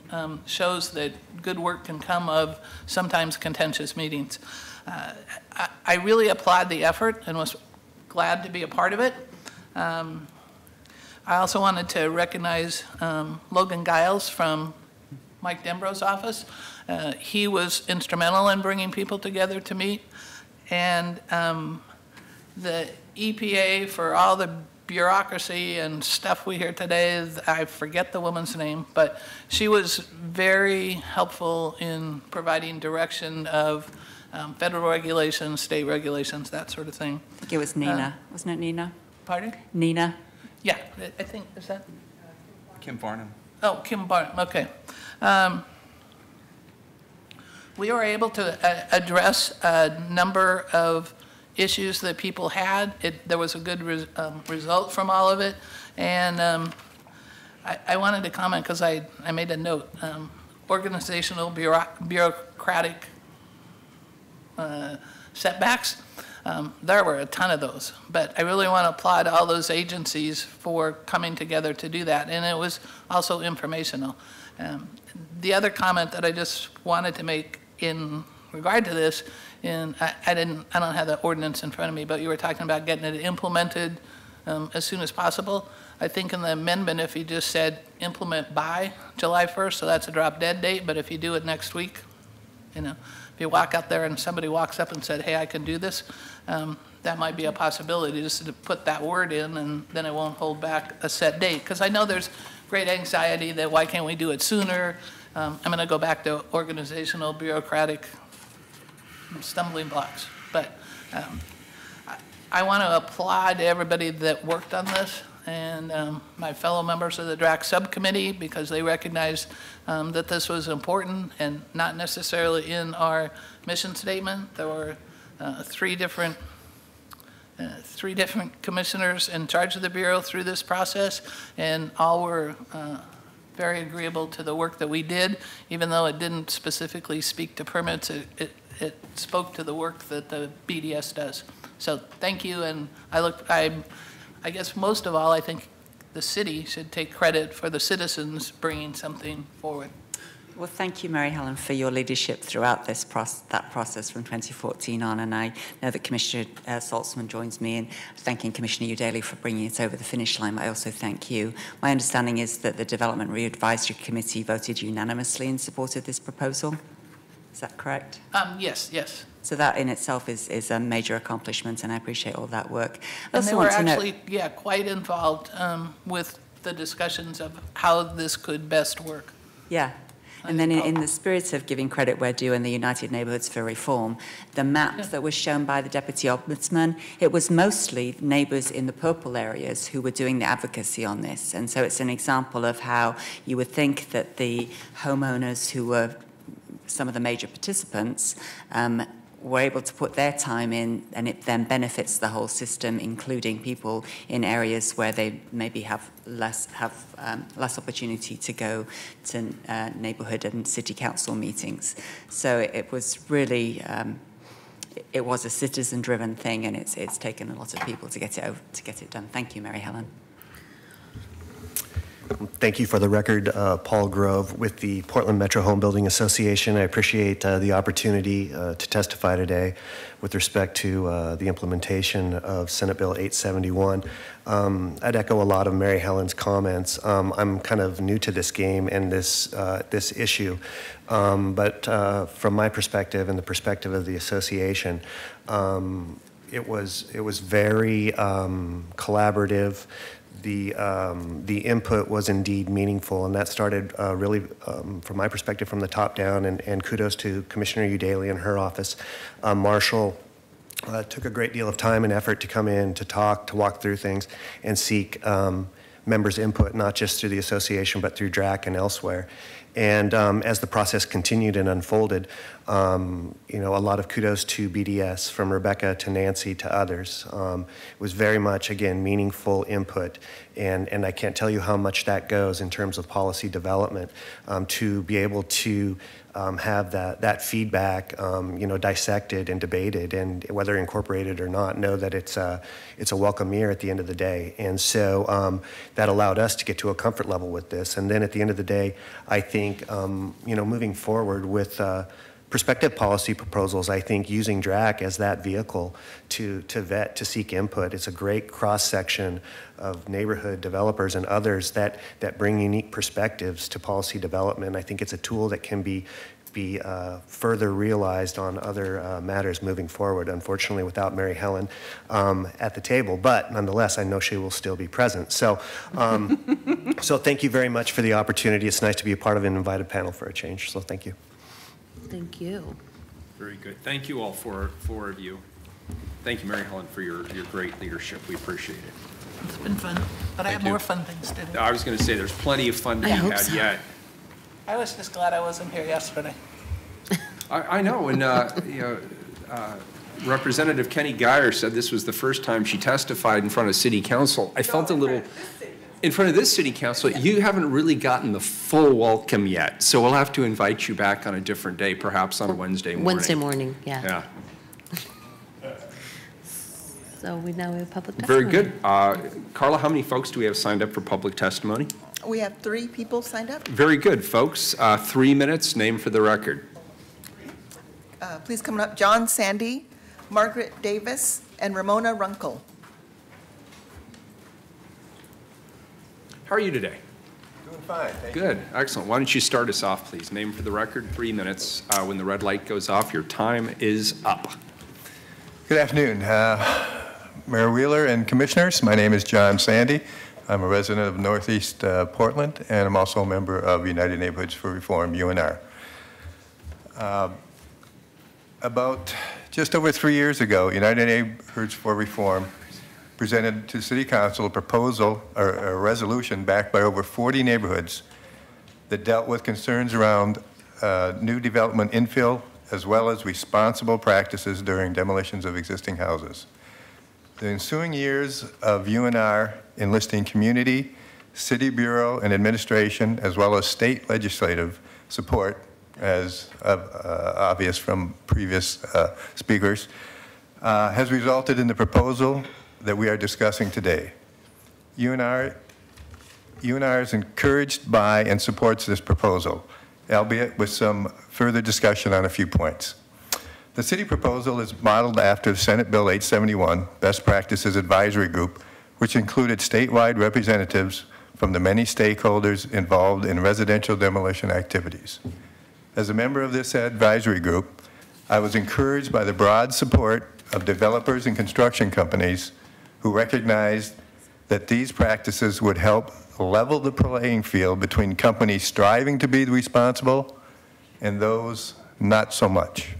shows that good work can come of sometimes contentious meetings. I really applaud the effort and was glad to be a part of it. I also wanted to recognize Logan Giles from Mike Dembro's office. He was instrumental in bringing people together to meet. And the EPA, for all the bureaucracy and stuff we hear today, I forget the woman's name, but she was very helpful in providing direction of federal regulations, state regulations, that sort of thing. I think it was Nina. Wasn't it Nina? Pardon? Nina. Yeah, I think, is that? Kim Barnum. Oh, Kim Barnum, okay. We were able to address a number of issues that people had. There was a good result from all of it. And I wanted to comment because I made a note. Organizational bureaucratic setbacks. There were a ton of those, but I really want to applaud all those agencies for coming together to do that, and it was also informational. The other comment that I just wanted to make in regard to this, and I don't have the ordinance in front of me, but you were talking about getting it implemented as soon as possible. I think in the amendment, if you just said implement by July 1st, so that's a drop dead date, but if you do it next week, you know, if you walk out there and somebody walks up and said, hey, I can do this, that might be a possibility just to put that word in, and then it won't hold back a set date. Because I know there's great anxiety that why can't we do it sooner? I'm going to go back to organizational, bureaucratic stumbling blocks. But I want to applaud everybody that worked on this, and my fellow members of the DRAC subcommittee, because they recognized that this was important and not necessarily in our mission statement. There were three different commissioners in charge of the Bureau through this process, and all were very agreeable to the work that we did, even though it didn't specifically speak to permits. It spoke to the work that the BDS does. So thank you, and I guess most of all, I think the city should take credit for the citizens bringing something forward. Well, thank you, Mary Helen, for your leadership throughout that process from 2014 on. And I know that Commissioner Saltzman joins me in thanking Commissioner Udaley for bringing it over the finish line. I also thank you. My understanding is that the Development Re-Advisory Committee voted unanimously in support of this proposal. Is that correct? Yes, yes. So that in itself is a major accomplishment, and I appreciate all that work. And they were actually, quite involved with the discussions of how this could best work. Yeah. And then in the spirit of giving credit where due in the United Neighbourhoods for Reform, the map that was shown by the Deputy Ombudsman, it was mostly neighbours in the purple areas who were doing the advocacy on this. And so it's an example of how you would think that the homeowners who were some of the major participants were able to put their time in, and it then benefits the whole system, including people in areas where they maybe have less opportunity to go to neighbourhood and city council meetings. So it was really, it was a citizen-driven thing, and it's taken a lot of people to get it done. Thank you, Mary Helen. Thank you. For the record, Paul Grove with the Portland Metro Home Building Association. I appreciate the opportunity to testify today with respect to the implementation of Senate Bill 871. I'd echo a lot of Mary Helen's comments. I'm kind of new to this game and this issue, but from my perspective and the perspective of the association, it was very collaborative. The input was indeed meaningful, and that started really, from my perspective, from the top down, and kudos to Commissioner Udaley and her office. Marshall took a great deal of time and effort to come in, to talk, to walk through things, and seek members' input, not just through the association, but through DRAC and elsewhere. And as the process continued and unfolded, you know, a lot of kudos to BDS, from Rebecca to Nancy to others. It was very much, again, meaningful input, and I can't tell you how much that goes in terms of policy development, to be able to have that feedback, you know, dissected and debated, and whether incorporated or not, know that it's a welcome ear at the end of the day. And so that allowed us to get to a comfort level with this. And then at the end of the day, I think, you know, moving forward with prospective policy proposals, I think using DRAC as that vehicle to vet, to seek input. It's a great cross-section of neighborhood developers and others that bring unique perspectives to policy development. I think it's a tool that can be further realized on other matters moving forward, unfortunately without Mary Helen at the table, but nonetheless I know she will still be present. So, so thank you very much for the opportunity. It's nice to be a part of an invited panel for a change, so thank you. Thank you. Very good. Thank you all, four of you. Thank you, Mary Helen, for your great leadership. We appreciate it. It's been fun, but I have more fun things to do. I was going to say, there's plenty of fun to be had yet. I was just glad I wasn't here yesterday. I know, and you know, Representative Kenny Geyer said this was the first time she testified in front of City Council. I felt a little, in front of this City Council, you haven't really gotten the full welcome yet, so we'll have to invite you back on a different day, perhaps on Wednesday morning. Wednesday morning, yeah. Yeah. So we now have public testimony. Very good. Carla, how many folks do we have signed up for public testimony? We have 3 people signed up. Very good, folks. 3 minutes, name for the record. Please come up. John Sandy, Margaret Davis, and Ramona Runkle. How are you today? Doing fine, thank you. Good, excellent. Why don't you start us off, please? Name for the record, 3 minutes. When the red light goes off, your time is up. Good afternoon, Mayor Wheeler and Commissioners. My name is John Sandy. I'm a resident of Northeast Portland, and I'm also a member of United Neighborhoods for Reform, UNR. About just over 3 years ago, United Neighborhoods for Reform presented to City Council a proposal, or a resolution backed by over 40 neighborhoods that dealt with concerns around new development infill, as well as responsible practices during demolitions of existing houses. The ensuing years of UNR enlisting community, city bureau, and administration, as well as state legislative support, as obvious from previous speakers, has resulted in the proposal that we are discussing today. UNR is encouraged by and supports this proposal, albeit with some further discussion on a few points. The city proposal is modeled after Senate Bill 871, Best Practices Advisory Group, which included statewide representatives from the many stakeholders involved in residential demolition activities. As a member of this advisory group, I was encouraged by the broad support of developers and construction companies who recognized that these practices would help level the playing field between companies striving to be responsible and those not so much.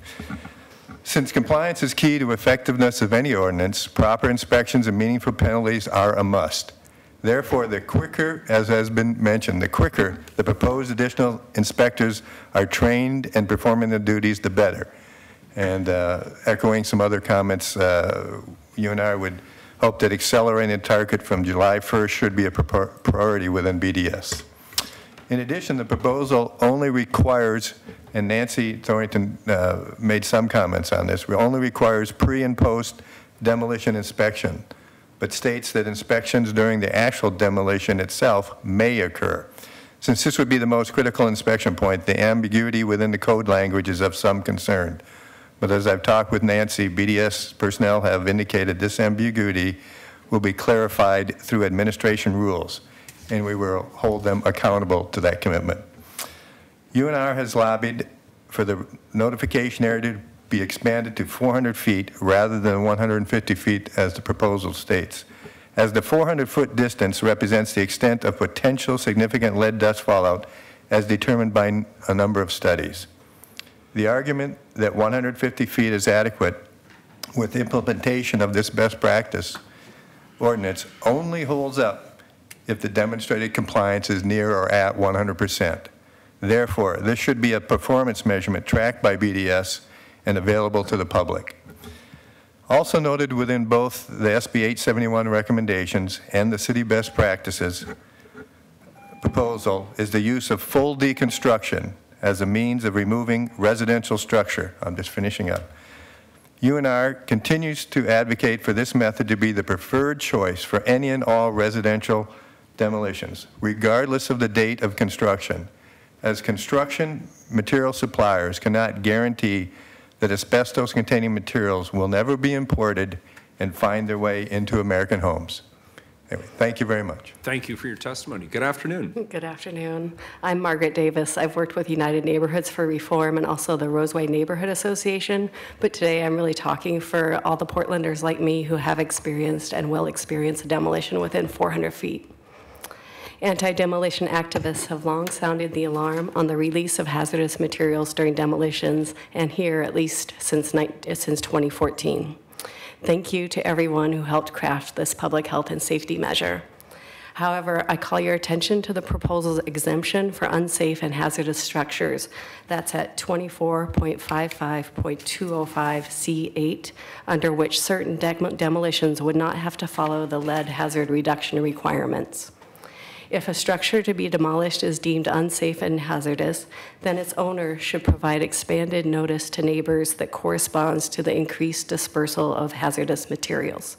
Since compliance is key to effectiveness of any ordinance, proper inspections and meaningful penalties are a must. Therefore, the quicker, as has been mentioned, the quicker the proposed additional inspectors are trained and performing their duties, the better. And echoing some other comments, you and I would hope that accelerating the target from July 1st should be a priority within BDS. In addition, the proposal only requires, and Nancy Thornton made some comments on this, only requires pre and post demolition inspection, but states that inspections during the actual demolition itself may occur. Since this would be the most critical inspection point, the ambiguity within the code language is of some concern. But as I've talked with Nancy, BDS personnel have indicated this ambiguity will be clarified through administration rules, and we will hold them accountable to that commitment. UNR has lobbied for the notification area to be expanded to 400 feet rather than 150 feet as the proposal states, as the 400-foot distance represents the extent of potential significant lead dust fallout as determined by a number of studies. The argument that 150 feet is adequate with implementation of this best practice ordinance only holds up if the demonstrated compliance is near or at 100%. Therefore, this should be a performance measurement tracked by BDS and available to the public. Also noted within both the SB 871 recommendations and the city best practices proposal is the use of full deconstruction as a means of removing residential structure. I'm just finishing up. UNR continues to advocate for this method to be the preferred choice for any and all residential demolitions, regardless of the date of construction, as construction material suppliers cannot guarantee that asbestos-containing materials will never be imported and find their way into American homes. Anyway, thank you very much. Thank you for your testimony. Good afternoon. Good afternoon. I'm Margaret Davis. I've worked with United Neighborhoods for Reform and also the Roseway Neighborhood Association, but today I'm really talking for all the Portlanders like me who have experienced and will experience a demolition within 400 feet. Anti-demolition activists have long sounded the alarm on the release of hazardous materials during demolitions, and here at least since 2014. Thank you to everyone who helped craft this public health and safety measure. However, I call your attention to the proposal's exemption for unsafe and hazardous structures. That's at 24.55.205C8, under which certain demolitions would not have to follow the lead hazard reduction requirements. If a structure to be demolished is deemed unsafe and hazardous, then its owner should provide expanded notice to neighbors that corresponds to the increased dispersal of hazardous materials.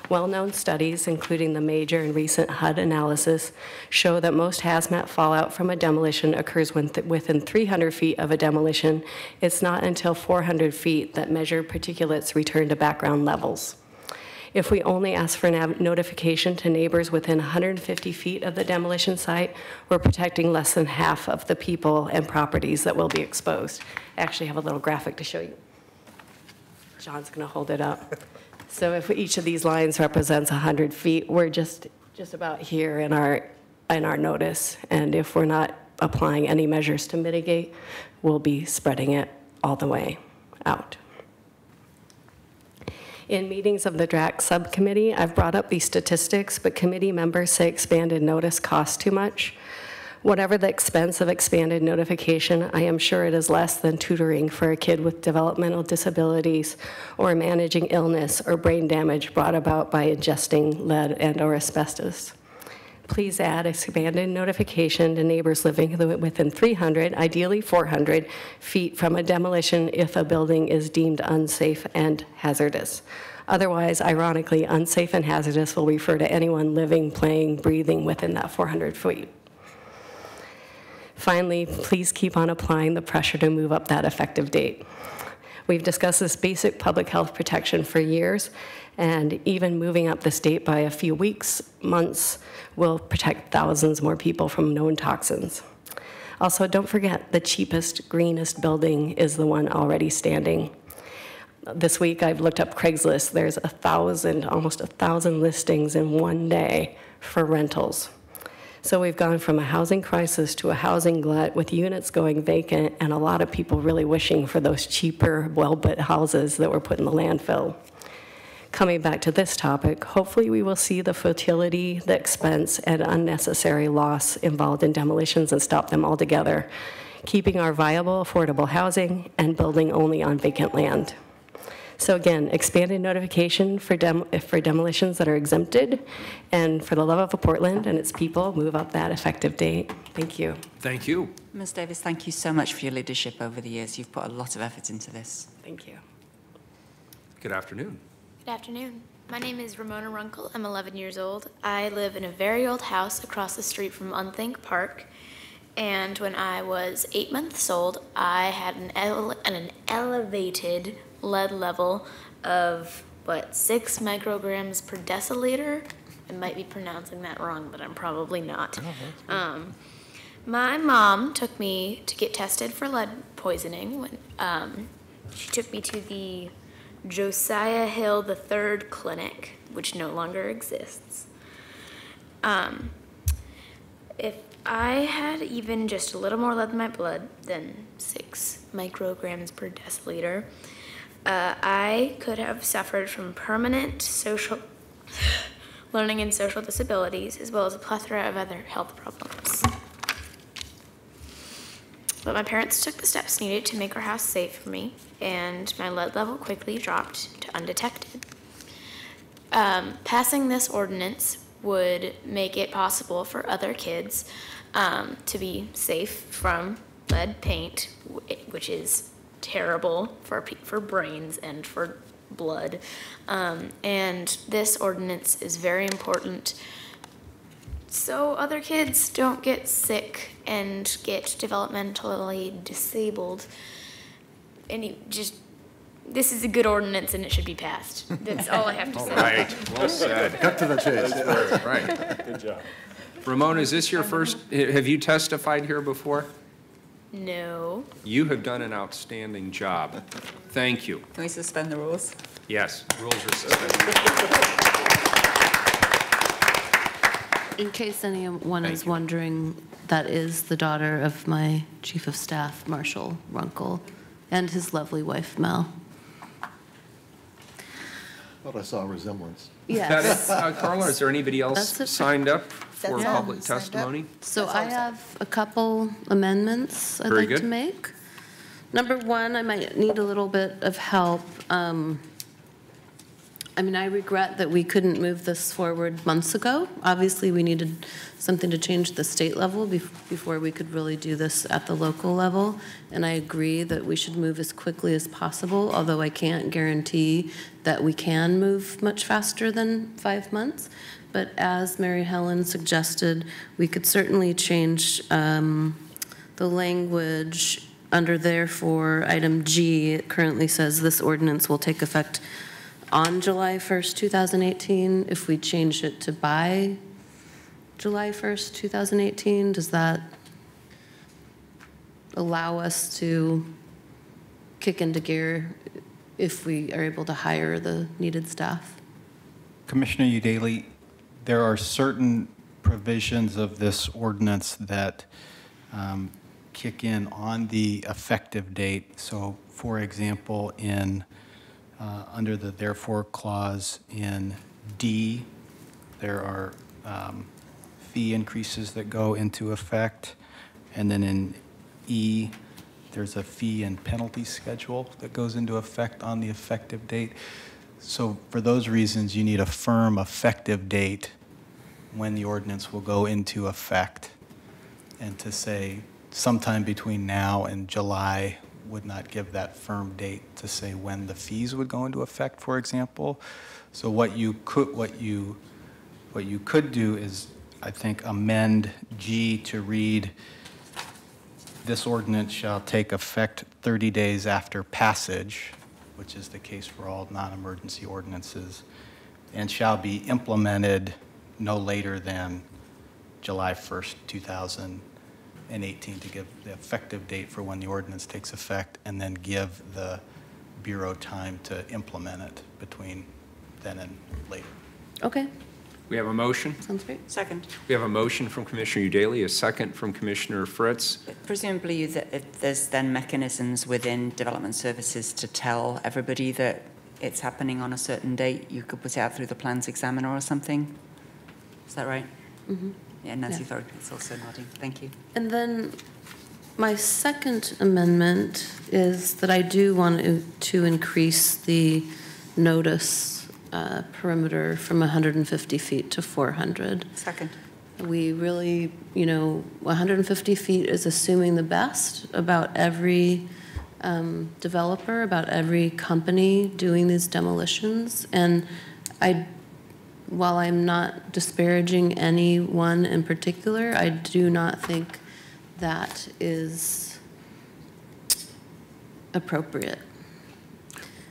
Well-known studies, including the major and recent HUD analysis, show that most hazmat fallout from a demolition occurs within 300 feet of a demolition. It's not until 400 feet that measured particulates return to background levels. If we only ask for notification to neighbors within 150 feet of the demolition site, we're protecting less than half of the people and properties that will be exposed. I actually have a little graphic to show you. John's going to hold it up. So if each of these lines represents 100 feet, we're just about here in our notice. And if we're not applying any measures to mitigate, we'll be spreading it all the way out. In meetings of the DRAC subcommittee, I've brought up these statistics, but committee members say expanded notice costs too much. Whatever the expense of expanded notification, I am sure it is less than tutoring for a kid with developmental disabilities or managing illness or brain damage brought about by ingesting lead and/or asbestos. Please add expanded notification to neighbors living within 300, ideally 400 feet from a demolition if a building is deemed unsafe and hazardous. Otherwise, ironically, unsafe and hazardous will refer to anyone living, playing, breathing within that 400 feet. Finally, please keep on applying the pressure to move up that effective date. We've discussed this basic public health protection for years, and even moving up this date by a few weeks, months, will protect thousands more people from known toxins. Also, don't forget the cheapest, greenest building is the one already standing. this week I've looked up Craigslist. There's almost 1,000 listings in one day for rentals. So we've gone from a housing crisis to a housing glut with units going vacant and a lot of people really wishing for those cheaper, well-built houses that were put in the landfill. Coming back to this topic, hopefully we will see the futility, the expense, and unnecessary loss involved in demolitions and stop them altogether, keeping our viable, affordable housing and building only on vacant land. So again, expanded notification for demolitions that are exempted, and for the love of Portland and its people, move up that effective date. Thank you. Thank you. Ms. Davis, thank you so much for your leadership over the years. You've put a lot of effort into this. Thank you. Good afternoon. Good afternoon. My name is Ramona Runkle. I'm 11 years old. I live in a very old house across the street from Unthink Park. And when I was 8 months old, I had an elevated lead level of, 6 micrograms per deciliter? I might be pronouncing that wrong, but I'm probably not. My mom took me to get tested for lead poisoning when she took me to the Josiah Hill III Clinic, which no longer exists. If I had even just a little more lead in my blood than 6 micrograms per deciliter, I could have suffered from permanent learning and social disabilities, as well as a plethora of other health problems. But my parents took the steps needed to make our house safe for me, and my lead level quickly dropped to undetected. Passing this ordinance would make it possible for other kids to be safe from lead paint, which is terrible for brains and for blood. And this ordinance is very important so other kids don't get sick and get developmentally disabled. And this is a good ordinance and it should be passed. That's all I have to say. All right, well said. Cut to the chase. Right. Good job. Ramona, is this your first, have you testified here before? No. You have done an outstanding job. Thank you. Can we suspend the rules? Yes, rules are suspended. In case anyone is wondering, that is the daughter of my Chief of Staff, Marshall Runkle, and his lovely wife, Mel. Thought I saw a resemblance. Yes. That is, Carla, is there anybody else signed up for That's all. public testimony? So I have a couple amendments I'd Very like good. to make. Number one, I might need a little bit of help. I regret that we couldn't move this forward months ago. Obviously, we needed something to change the state level before we could really do this at the local level. And I agree that we should move as quickly as possible, although I can't guarantee that we can move much faster than 5 months. But as Mary Helen suggested, we could certainly change the language under therefore item G. It currently says this ordinance will take effect on July 1st, 2018. If we change it to by July 1st, 2018, does that allow us to kick into gear if we are able to hire the needed staff? Commissioner Udaley, there are certain provisions of this ordinance that kick in on the effective date. So, for example, under the therefore clause in D, there are fee increases that go into effect. And then in E, there's a fee and penalty schedule that goes into effect on the effective date. So for those reasons, you need a firm effective date when the ordinance will go into effect. And to say sometime between now and July would not give that firm date to say when the fees would go into effect, for example. So what you could do is, I think, amend G to read, this ordinance shall take effect 30 days after passage, which is the case for all non-emergency ordinances, and shall be implemented no later than July 1st, 2018 to give the effective date for when the ordinance takes effect, and then give the Bureau time to implement it between then and later. Okay, We have a motion. sounds great. Second. We have a motion from Commissioner Udaly, a second from Commissioner Fritz. Presumably, there's then mechanisms within development services to tell everybody that it's happening on a certain date. You could put it out through the plans examiner or something. Is that right? Mm-hmm. Yeah, Nancy Yeah. Thorpe is also nodding. Thank you. And then my second amendment is that I do want to increase the notice perimeter from 150 feet to 400. Second. We really, 150 feet is assuming the best about every developer, about every company doing these demolitions. And while I'm not disparaging anyone in particular, I do not think that is appropriate.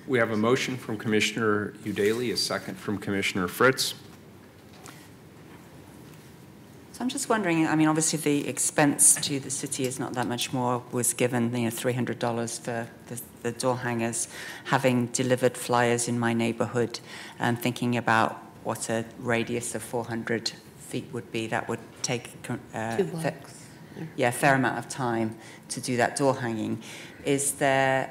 We have a motion from Commissioner Udaly, a second from Commissioner Fritz. So I'm just wondering, I mean, obviously the expense to the city is not that much more, was given, $300 for the door hangers. Having delivered flyers in my neighborhood and thinking about what a radius of 400 feet would be, that would take a fair amount of time to do that door hanging. Is there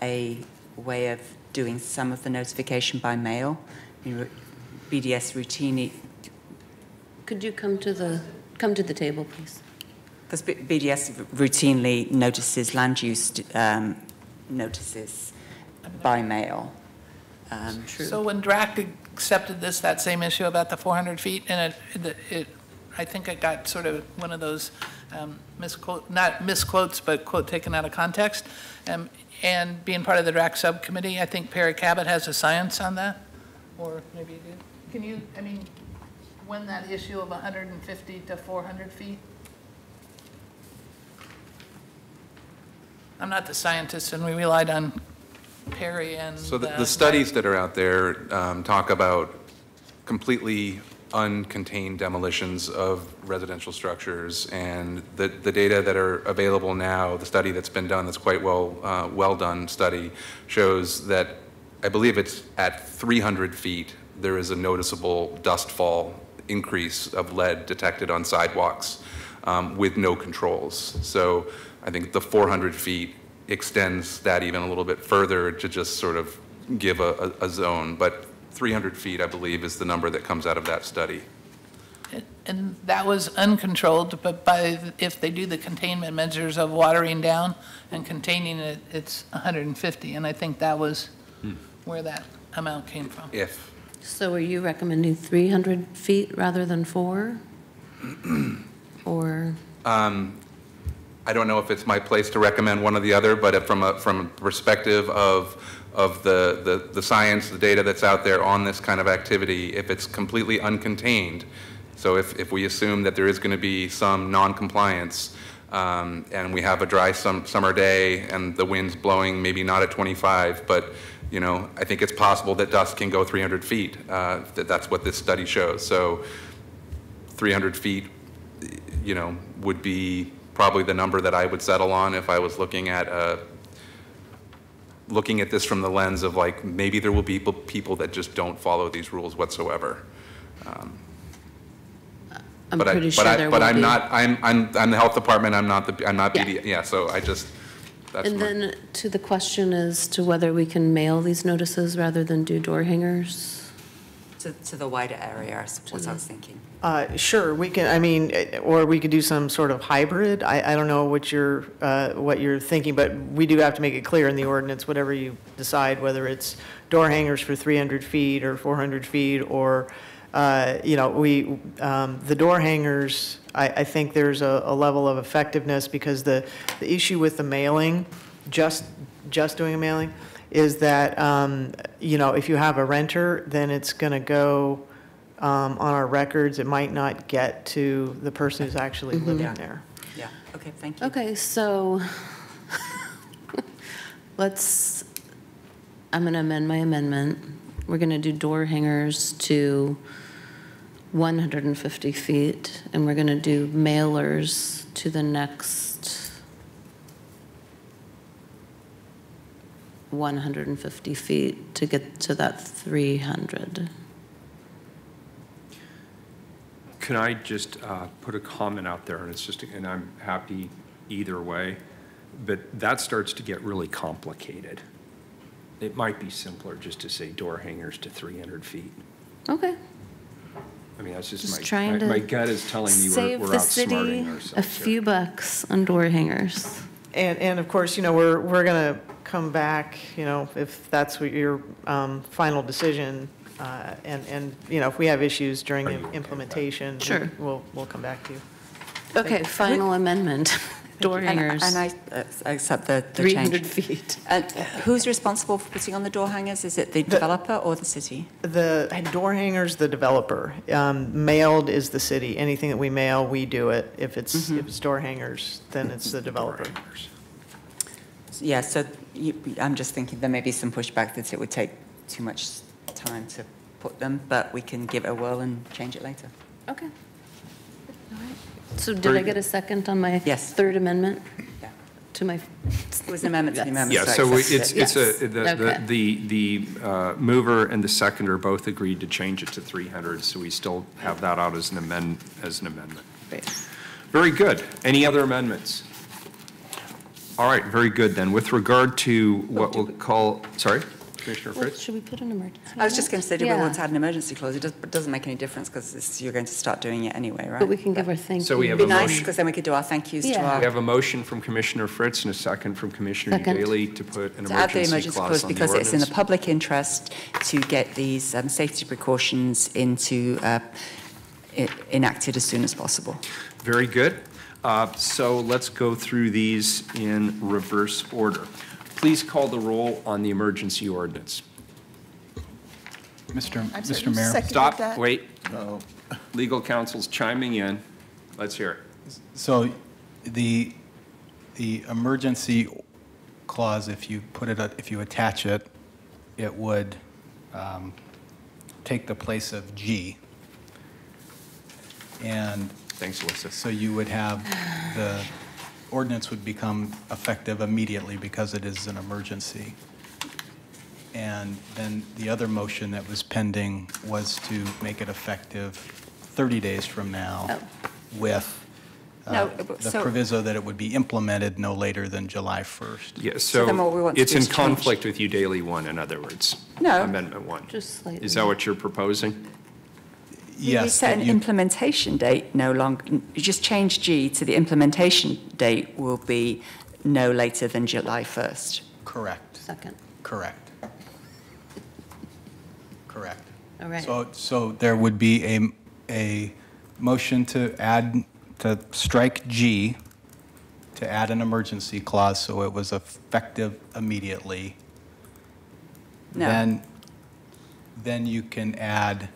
a way of doing some of the notification by mail? BDS routinely. Could you come to the table, please? Because BDS routinely notices land use notices by mail. So when DRAC accepted that same issue about the 400 feet, and I think it got sort of one of those not misquotes, but quote taken out of context. And being part of the DRAC subcommittee, I think Perry Cabot has a science on that, or maybe you do. Can you, when that issue of 150 to 400 feet? I'm not the scientist, and we relied on Perry and... So the studies that are out there talk about completely uncontained demolitions of residential structures, and the data that are available now, the study that's been done, that's quite well done study, shows that I believe it's at 300 feet, there is a noticeable dust fall increase of lead detected on sidewalks with no controls. So I think the 400 feet extends that even a little bit further to just sort of give a zone. But 300 feet, I believe, is the number that comes out of that study. And that was uncontrolled, but if they do the containment measures of watering down and containing it, it's 150. And I think that was where that amount came from. So are you recommending 300 feet rather than 4? Or? I don't know if it's my place to recommend one or the other, but from a perspective of the science, the data that's out there on this kind of activity, if it's completely uncontained, so if we assume that there is going to be some non-compliance, and we have a dry summer day and the wind's blowing maybe not at 25, but I think it's possible that dust can go 300 feet. That's what this study shows. So 300 feet, would be probably the number that I would settle on if I was looking at this from the lens of like, maybe there will be people that just don't follow these rules whatsoever. I'm pretty sure there will be. I'm the health department. I'm not BD. Yeah. So I just. That's and then to the question as to whether we can mail these notices rather than do door hangers. To the wider area, I suppose I was thinking. Sure, we can, or we could do some sort of hybrid. I don't know what you're thinking, but we do have to make it clear in the ordinance, whatever you decide, whether it's door hangers for 300 feet or 400 feet, or, the door hangers, I think there's a level of effectiveness because the issue with the mailing, just doing a mailing, is that, if you have a renter, then it's going to go on our records. It might not get to the person who's actually living there. Yeah, okay, thank you. Okay, so I'm going to amend my amendment. We're going to do door hangers to 150 feet, and we're going to do mailers to the next 150 feet to get to that 300. Can I just put a comment out there, and it's just, and I'm happy either way, but that starts to get really complicated. It might be simpler just to say door hangers to 300 feet. Okay. I mean, that's Just just trying to my gut is telling me save we're the outsmarting city ourselves a here. few bucks on door hangers. And of course, you know, we're going to come back, you know, if that's what your final decision, and, you know, if we have issues during the implementation, Sure. we'll come back to you. Okay, final amendment, door hangers. And I accept the 300 change. feet. Who's responsible for putting on the door hangers? Is it the developer or the city? The door hangers, the developer. Mailed is the city. Anything that we mail, we do it. If it's door hangers, then it's the developer. Yeah, so I'm just thinking there may be some pushback that it would take too much time to put them, but we can give it a whirl and change it later. Okay. All right. So did I get a second on my third amendment? Yeah. To my. It was an amendment to the amendment. Yeah, so Okay. the mover and the seconder both agreed to change it to 300, so we still have that out as an amendment. Great. Very good. Any other amendments? All right, very good then. With regard to what we'll call, sorry, Commissioner Fritz? Should we put an emergency? I was just going to say, do we Yeah. want to add an emergency clause? It doesn't make any difference because you're going to start doing it anyway, right? But we can give our thank you. So we have It'd a be nice motion. because then we could do our thank yous to Yeah. our. We have a motion from Commissioner Fritz and a second from Commissioner Second. Daly to put an To add the emergency emergency clause clause on the because it's in the ordinance. public interest to get these safety precautions into enacted as soon as possible. Very good. So let's go through these in reverse order. Please call the roll on the emergency ordinance. I'm sorry, Mr. you Mayor. seconded Stop, that? wait. Legal counsel's chiming in. Let's hear it. So the emergency clause, if you put it, if you attach it, it would take the place of G. And thanks, Alyssa. So you would have the ordinance would become effective immediately because it is an emergency. And then the other motion that was pending was to make it effective 30 days from now with the proviso that it would be implemented no later than July 1st. Yeah, So then what we so want to it's do in is change- conflict with you Daily 1, in other words. No. Amendment 1. Just slightly. Is that what you're proposing? We Yes. set an implementation date no longer, you just change G to the implementation date will be no later than July 1st. Correct. Second. Correct. Correct. All right. So there would be a motion to strike G, to add an emergency clause so it was effective immediately. No. Then you can add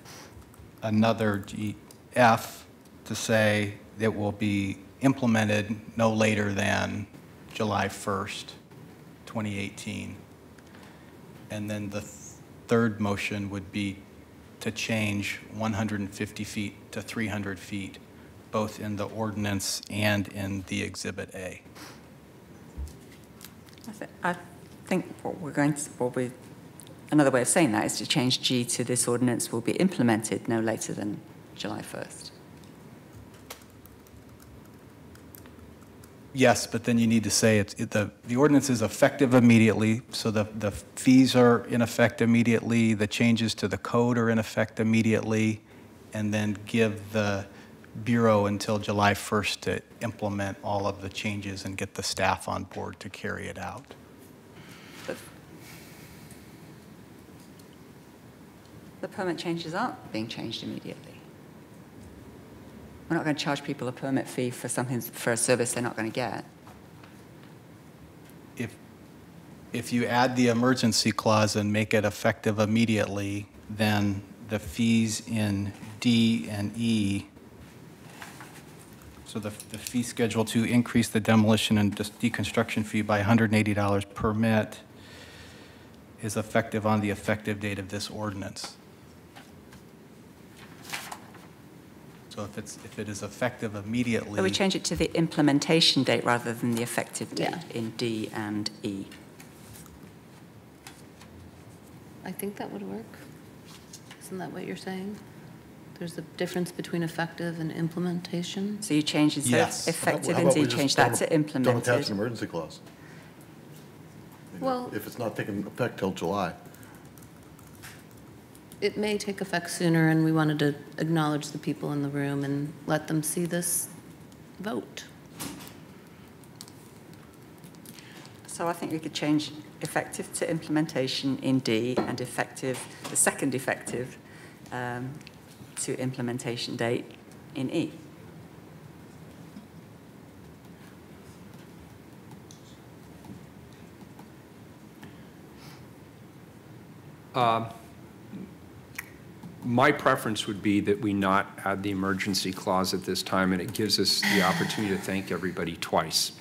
another F to say it will be implemented no later than July 1st, 2018. And then the third motion would be to change 150 feet to 300 feet, both in the ordinance and in the Exhibit A. I think another way of saying that is to change G to this ordinance will be implemented no later than July 1st. Yes, but then you need to say the ordinance is effective immediately, so the fees are in effect immediately, the changes to the code are in effect immediately, and then give the Bureau until July 1st to implement all of the changes and get the staff on board to carry it out. The permit changes aren't being changed immediately. We're not going to charge people a permit fee for a service they're not going to get. If you add the emergency clause and make it effective immediately, then the fees in D and E, so the fee schedule to increase the demolition and deconstruction fee by $180 permit is effective on the effective date of this ordinance. So if it is effective immediately. So we change it to the implementation date rather than the effective date in D and E. I think that would work. Isn't that what you're saying? There's a difference between effective and implementation? So you change instead Yes. of effective, How and about so you we just change that to Don't attach an implemented. emergency clause. Well, If it's not taking effect till July. it may take effect sooner, and we wanted to acknowledge the people in the room and let them see this vote. So I think we could change effective to implementation in D and effective, the second effective, to implementation date in E. My preference would be that we not add the emergency clause at this time, and it gives us the opportunity to thank everybody twice.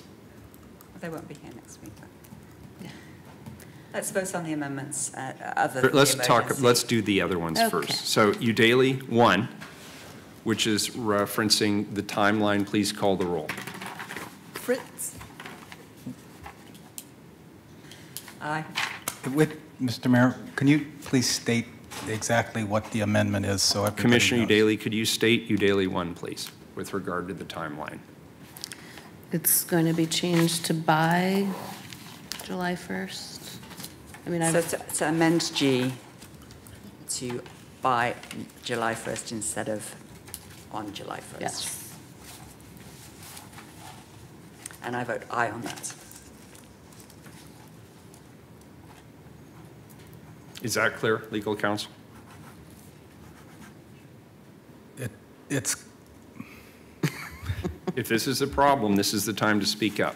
They won't be here next week. Let's vote on the amendments other than Let's the talk, emergency. let's do the other ones Okay. first. So Udaly, 1, which is referencing the timeline. Please call the roll. Fritz. Aye. With, Mr. Mayor, can you please state exactly what the amendment is so everybody Commissioner knows? Udaly, could you state Udaly 1, please, with regard to the timeline? It's going to be changed to by July 1st. I mean, So to amend G to by July 1st instead of on July 1st. Yes. And I vote aye on that. Is that clear, legal counsel? It's If this is a problem, this is the time to speak up.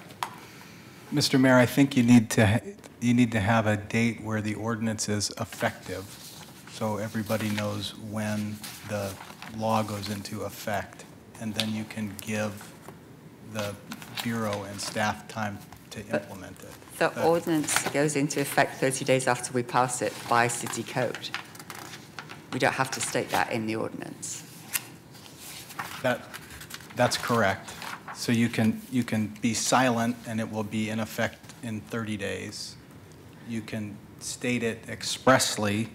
Mr. Mayor, I think you need to have a date where the ordinance is effective, so everybody knows when the law goes into effect, and then you can give the Bureau and staff time to implement it. The ordinance goes into effect 30 days after we pass it by city code. We don't have to state that in the ordinance. That's correct. So you can be silent and it will be in effect in 30 days. You can state it expressly,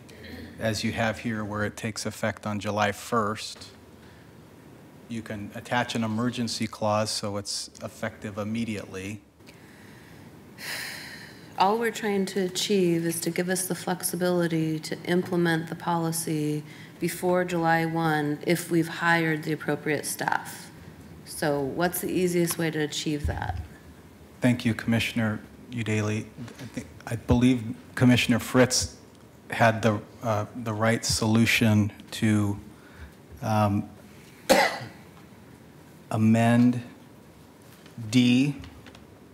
as you have here, where it takes effect on July 1st. You can attach an emergency clause so it's effective immediately. all we're trying to achieve is to give us the flexibility to implement the policy before July 1 if we've hired the appropriate staff. So what's the easiest way to achieve that? Thank you, Commissioner Udaly. I believe Commissioner Fritz had the right solution to amend D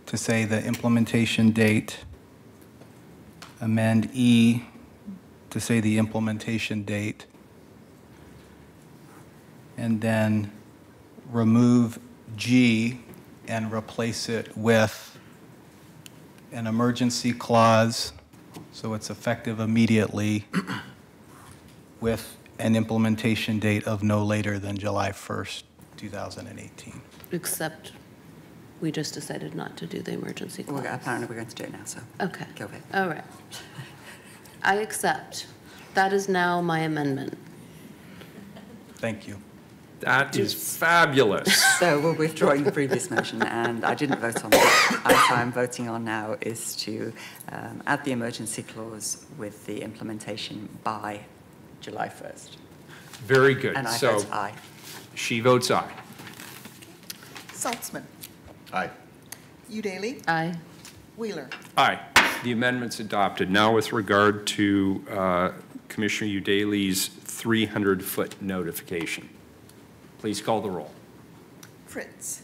to say the implementation date, amend E to say the implementation date, and then remove G and replace it with an emergency clause, so it's effective immediately, with an implementation date of no later than July 1st, 2018. Except we just decided not to do the emergency clause. Apparently we're going to do it now, so. Okay. Go ahead. All right. I accept. That is now my amendment. Thank you. That is fabulous. So we're withdrawing the previous motion, and I didn't vote on that. What I'm voting on now is to add the emergency clause with the implementation by July 1st. Very good. And I So vote aye. she votes aye. Saltzman. Aye. Udaly. Aye. Wheeler. Aye. The amendment's adopted. Now with regard to Commissioner Udaly's 300-foot notification. Please call the roll. Fritz.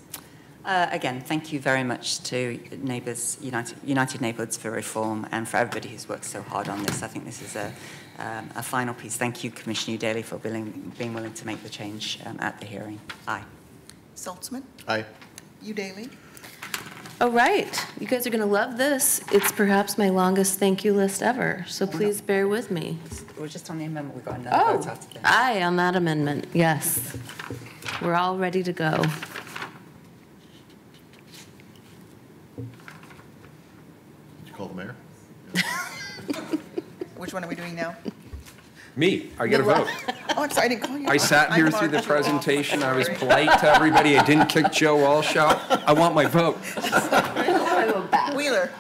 Again, thank you very much to Neighbours United Neighbourhoods for Reform and for everybody who's worked so hard on this. I think this is a final piece. Thank you, Commissioner Udaly, for being willing to make the change at the hearing. Aye. Saltzman. Aye. Udaly. All right. You guys are going to love this. It's perhaps my longest thank you list ever, so please bear with me. We're just on the amendment. We've got another vote after this. Aye on that amendment, yes. We're all ready to go. Did you call the mayor? Which which one are we doing now? Me, I get a vote. Oh, I'm sorry, I didn't call you. I sat here through the presentation. I was polite to everybody. I didn't kick Joe Walsh out. I want my vote. Wheeler.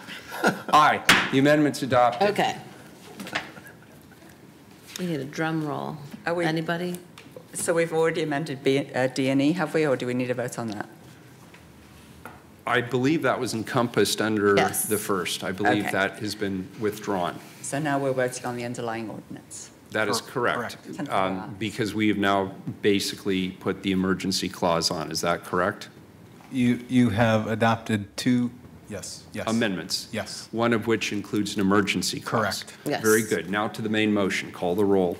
Aye. The amendment's adopted. Okay. We need a drum roll. Anybody? So we've already amended D&E, have we, or do we need a vote on that? I believe that was encompassed under Yes. the first. I believe Okay. that has been withdrawn. So now we're voting on the underlying ordinance. That is correct. Because we have now basically put the emergency clause on. Is that correct? You have adopted two, yes. Amendments. Yes. One of which includes an emergency clause. Correct. Yes. Very good. Now to the main motion. Call the roll.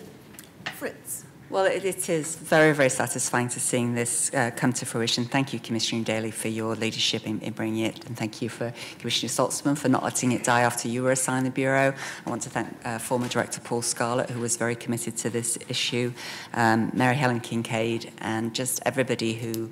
Fritz. Well, it is very, very satisfying to seeing this come to fruition. Thank you, Commissioner Daly, for your leadership in bringing it, and thank you for Commissioner Saltzman for not letting it die after you were assigned the Bureau. I want to thank former Director Paul Scarlett, who was very committed to this issue, Mary Helen Kincaid, and just everybody who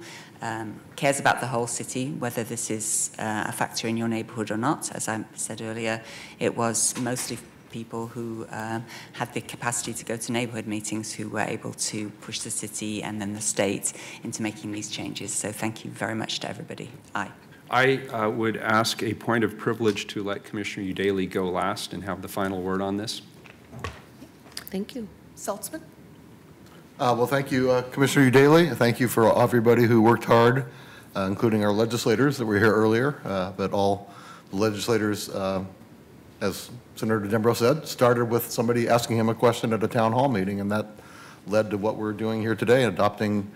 cares about the whole city, whether this is a factor in your neighbourhood or not. As I said earlier, it was mostly people who had the capacity to go to neighbourhood meetings who were able to push the city and then the state into making these changes. So thank you very much to everybody. Aye. I would ask a point of privilege to let Commissioner Daly go last and have the final word on this. Thank you. Saltzman. Well, thank you, Commissioner Daly. Thank you for everybody who worked hard, including our legislators that were here earlier, but all the legislators, as Senator Dembro said, started with somebody asking him a question at a town hall meeting, and that led to what we're doing here today, adopting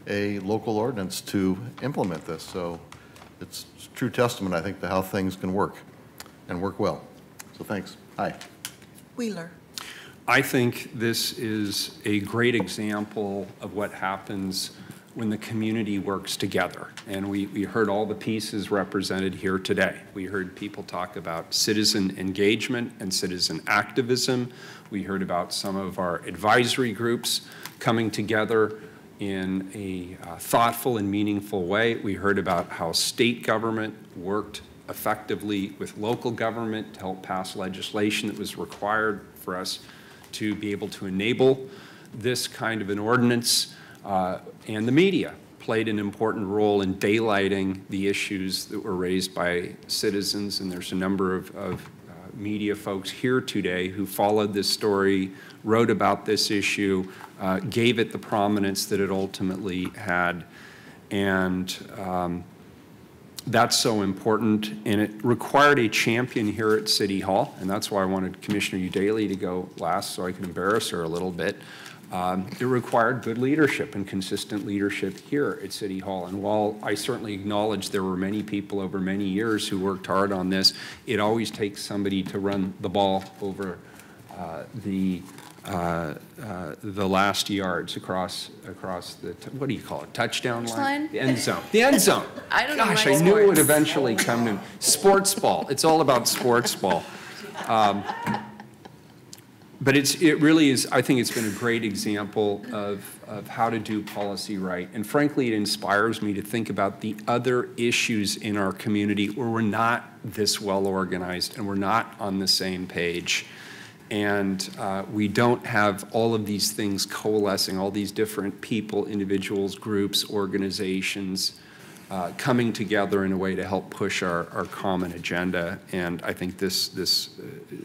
a local ordinance to implement this. So it's true testament, I think, to how things can work and work well. So thanks. Aye. Wheeler. I think this is a great example of what happens when the community works together. And we heard all the pieces represented here today. We heard people talk about citizen engagement and citizen activism. We heard about some of our advisory groups coming together in a thoughtful and meaningful way. We heard about how state government worked effectively with local government to help pass legislation that was required for us to be able to enable this kind of an ordinance. And the media played an important role in daylighting the issues that were raised by citizens. And there's a number of media folks here today who followed this story, wrote about this issue, gave it the prominence that it ultimately had. And that's so important, and it required a champion here at City Hall, and that's why I wanted Commissioner Daly to go last so I could embarrass her a little bit. It required good leadership and consistent leadership here at City Hall. And while I certainly acknowledge there were many people over many years who worked hard on this, it always takes somebody to run the ball over the last yards across the, what do you call it, touchdown line? The end zone. The end zone. I don't Gosh, know I knew it would eventually come to sports ball. It's all about sports ball. But it really is, I think it's been a great example of how to do policy right. And frankly, it inspires me to think about the other issues in our community where we're not this well organized and we're not on the same page. And we don't have all of these things coalescing, all these different people, individuals, groups, organizations, coming together in a way to help push our common agenda. And I think this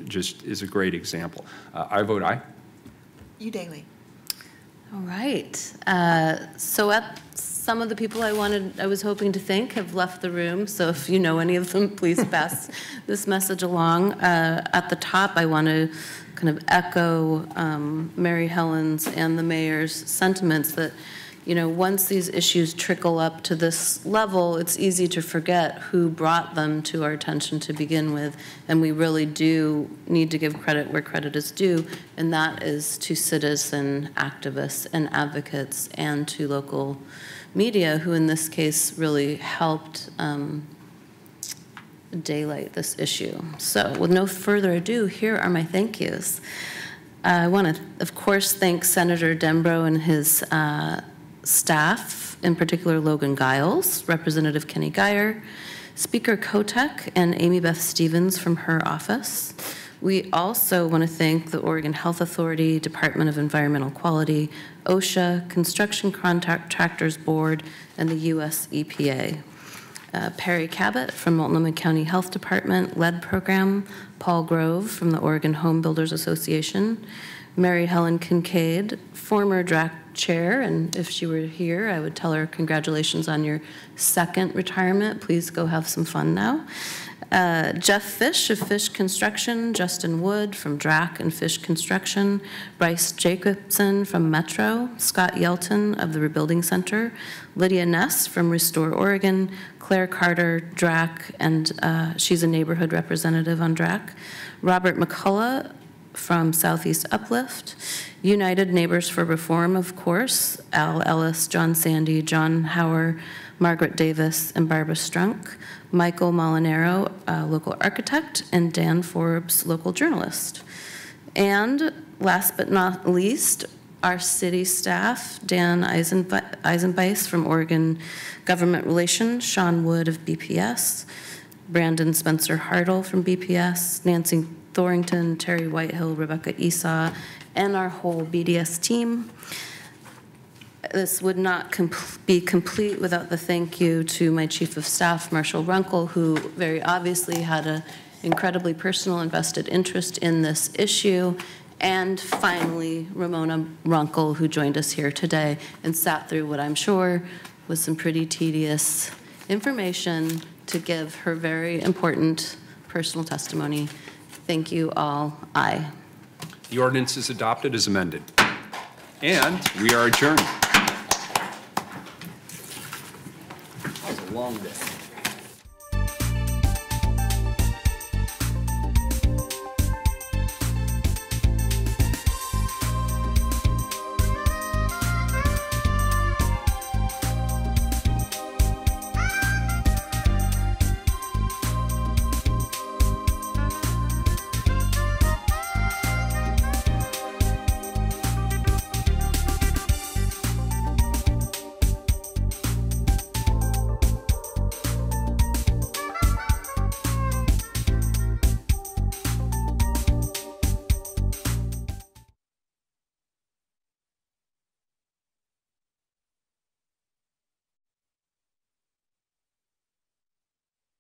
just is a great example. I vote aye. You Daly. All right. So some of the people I was hoping to thank have left the room. So if you know any of them, please pass this message along. At the top, I want to kind of echo Mary Helen's and the mayor's sentiments that, you know, once these issues trickle up to this level, it's easy to forget who brought them to our attention to begin with. And we really do need to give credit where credit is due, and that is to citizen activists and advocates and to local media, who in this case really helped daylight this issue. So with no further ado, here are my thank yous. I want to, of course, thank Senator Dembro and his staff, in particular Logan Giles, Representative Kenny Geyer, Speaker Kotek, and Amy Beth Stevens from her office. We also want to thank the Oregon Health Authority, Department of Environmental Quality, OSHA, Construction Contractors Board, and the U.S. EPA. Perry Cabot from Multnomah County Health Department, lead program, Paul Grove from the Oregon Home Builders Association, Mary Helen Kincaid, former DRAC chair, and if she were here, I would tell her congratulations on your second retirement. Please go have some fun now. Jeff Fish of Fish Construction, Justin Wood from DRAC and Fish Construction, Bryce Jacobson from Metro, Scott Yelton of the Rebuilding Center, Lydia Ness from Restore Oregon, Claire Carter, DRAC, and she's a neighborhood representative on DRAC, Robert McCullough from Southeast Uplift, United Neighbors for Reform, of course, Al Ellis, John Sandy, John Hauer, Margaret Davis, and Barbara Strunk, Michael Molinaro, local architect, and Dan Forbes, local journalist. And last but not least, our city staff, Dan Eisenbeis from Oregon Government Relations, Sean Wood of BPS, Brandon Spencer Hartle from BPS, Nancy Thorington, Terry Whitehill, Rebecca Esau, and our whole BDS team. This would not be complete without the thank you to my Chief of Staff, Marshall Runkle, who very obviously had an incredibly personal and vested interest in this issue, and finally, Ramona Runkle, who joined us here today and sat through what I'm sure was some pretty tedious information to give her very important personal testimony. Thank you all. Aye. The ordinance is adopted as amended. And we are adjourned. That was a long day.